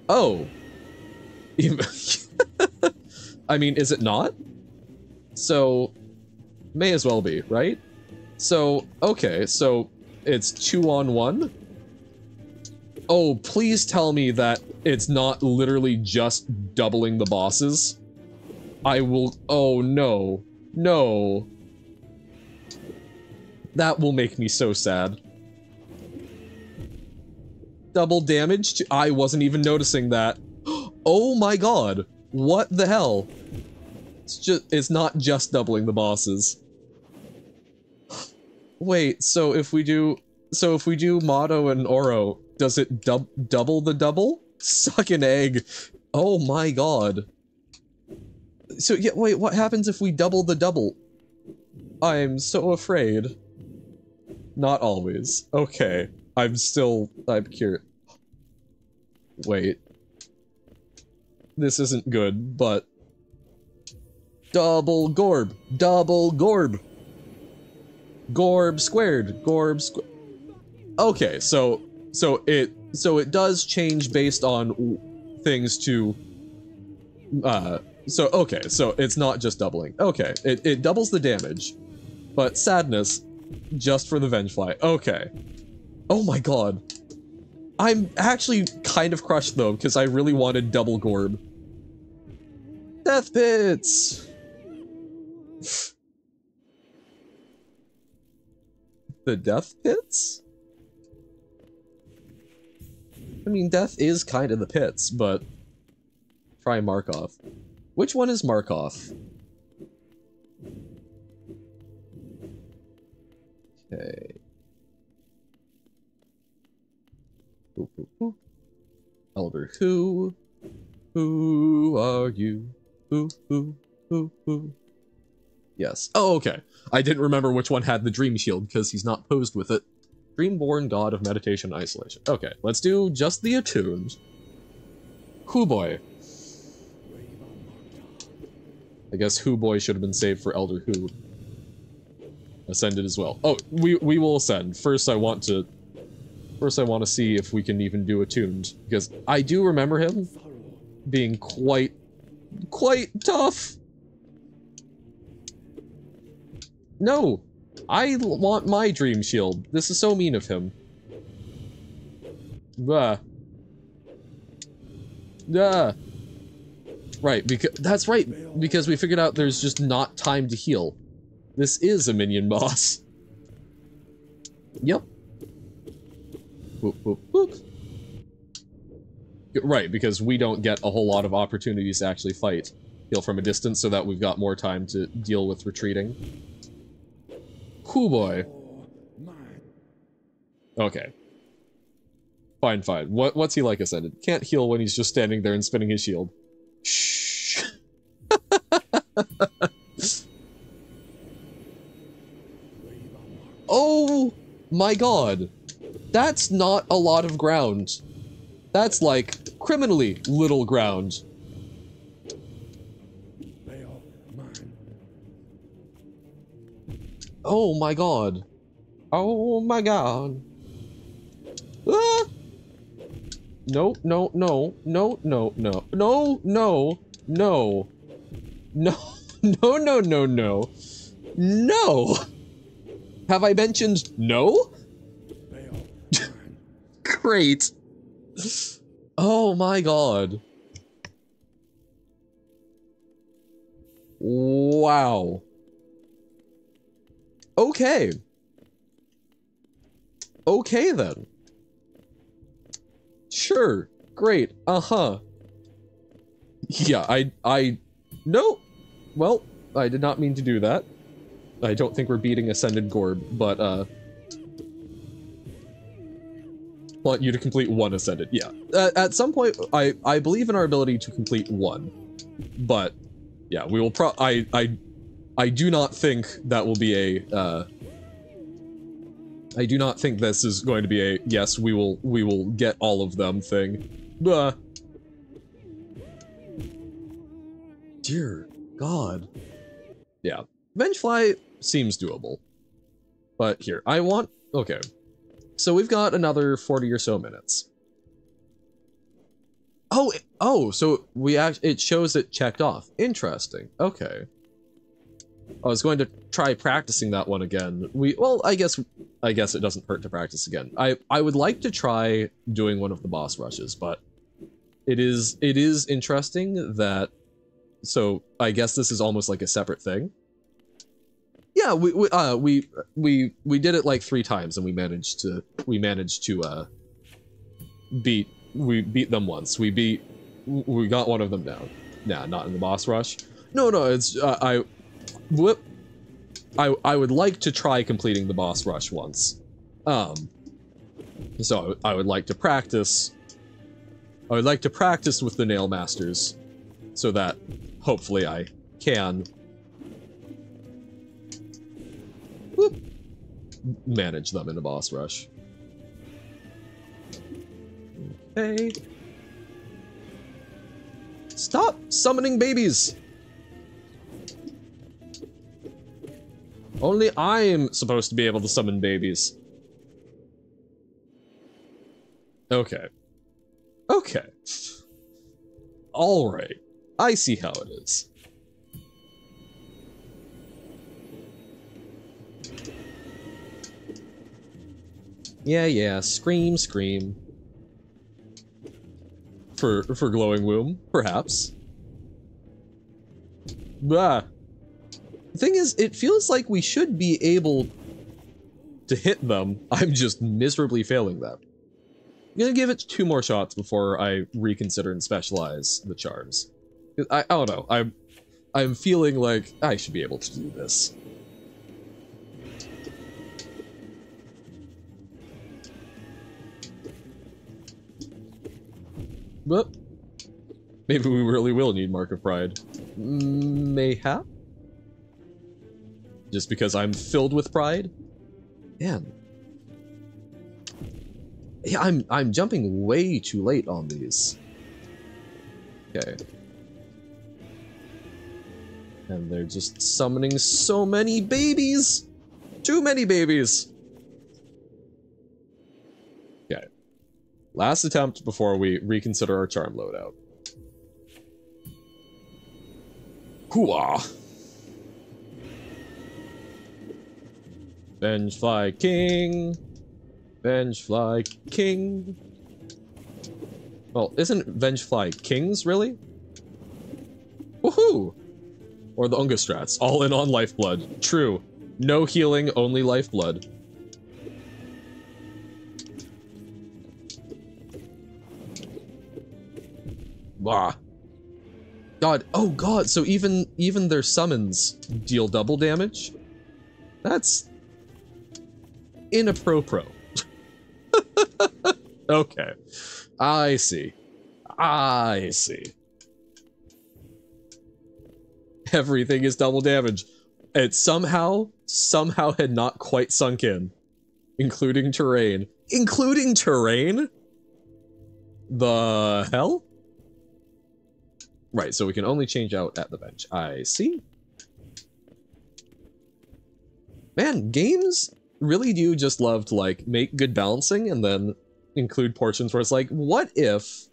Oh. I mean, is it not? So, may as well be, right? So, okay, so it's 2-on-1? Oh, please tell me that it's not literally just doubling the bosses. I will... Oh, no. No. That will make me so sad. Double damage? I wasn't even noticing that. Oh my god. What the hell? It's not just doubling the bosses. Wait, so if we do Motto and Oro, does it double the double? Suck an egg. Oh my god. So yeah, wait, what happens if we double the double? I'm so afraid. Not always. Okay. I'm curious. Wait. This isn't good, but... Double Gorb! Double Gorb! Gorb squared! Gorb squared. Okay, so it does change based on things to... okay, so it's not just doubling. Okay, it doubles the damage, but sadness just for the Vengefly. Okay. Oh my god. I'm actually kind of crushed though, because I really wanted double Gorb. Death Pits! The Death Pits? I mean, death is kind of the pits, but... Try Markov. Which one is Markov? Okay. Elder Who? Who are you? Who? Yes. Oh, okay. I didn't remember which one had the Dream Shield, because he's not posed with it. Dreamborn God of Meditation and Isolation. Okay, let's do just the attuned. Who Boy. I guess Who Boy should have been saved for Elder Who. Ascended as well. Oh, we will ascend. First I want to see if we can even do attuned, because I do remember him being quite tough. No, I want my Dream Shield. This is so mean of him. Right, that's right, because we figured out there's just not time to heal. This is a minion boss. Yep. Boop, boop, boop. Right, because we don't get a whole lot of opportunities to actually fight. Heal from a distance so that we've got more time to deal with retreating. Whoo boy. Okay. Fine. What's he like ascended? Can't heal when he's just standing there and spinning his shield. Shh. Oh my god. That's not a lot of ground. That's like criminally little ground. Oh my god. Oh my god. Ah! No, no, no, no, no, no, no, no, no, no, no, no, no, no, no. Have I mentioned no? Great. Oh my god. Wow. Okay. Okay then. Sure. Great. Uh-huh. Yeah, no. Well, I did not mean to do that. I don't think we're beating Ascended Gorb, but, want you to complete one Ascended. Yeah. At some point, I believe in our ability to complete one. But, yeah, we will I do not think that will be a, I do not think this is going to be a, yes, we will get all of them thing. Dear God. Yeah. Vengefly seems doable. But here, okay. So we've got another 40 or so minutes. Oh, so it shows it checked off. Interesting. Okay. I was going to try practicing that one again. Well, I guess it doesn't hurt to practice again. I would like to try doing one of the boss rushes, but it is interesting that, so I guess this is almost like a separate thing. Yeah, we did it like 3 times and we managed to beat them once. We got one of them down. Nah, not in the boss rush. No, it's I would like to try completing the boss rush once. So I would like to practice. I would like to practice with the Nail Masters, so that hopefully I can manage them in a boss rush. Okay. Stop summoning babies! Only I'm supposed to be able to summon babies. Okay. Okay. Alright. I see how it is. Yeah, scream. For Glowing Womb, perhaps. The thing is, it feels like we should be able to hit them. I'm just miserably failing that. I'm gonna give it 2 more shots before I reconsider and specialize the charms. I don't know, I'm feeling like I should be able to do this. But maybe we really will need Mark of Pride. Mayhap? Just because I'm filled with pride? Man. Yeah, I'm jumping way too late on these. Okay. And they're just summoning so many babies! Too many babies! Okay. Last attempt before we reconsider our charm loadout. Hooah! Vengefly King! Vengefly King! Well, isn't Vengefly Kings, really? Woohoo! Or the Ungastrats, all in on Lifeblood. True. No healing, only Lifeblood. Bah. God, oh god, so even their summons deal double damage? That's inappropriate. Okay. I see. I see. Everything is double damage. It somehow had not quite sunk in. Including terrain. Including terrain? The hell? Right, so we can only change out at the bench. I see. Man, games really do just love to like make good balancing and then include portions where it's like, what if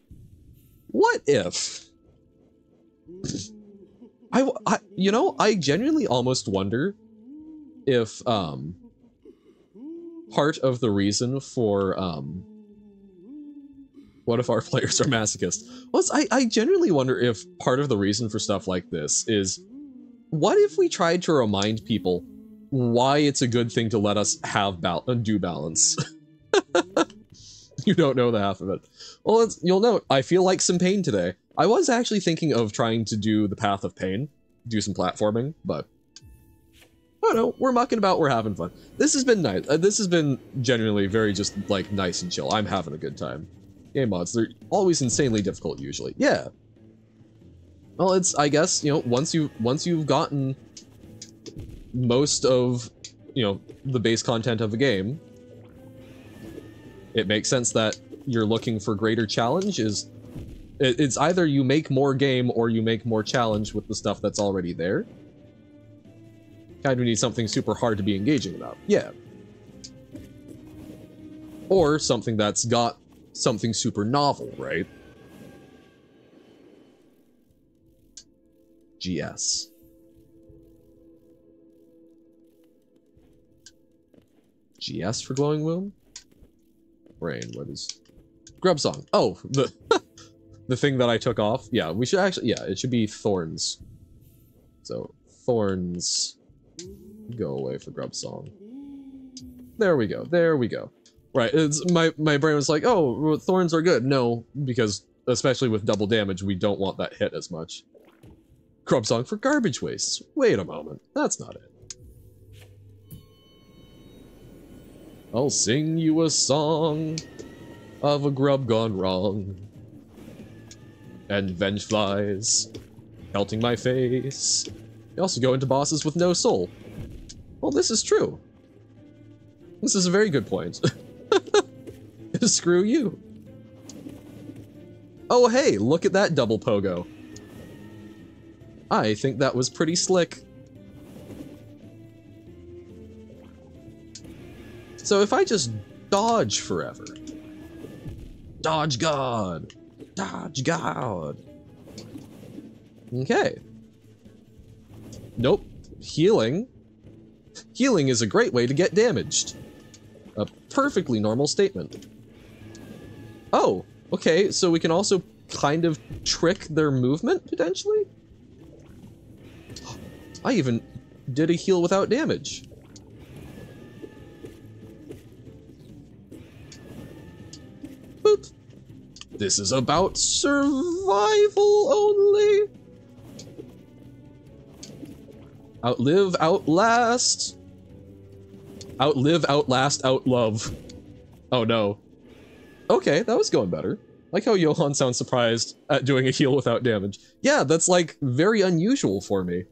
I you know, I genuinely almost wonder if part of the reason for what if our players are masochists? Well, I genuinely wonder if part of the reason for stuff like this is, what if we tried to remind people why it's a good thing to let us have do balance? You don't know the half of it. Well, you'll note, I feel like some pain today. I was actually thinking of trying to do the Path of Pain, do some platforming, but I don't know, we're mucking about, we're having fun. This has been nice. This has been genuinely very just, like, nice and chill. I'm having a good time. Game mods, they're always insanely difficult, usually. Yeah. Well, it's, I guess, you know, once you've gotten most of, you know, the base content of a game, it makes sense that you're looking for greater challenge. It's either you make more game or you make more challenge with the stuff that's already there. Kind of need something super hard to be engaging about. Yeah. Or something that's got something super novel, right? GS. GS for Glowing Womb? Rain, what is... Grub Song. Oh, the the thing that I took off. Yeah, we should actually... Yeah, it should be Thorns. So, Thorns... Go away for Grub Song. There we go, there we go. Right, it's my brain was like, oh, Thorns are good. No, because especially with double damage, we don't want that hit as much. Grub Song for Garbage Waste. Wait a moment, that's not it. I'll sing you a song of a grub gone wrong. And venge flies, pelting my face. You also go into bosses with no soul. Well, this is true. This is a very good point. Screw you. Oh, hey, look at that double pogo. I think that was pretty slick. So if I just dodge forever. Dodge God. Dodge God. Okay. Nope. Healing. Healing is a great way to get damaged. A perfectly normal statement. Oh, okay, so we can also kind of trick their movement, potentially? I even did a heal without damage. Boop. This is about survival only. Outlive, outlast. Outlive, outlast, outlove. Oh no. Okay, that was going better. Like how Johan sounds surprised at doing a heal without damage. Yeah, that's like very unusual for me.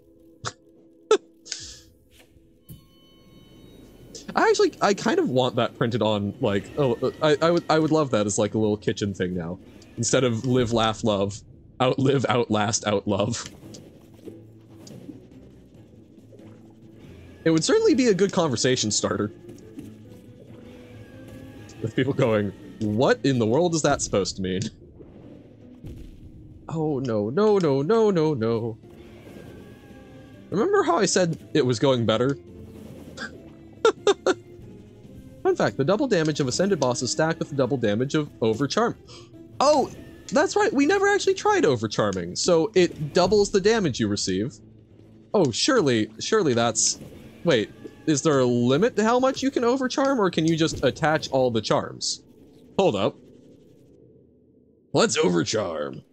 I kind of want that printed on, like, oh, I would love that as like a little kitchen thing now. Instead of live, laugh, love, outlive, outlast, outlove. It would certainly be a good conversation starter. With people going, what in the world is that supposed to mean? Oh no, no, no, no, no, no. Remember how I said it was going better? Fun fact, the double damage of Ascended Boss is stacked with the double damage of Overcharm. Oh, that's right, we never actually tried Overcharming, so it doubles the damage you receive. Oh, surely that's... Wait, is there a limit to how much you can overcharm, or can you just attach all the charms? Hold up. Let's overcharm.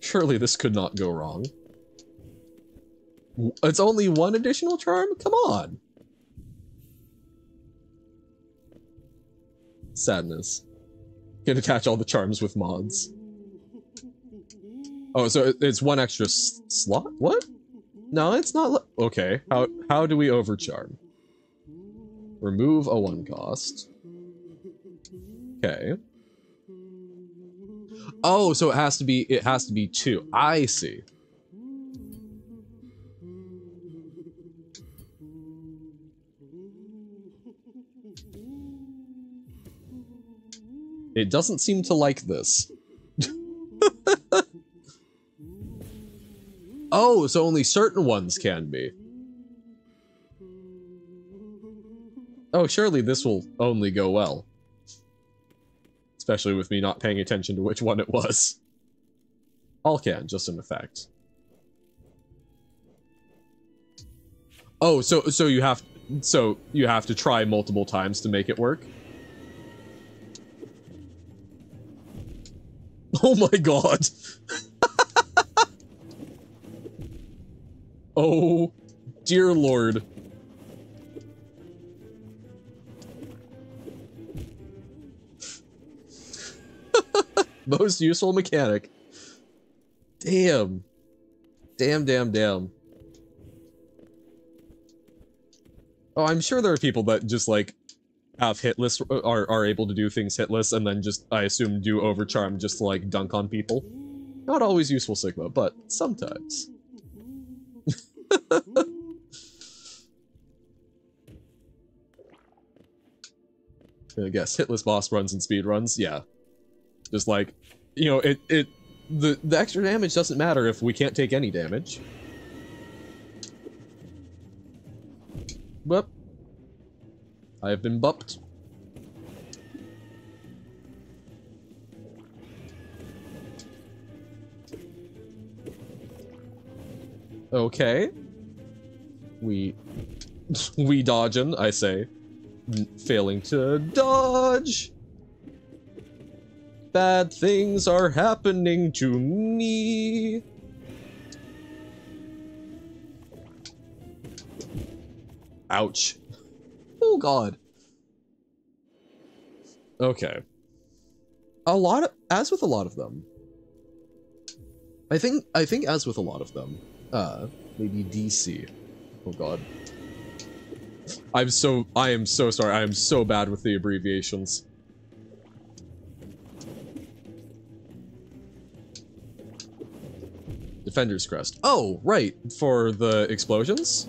Surely this could not go wrong. It's only one additional charm? Come on. Sadness. You can attach all the charms with mods. Oh, so it's one extra slot? What? No, it's not. Okay, how do we overcharm? Remove a 1 cost. Okay. Oh, so it has to be 2. I see. It doesn't seem to like this. Oh, so only certain ones can be. Oh, surely this will only go well. Especially with me not paying attention to which one it was. All can, just in effect. Oh, so you have to try multiple times to make it work? Oh my god. Oh, dear lord. Most useful mechanic. Damn. Damn. Oh, I'm sure there are people that just, like, have hitless, are able to do things hitless, and then just, I assume, do overcharm just to, like, dunk on people. Not always useful, Sigma, but sometimes. I guess hitless boss runs and speed runs, yeah. Just like, you know, the extra damage doesn't matter if we can't take any damage. Whoop. I have been bupped. Okay. We dodging, I say. Failing to dodge. Bad things are happening to me. Ouch. Oh god. Okay. As with a lot of them. I think as with a lot of them. Maybe DC. Oh god. I am so sorry. I am so bad with the abbreviations. Defender's Crest. Oh, right. For the explosions?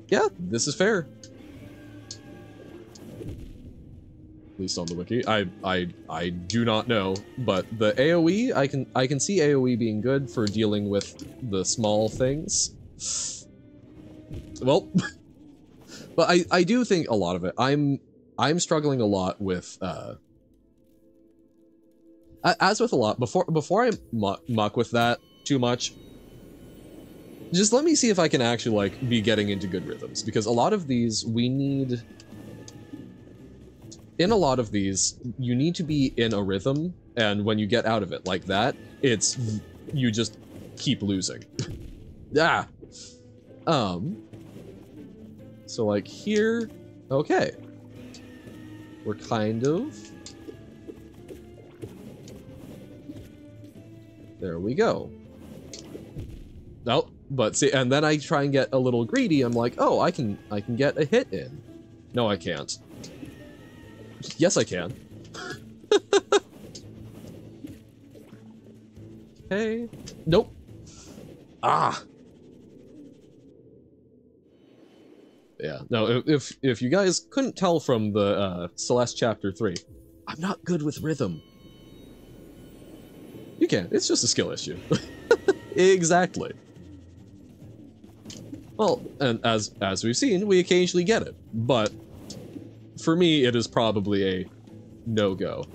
Yeah, this is fair. At least on the wiki. I do not know, but the AoE, I can see AoE being good for dealing with the small things. Well, but I do think a lot of it. I'm struggling a lot with as with a lot, before I muck with that too much, just let me see if I can actually, like, be getting into good rhythms, because a lot of these, in a lot of these, you need to be in a rhythm, and when you get out of it like that, you just keep losing. Ah! So, like, here, okay. We're kind of... There we go. Nope, but see, and then I try and get a little greedy. I'm like, oh, I can get a hit in. No, I can't. Yes, I can. Okay. Nope. Ah. Yeah. No. If you guys couldn't tell from the Celeste Chapter 3, I'm not good with rhythm. You can. It's just a skill issue. Exactly. Well, and as we've seen, we occasionally get it, but for me, it is probably a no-go.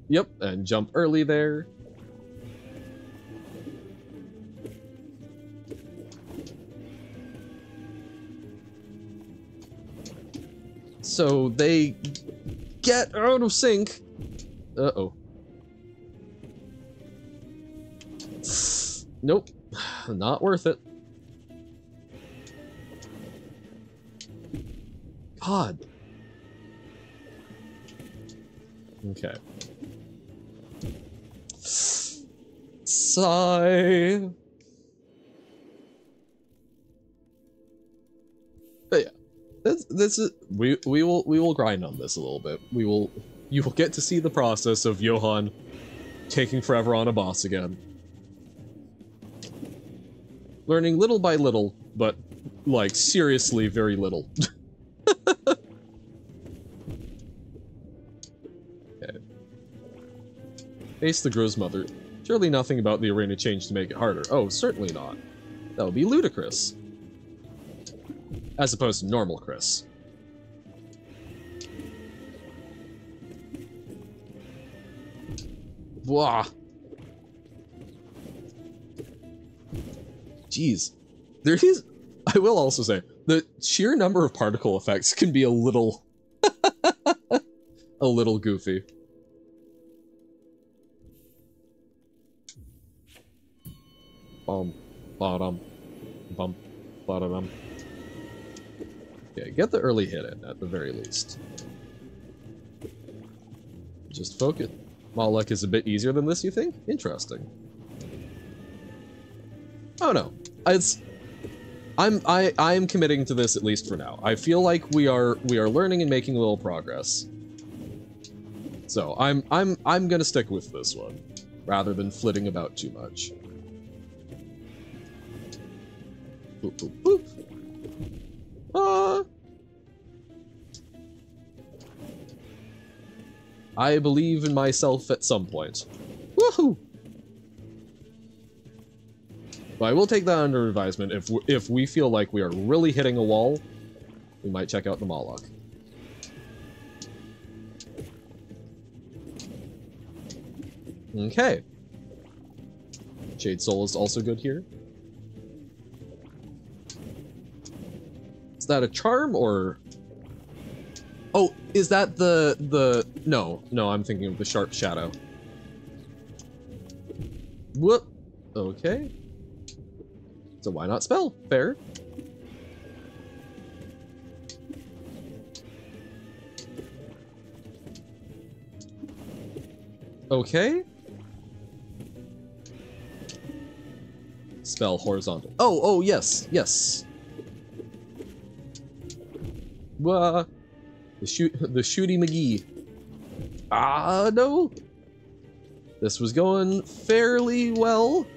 Yep, and jump early there. So they get out of sync. Uh-oh. Nope, not worth it. God. Okay. Sigh. But yeah, this is we will grind on this a little bit. You will get to see the process of Johann taking forever on a boss again. Learning little by little, but, like, seriously very little. Okay. Face the Grossmother. Surely nothing about the arena changed to make it harder. Oh, certainly not. That would be ludicrous. As opposed to normal Chris. Blah. Jeez. There is... I will also say, the sheer number of particle effects can be a little... a little goofy. Bum, bottom, bum, bottom. Okay, get the early hit in, at the very least. Just focus. Moloch is a bit easier than this, you think? Interesting. Oh no. I'm committing to this, at least for now. I feel like we are learning and making a little progress. So I'm gonna stick with this one, rather than flitting about too much. Boop, boop, boop. I believe in myself at some point. Woohoo! But I will take that under advisement. If we feel like we are really hitting a wall, we might check out the Moloch. Okay. Shade Soul is also good here. Is that a charm or... Oh, is that the... No, I'm thinking of the Sharp Shadow. Whoop. Okay. So why not spell? Fair. Okay. Spell horizontal. Oh, yes, yes. The Shooty McGee. Ah, no. This was going fairly well.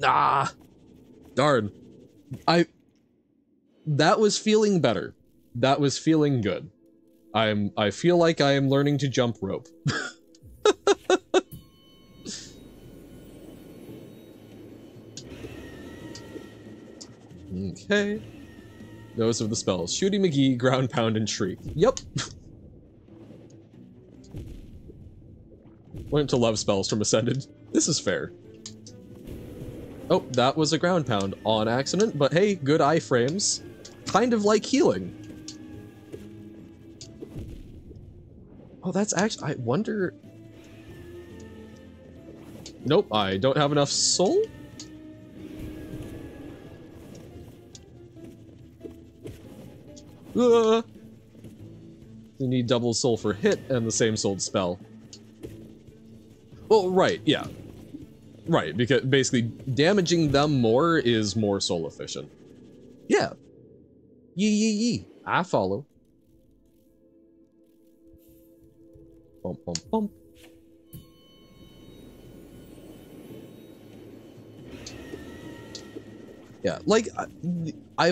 Ah, darn. That was feeling better. That was feeling good. I feel like I am learning to jump rope. Okay. Those are the spells. Shooty McGee, Ground Pound, and Shriek. Yep. Learned to love spells from Ascended. This is fair. Oh, that was a Ground Pound on accident, but hey, good iframes. Kind of like healing. Oh, that's actually... I wonder... Nope, I don't have enough soul? You need double soul for hit and the same soul spell. Well, right, yeah. Right, because basically damaging them more is more soul efficient. Yeah. Yee. I follow. Bump, bump, bump. Yeah, like, I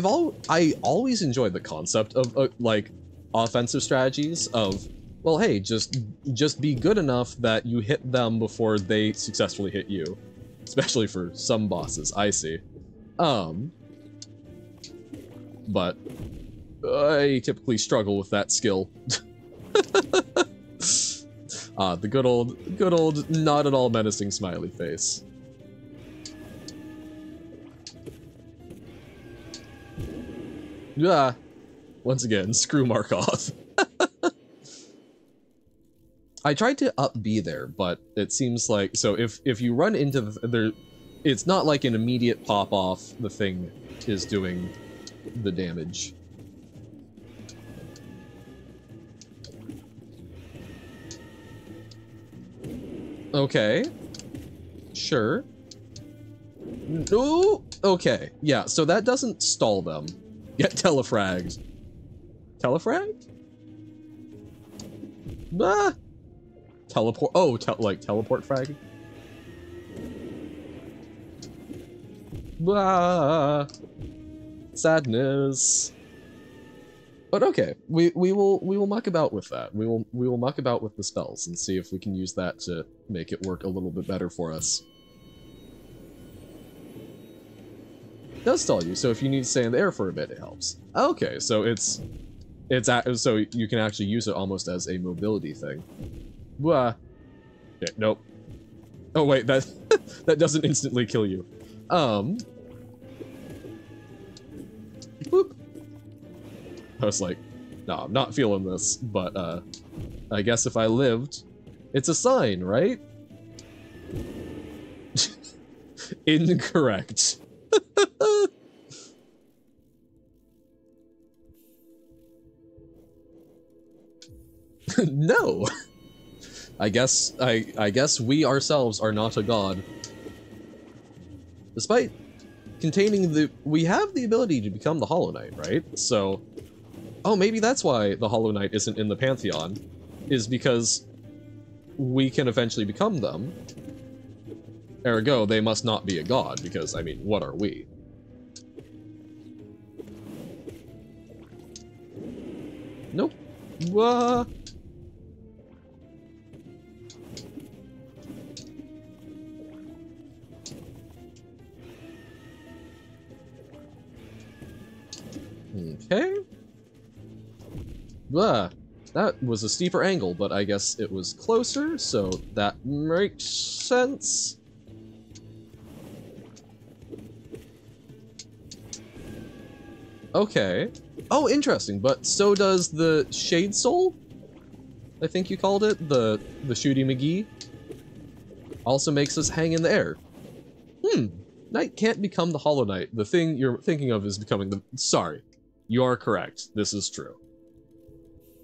always enjoyed the concept of, like, offensive strategies of, well, hey, just be good enough that you hit them before they successfully hit you. Especially for some bosses, I see. But I typically struggle with that skill. The good old, not at all menacing smiley face. Yeah. Once again, screw Markov. I tried to up B there, but it seems like, so if you run into there, it's not like an immediate pop off. The thing is doing the damage. Okay. Sure. No. Okay. Yeah. So that doesn't stall them. Get telefragged. Telefragged? Ah. Teleport. Oh, like teleport frag. Ah. Sadness. But okay, we will muck about with that. We will muck about with the spells and see if we can use that to make it work a little bit better for us. It does stall you, so if you need to stay in the air for a bit, it helps. Okay, so so you can actually use it almost as a mobility thing. Wah. Okay, nope. Oh wait, that that doesn't instantly kill you. Boop. I was like, no, I'm not feeling this, but I guess if I lived, it's a sign, right? Incorrect. No. I guess we ourselves are not a god. Despite containing we have the ability to become the Hollow Knight, right? So, oh, maybe that's why the Hollow Knight isn't in the Pantheon, is because we can eventually become them. Ergo, they must not be a god, because, I mean, what are we? Nope. What? Okay. Blah. That was a steeper angle, but I guess it was closer, so that makes sense. Okay. Oh, interesting, but so does the Shade Soul? I think you called it, the Shooty McGee. Also makes us hang in the air. Knight can't become the Hollow Knight. The thing you're thinking of is becoming the... Sorry. You are correct. This is true.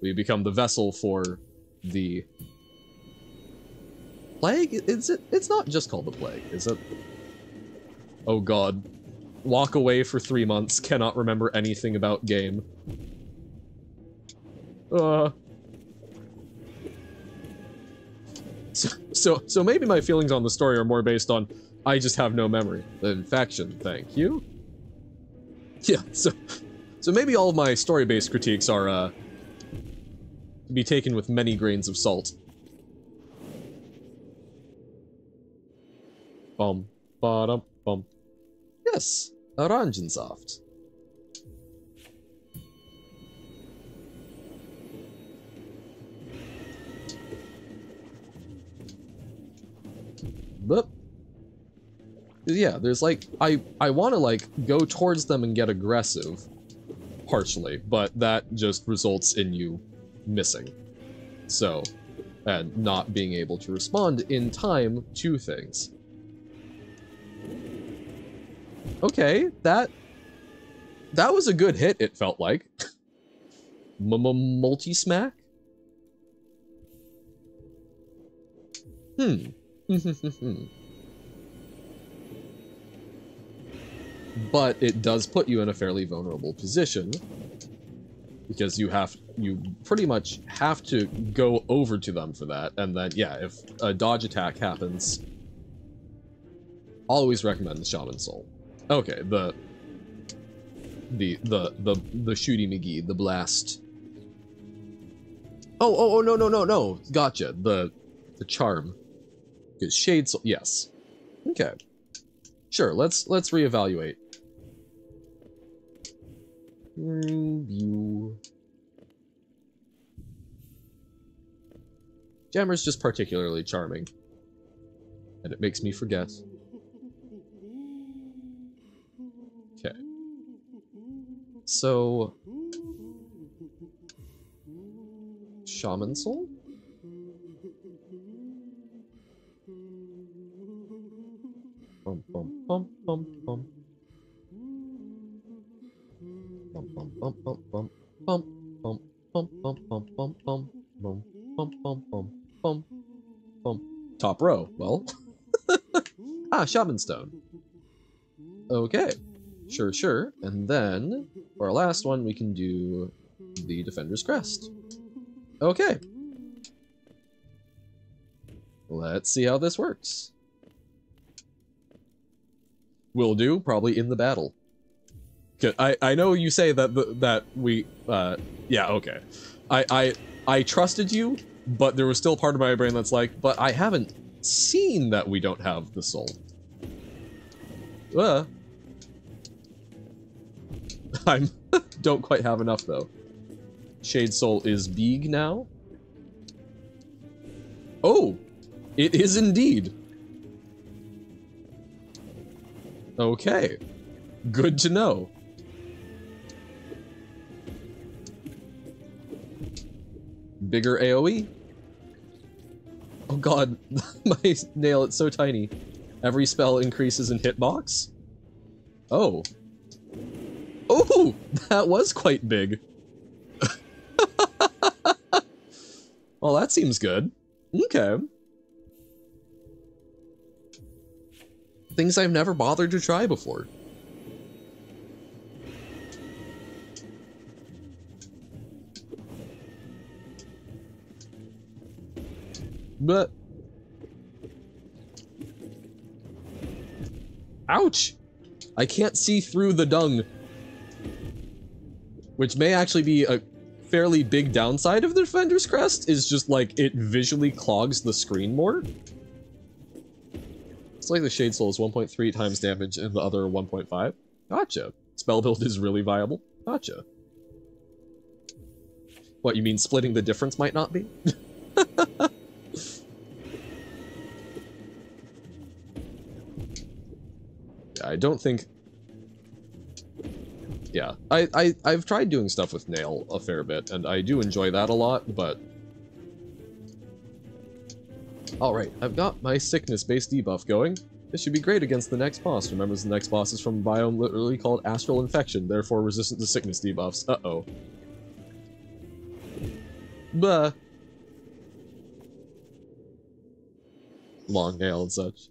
We become the vessel for the... Plague? It's not just called the Plague, is it? Oh god. Walk away for 3 months, cannot remember anything about game. So maybe my feelings on the story are more based on I just have no memory. The infection, thank you. Yeah, so maybe all of my story-based critiques are, to be taken with many grains of salt. Bum, ba-dum, bum. Yes, Orangensaft. But yeah, there's like I want to like go towards them and get aggressive, partially, but that just results in you missing. So, and not being able to respond in time to things. Okay, that was a good hit, it felt like. Multi-smack? But it does put you in a fairly vulnerable position, because you pretty much have to go over to them for that, and then yeah, if a dodge attack happens, always recommend the Shaman Soul. Okay, the Shooty McGee, the blast. Oh no, gotcha. The charm. Because Shade Soul, yes. Okay. Sure, let's reevaluate. You. Jammer's just particularly charming. And it makes me forget. Okay. So... Shaman Soul? Bum bum bum bum bum. Bum bum bum bum bum bum bum bum bum bum bum bum bum bum bum bum bum bum. Top row. Well. Shaman Stone. Okay. Sure. And then for our last one we can do the Defender's Crest. Okay. Let's see how this works. Will do, probably in the battle. I know you say that we yeah, okay. I trusted you, but there was still part of my brain that's like, but I haven't seen that we don't have the soul. I'm don't quite have enough though. Shade Soul is big now. Oh, it is indeed. Okay, good to know. Bigger AoE. Oh god, my nail, it's so tiny. Every spell increases in hitbox. Oh. Oh, that was quite big. Well, that seems good. Okay. Things I've never bothered to try before. But... ouch! I can't see through the dung. Which may actually be a fairly big downside of the Defender's Crest, is just like, it visually clogs the screen more. It's like the Shade Soul is 1.3 times damage and the other 1.5. Gotcha. Spell build is really viable. Gotcha. What, you mean splitting the difference might not be? I don't think... yeah, I've tried doing stuff with Nail a fair bit, and I do enjoy that a lot, but... alright, I've got my sickness-based debuff going. This should be great against the next boss. Remember, the next boss is from a biome literally called Astral Infection, therefore resistant to sickness debuffs. Uh-oh. Bah. Long nail and such.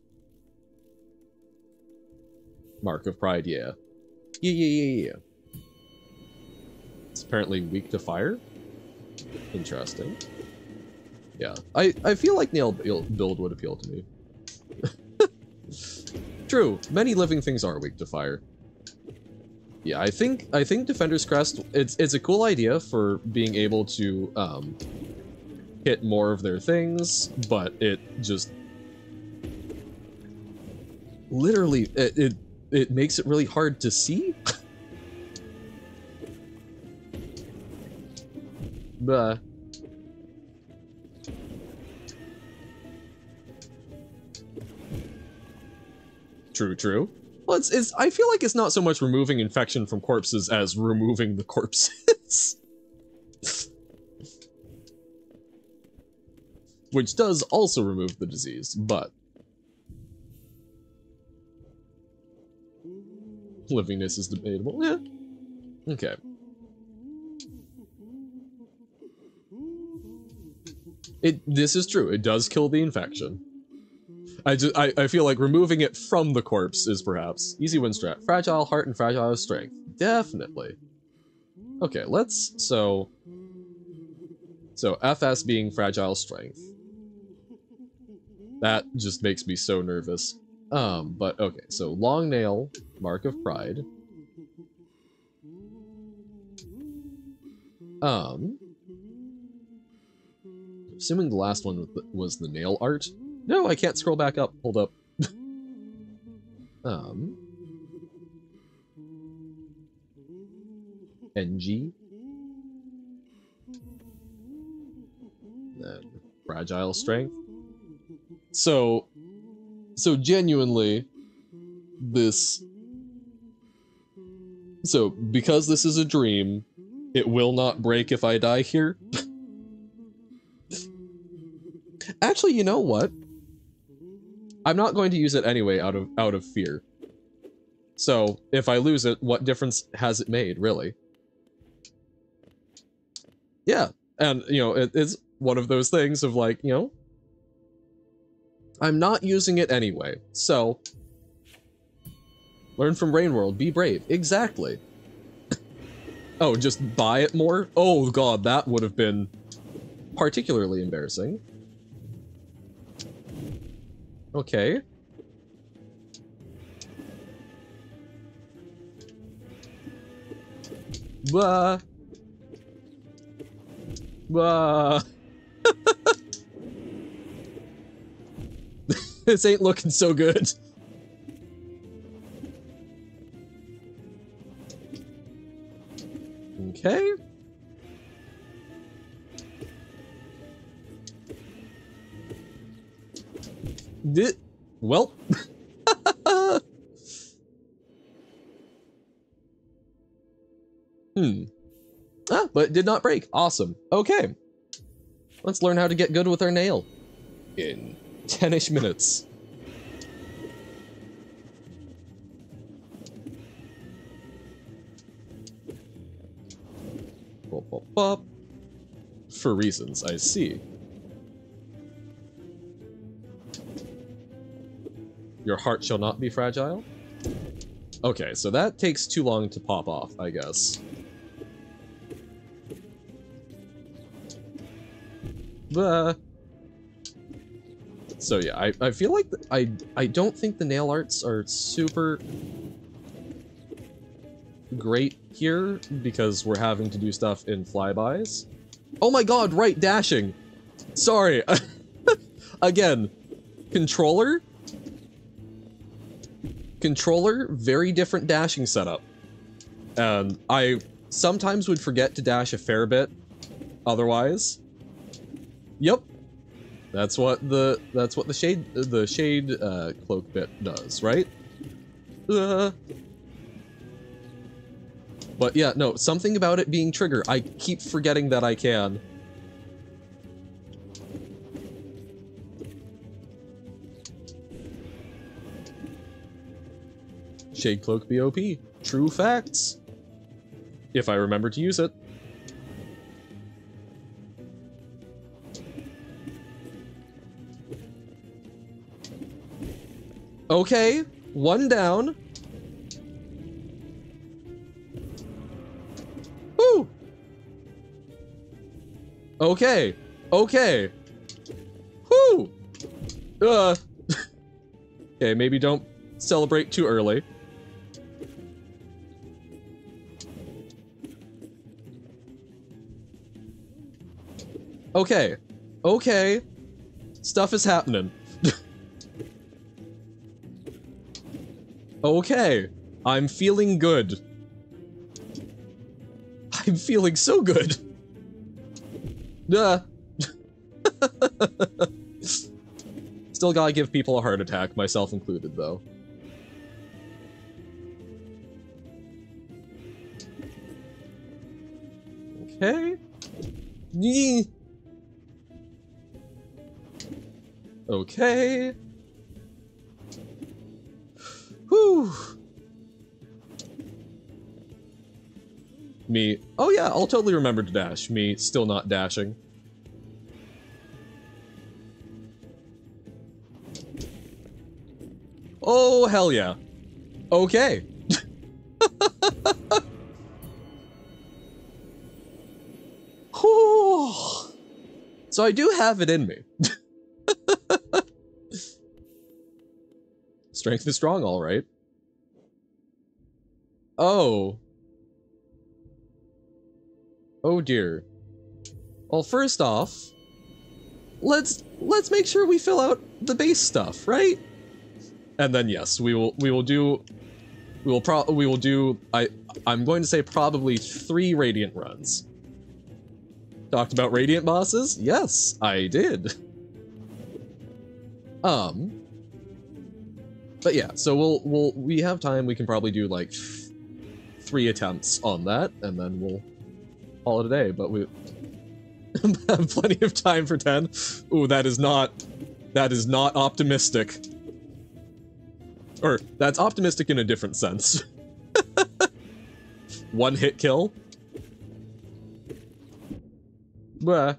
Mark of Pride, yeah. Yeah. It's apparently weak to fire? Interesting. Yeah, I feel like Nail build would appeal to me. True, many living things are weak to fire. Yeah, I think Defender's Crest, it's a cool idea for being able to hit more of their things, but it just literally it makes it really hard to see. Bah. True. Well, it's I feel like it's not so much removing infection from corpses as removing the corpses. Which does also remove the disease, but livingness is debatable. Yeah. Okay. This is true. It does kill the infection. I feel like removing it from the corpse is perhaps easy win strat. Fragile heart and fragile strength. Definitely. Okay, let's so FS being fragile strength. That just makes me so nervous. But okay, so long nail, Mark of Pride. Assuming the last one was the nail art. No, I can't scroll back up. Hold up. NG. Then fragile strength. So genuinely, this... so, because this is a dream, it will not break if I die here. Actually, you know what? I'm not going to use it anyway out of fear. So, if I lose it, what difference has it made, really? Yeah, and, you know, it's one of those things of like, you know, I'm not using it anyway, so... learn from Rain World, be brave. Exactly. Oh, just buy it more? Oh god, that would have been particularly embarrassing. Okay. Blah. Blah. This ain't looking so good. Okay. Well. Ah, but it did not break. Awesome. Okay. Let's learn how to get good with our nail. In 10-ish minutes. Bop, bop, bop. For reasons, I see. Your heart shall not be fragile? Okay, so that takes too long to pop off, I guess. So yeah, I feel like I don't think the nail arts are super great here because we're having to do stuff in flybys. Oh my god, right, dashing! Sorry. Again, controller, very different dashing setup. And I sometimes would forget to dash a fair bit otherwise. Yep. That's what the shade cloak bit does, right? But yeah, no, something about it being trigger. I keep forgetting that I can. Shade cloak BOP. True facts. If I remember to use it. Okay, one down. Woo! Okay, okay. Whoo! Okay, maybe don't celebrate too early. Okay, okay. Stuff is happening. Okay, I'm feeling good. I'm feeling so good. Still gotta give people a heart attack, myself included, though. Okay. Yee. Okay. Whew. Me. Oh yeah, I'll totally remember to dash. Me still not dashing. Oh, hell yeah. Okay. Whew. So I do have it in me. Strength is strong, all right. Oh. Oh dear. Well, first off, let's make sure we fill out the base stuff, right? And then yes, we will do I'm going to say probably 3 Radiant runs. Talked about Radiant bosses? Yes, I did. But yeah, so we have time. We can probably do like 3 attempts on that, and then we'll call it a day. But we have plenty of time for 10. Ooh, that is not optimistic. Or that's optimistic in a different sense. 1 hit kill. Blah.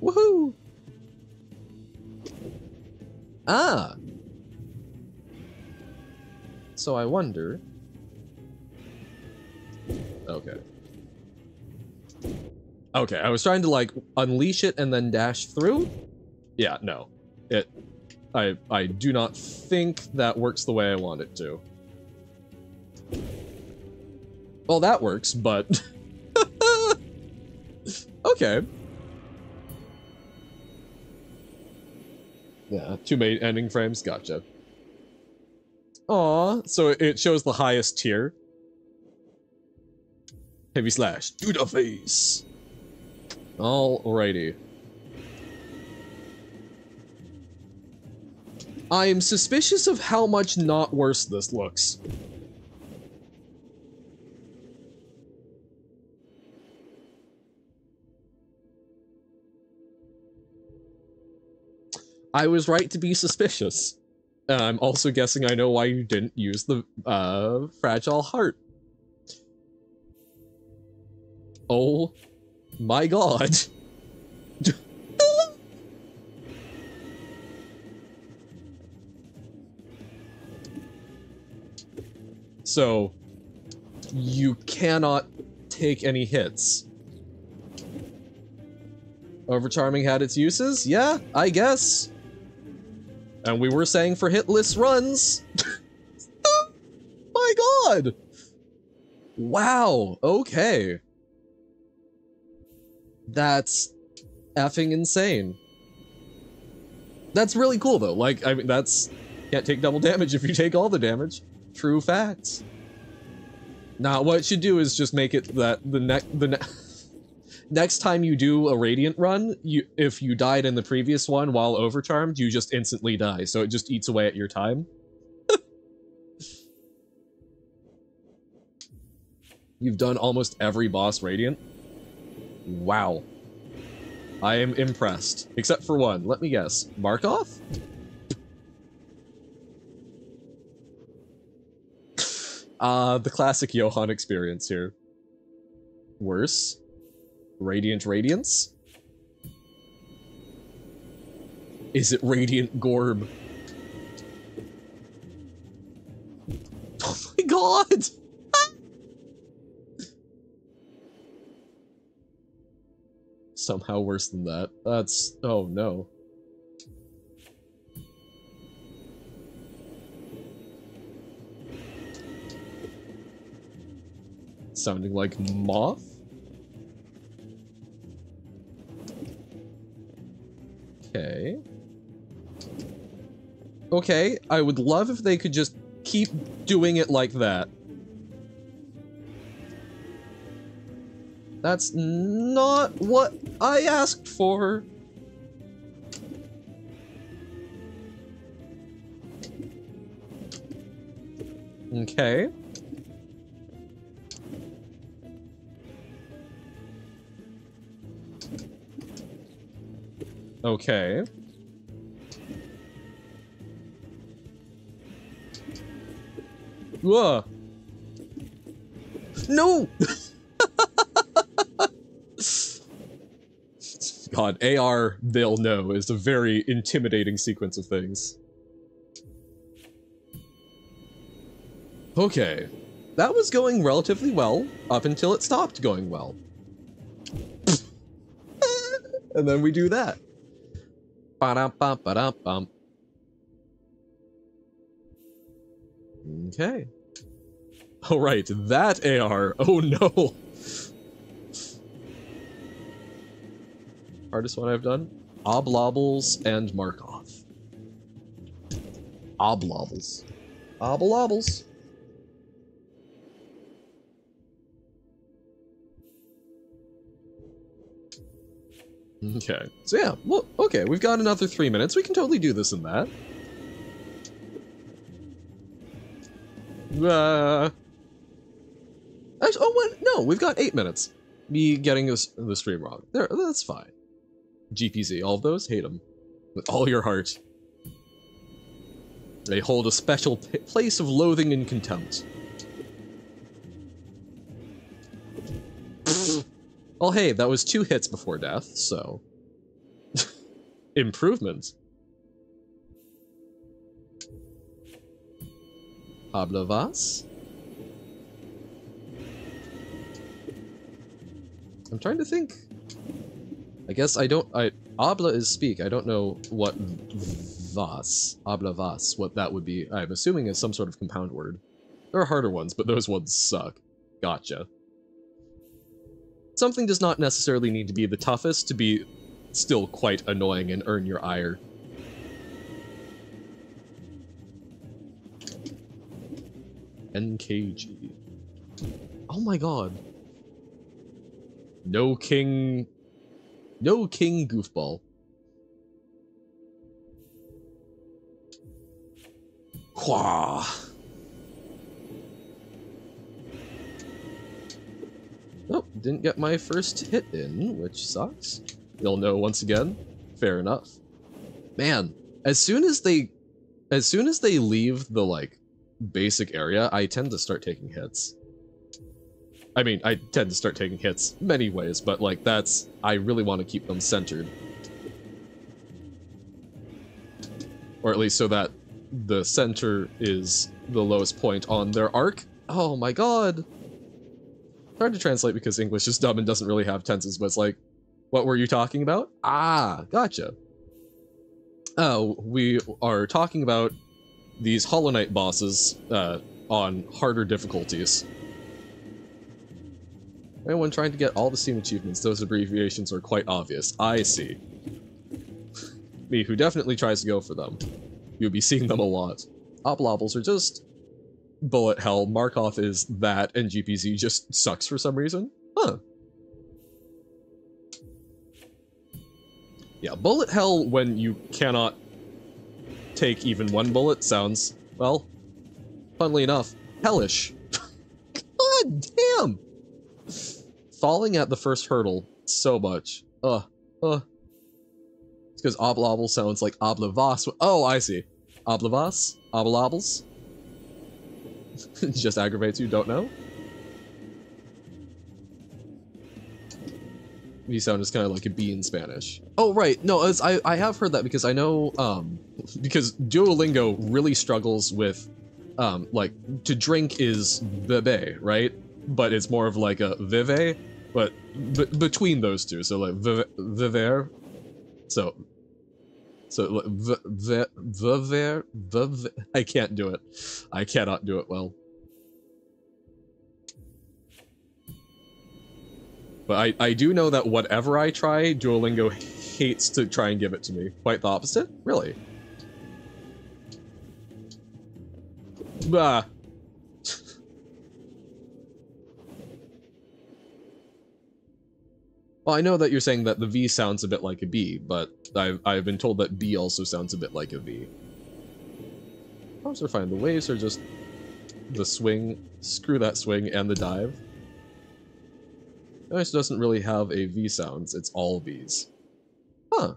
Woohoo! Ah! So I wonder... Okay. Okay, I was trying to, like, unleash it and then dash through? Yeah, no. I do not think that works the way I want it to. Well, that works, but... okay. Yeah, 2 main ending frames, gotcha. Aw, so it shows the highest tier. Heavy slash, to the face. Alrighty. I'm suspicious of how much not worse this looks. I was right to be suspicious. And I'm also guessing I know why you didn't use the, fragile heart. Oh my god. So, you cannot take any hits. Overcharming had its uses? Yeah, I guess. And we were saying for hitless runs. My god! Wow, okay. That's effing insane. That's really cool though, like, I mean, that's... Can't take double damage if you take all the damage. True facts. Now, what it should do is just make it that next time you do a Radiant run, if you died in the previous one while overcharmed, you just instantly die, so it just eats away at your time. You've done almost every boss Radiant. Wow. I am impressed. Except for one. Let me guess. Markov? The classic Johann experience here. Worse. Radiant Radiance? Is it Radiant Gorb? Oh my god! Somehow worse than that. That's... oh no. Sounding like moth? Okay. Okay, I would love if they could just keep doing it like that. That's not what I asked for. Okay. Okay. Whoa. No! God, AR, they'll know, is a very intimidating sequence of things. Okay. That was going relatively well, up until it stopped going well. And then we do that. Ba-dum-bum-ba-dum-bum. Okay. Oh right, that AR. Oh no. Hardest one I've done? Oblobbles and Markov. Oblobbles. Oblobbles. Okay. So yeah, well, okay, we've got another 3 minutes. We can totally do this and that. Actually, oh, what? No, we've got 8 minutes. Me getting the stream wrong. There, that's fine. GPZ, all of those, hate them. With all your heart. They hold a special place of loathing and contempt. Well, hey, that was 2 hits before death, so... Improvement. Hablavas? I'm trying to think. I guess I don't... Habla is speak. I don't know what vas, habla vas, what that would be. I'm assuming it's some sort of compound word. There are harder ones, but those ones suck. Gotcha. Something does not necessarily need to be the toughest to be still quite annoying and earn your ire. NKG. Oh my god. No king goofball. Quah. Oh, didn't get my first hit in, which sucks. You'll know once again. Fair enough. Man, as soon as they leave the like basic area, I tend to start taking hits. I mean, I tend to start taking hits many ways, but like that's, I really want to keep them centered. Or at least so that the center is the lowest point on their arc. Oh my god! Hard to translate because English is dumb and doesn't really have tenses, but it's like, what were you talking about? Ah, gotcha. Oh, we are talking about these Hollow Knight bosses on harder difficulties. Anyone trying to get all the Steam achievements, those abbreviations are quite obvious. I see. Me, who definitely tries to go for them. You'll be seeing them a lot. Oblobbles are just bullet hell. Markov is that, and GPZ just sucks for some reason. Huh. Yeah, bullet hell when you cannot take even one bullet sounds, well, funnily enough, hellish. God damn! Falling at the first hurdle so much. It's because oblobble sounds like oblivas. Oh, I see. Oblivas? Oblobbles? Just aggravates you, don't know? V sound is kind of like a B in Spanish. Oh, right. No, I have heard that because I know, because Duolingo really struggles with, like, to drink is bebe, right? But it's more of like a vive, but between those two, so like viver, so viver, I can't do it. I cannot do it well. But I do know that whatever I try, Duolingo hates to try and give it to me. Quite the opposite? Really? Bah. Well, I know that you're saying that the V sounds a bit like a B, but I've been told that B also sounds a bit like a V. Problems are fine. The waves are just the swing. Screw that swing and the dive. This doesn't really have a V sounds. It's all Vs. Huh.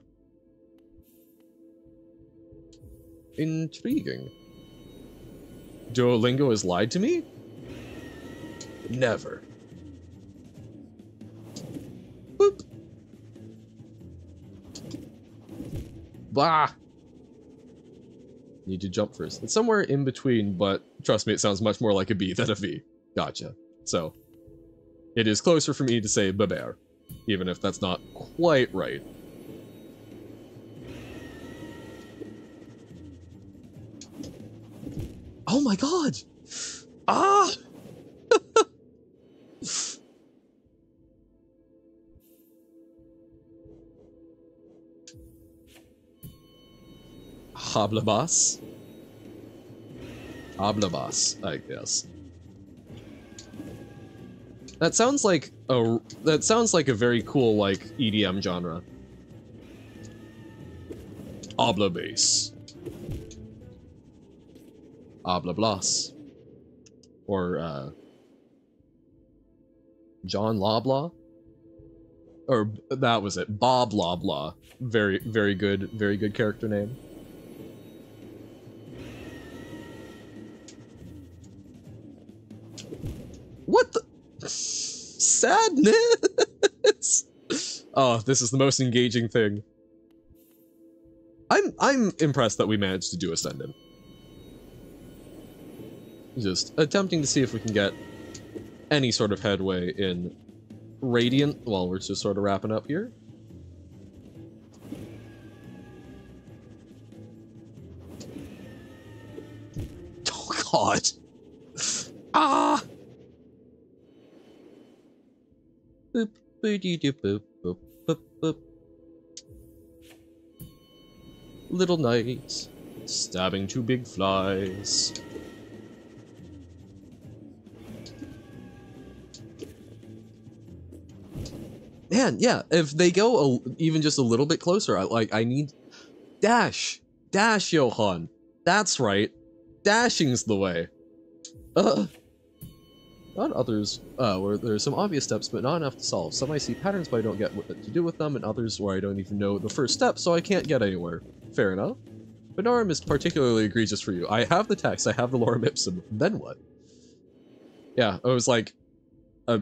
Intriguing. Duolingo has lied to me? Never. Boop. Bah! Need to jump first. It's somewhere in between, but trust me, it sounds much more like a B than a V. Gotcha. So, it is closer for me to say beber, even if that's not quite right. Oh my god! Ah! Hablabas? Hablabas, I guess. That sounds like a very cool like EDM genre. Habla bass. Habla blas. Or John Loblaw? Or that was it. Bob Loblaw. Very good character name. What the sadness? Oh, this is the most engaging thing. I'm impressed that we managed to do Ascendant. Just attempting to see if we can get any sort of headway in Radiant while we're just sort of wrapping up here. god. Ah! Boop, boop, boop, boop, boop, boop. Little knight, stabbing two big flies. Man, yeah, if they go even just a little bit closer, I need... Dash! Dash, Johan! That's right. Dashing's the way. Not others, where there's some obvious steps, but not enough to solve. Some I see patterns, but I don't get what to do with them, and others where I don't even know the first step, so I can't get anywhere. Fair enough. But Norm is particularly egregious for you. I have the text, I have the lorem ipsum, then what? Yeah, I was like...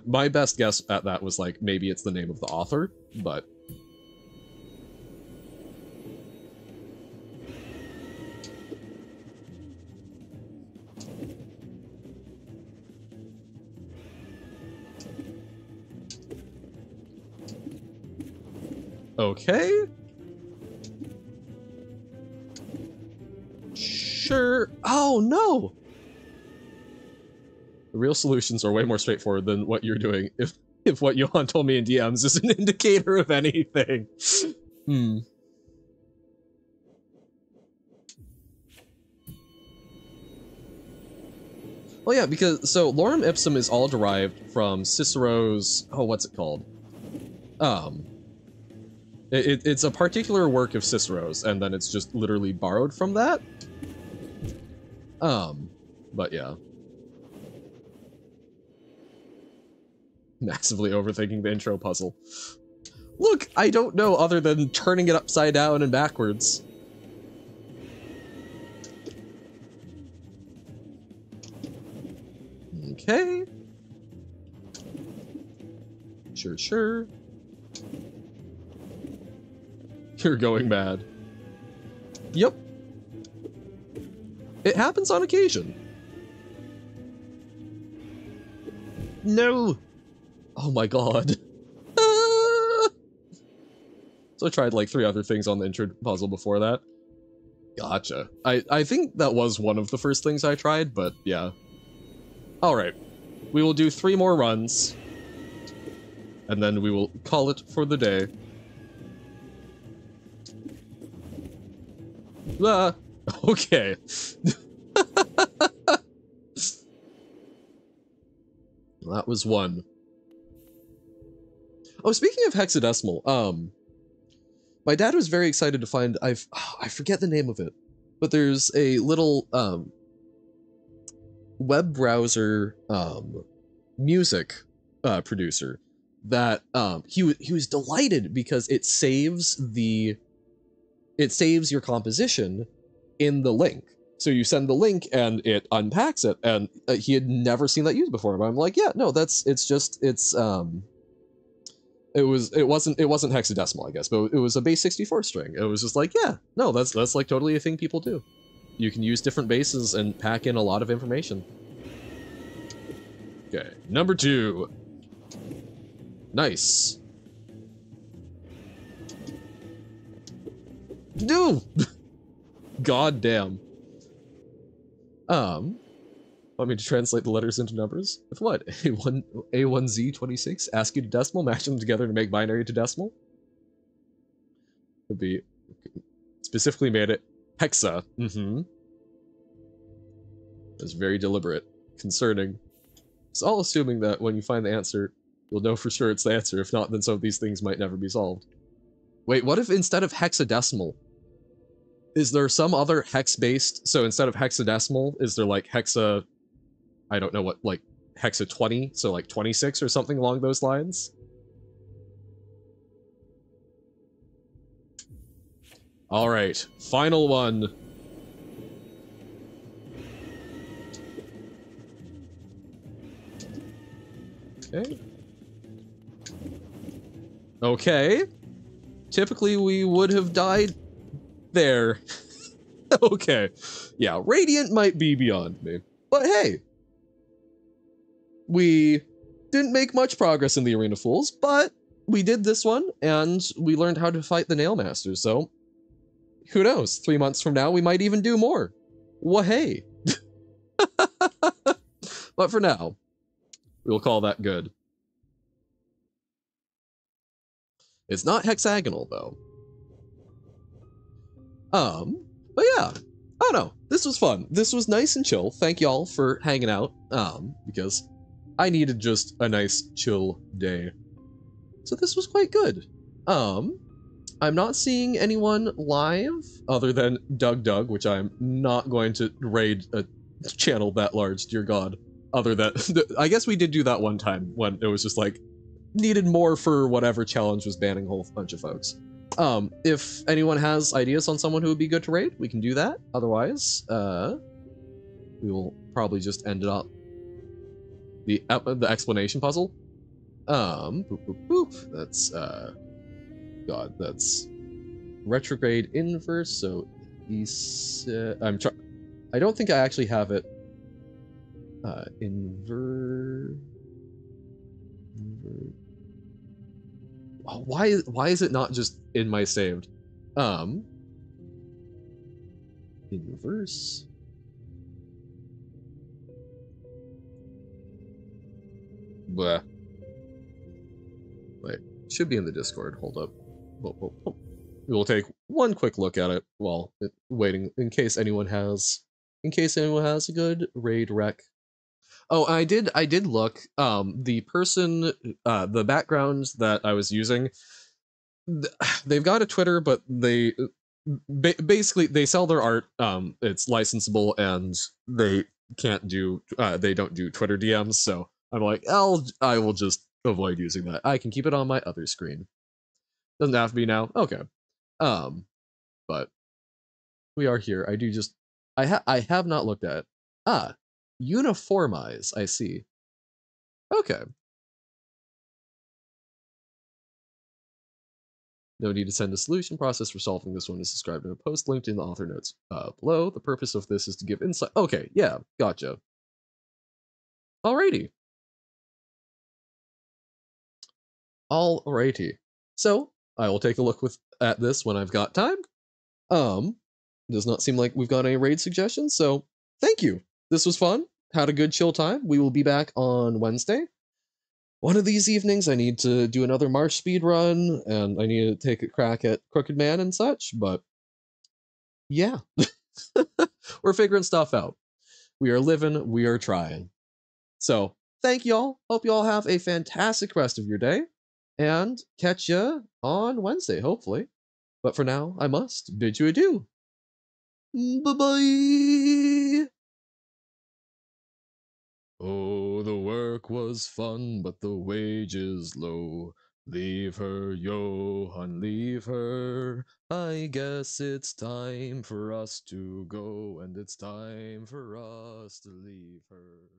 my best guess at that was like, maybe it's the name of the author, but... Okay. Sure. Oh, no! The real solutions are way more straightforward than what you're doing, if what Johan told me in DMs is an indicator of anything. Well, yeah, because, so, lorem ipsum is all derived from Cicero's, oh, what's it called? It's a particular work of Cicero's, and then it's just literally borrowed from that. But yeah. Massively overthinking the intro puzzle. Look, I don't know other than turning it upside down and backwards. Okay. Sure. You're going mad. Yep. It happens on occasion. No! Oh my god. So I tried like 3 other things on the intro puzzle before that. Gotcha. I think that was one of the first things I tried, but yeah. Alright. We will do 3 more runs. And then we will call it for the day. Ah, okay. That was 1. Oh, speaking of hexadecimal, my dad was very excited to find, I forget the name of it, but there's a little, web browser, music, producer that, he was delighted because it saves your composition in the link. So you send the link and it unpacks it, and he had never seen that used before. But I'm like, yeah, no, it wasn't hexadecimal, I guess, but it was a base 64 string. It was just like, yeah, no, that's like totally a thing people do. You can use different bases and pack in a lot of information. Okay, number 2. Nice. No! God damn. Want me to translate the letters into numbers? With what? A1Z26? ASCII to decimal? Match them together to make binary to decimal? Would be... Specifically made it hexa. That's very deliberate. Concerning. It's all assuming that when you find the answer, you'll know for sure it's the answer. If not, then some of these things might never be solved. Wait, what if instead of hexadecimal, is there some other hex-based, so instead of hexadecimal, is there like hexa, I don't know what, like hexa 20, so like 26 or something along those lines? Alright, final one. Okay. Okay. Typically we would have died there. Okay. Yeah, Radiant might be beyond me. But hey! We didn't make much progress in the Arena Fools, but we did this one, and we learned how to fight the Nail Masters, so... Who knows? 3 months from now, we might even do more. Wah-hey! But for now, we'll call that good. It's not hexagonal though. But yeah, I don't know. This was fun. This was nice and chill. Thank y'all for hanging out. Because I needed just a nice chill day. So this was quite good. I'm not seeing anyone live other than Doug, which I'm not going to raid a channel that large, dear God. Other than, I guess we did do that one time when it was just like, needed more for whatever challenge was banning a whole bunch of folks. If anyone has ideas on someone who would be good to raid, we can do that. Otherwise, we will probably just end it up. The explanation puzzle. Boop, boop, boop. That's, God, that's retrograde inverse, so I don't think I actually have it. Oh, why is it not just in my saved? Inverse. Blah. Wait, should be in the Discord. Hold up. We will take one quick look at it while waiting in case anyone has a good raid rec. Oh, I did look. The person, the background that I was using, they've got a Twitter, but they basically they sell their art. It's licensable, and they can't do. They don't do Twitter DMs, so I'm like, I will just avoid using that. I can keep it on my other screen. Doesn't have to be now. Okay. But we are here. I do just I have not looked at it. Uniformize, I see. Okay. No need to send a solution process for solving this one is described in a post linked in the author notes below. The purpose of this is to give insight. Okay, yeah, gotcha. Alrighty. Alrighty. So I will take a look at this when I've got time. Does not seem like we've got any raid suggestions, so thank you. This was fun. Had a good chill time. We will be back on Wednesday. One of these evenings, I need to do another March speed run, and I need to take a crack at Crooked Man and such, but yeah. We're figuring stuff out. We are living, we are trying. So, thank y'all. Hope y'all have a fantastic rest of your day, and catch ya on Wednesday, hopefully. But for now, I must bid you adieu. Bye-bye! Oh, the work was fun, but the wages low. Leave her, Johann, leave her. I guess it's time for us to go, and it's time for us to leave her.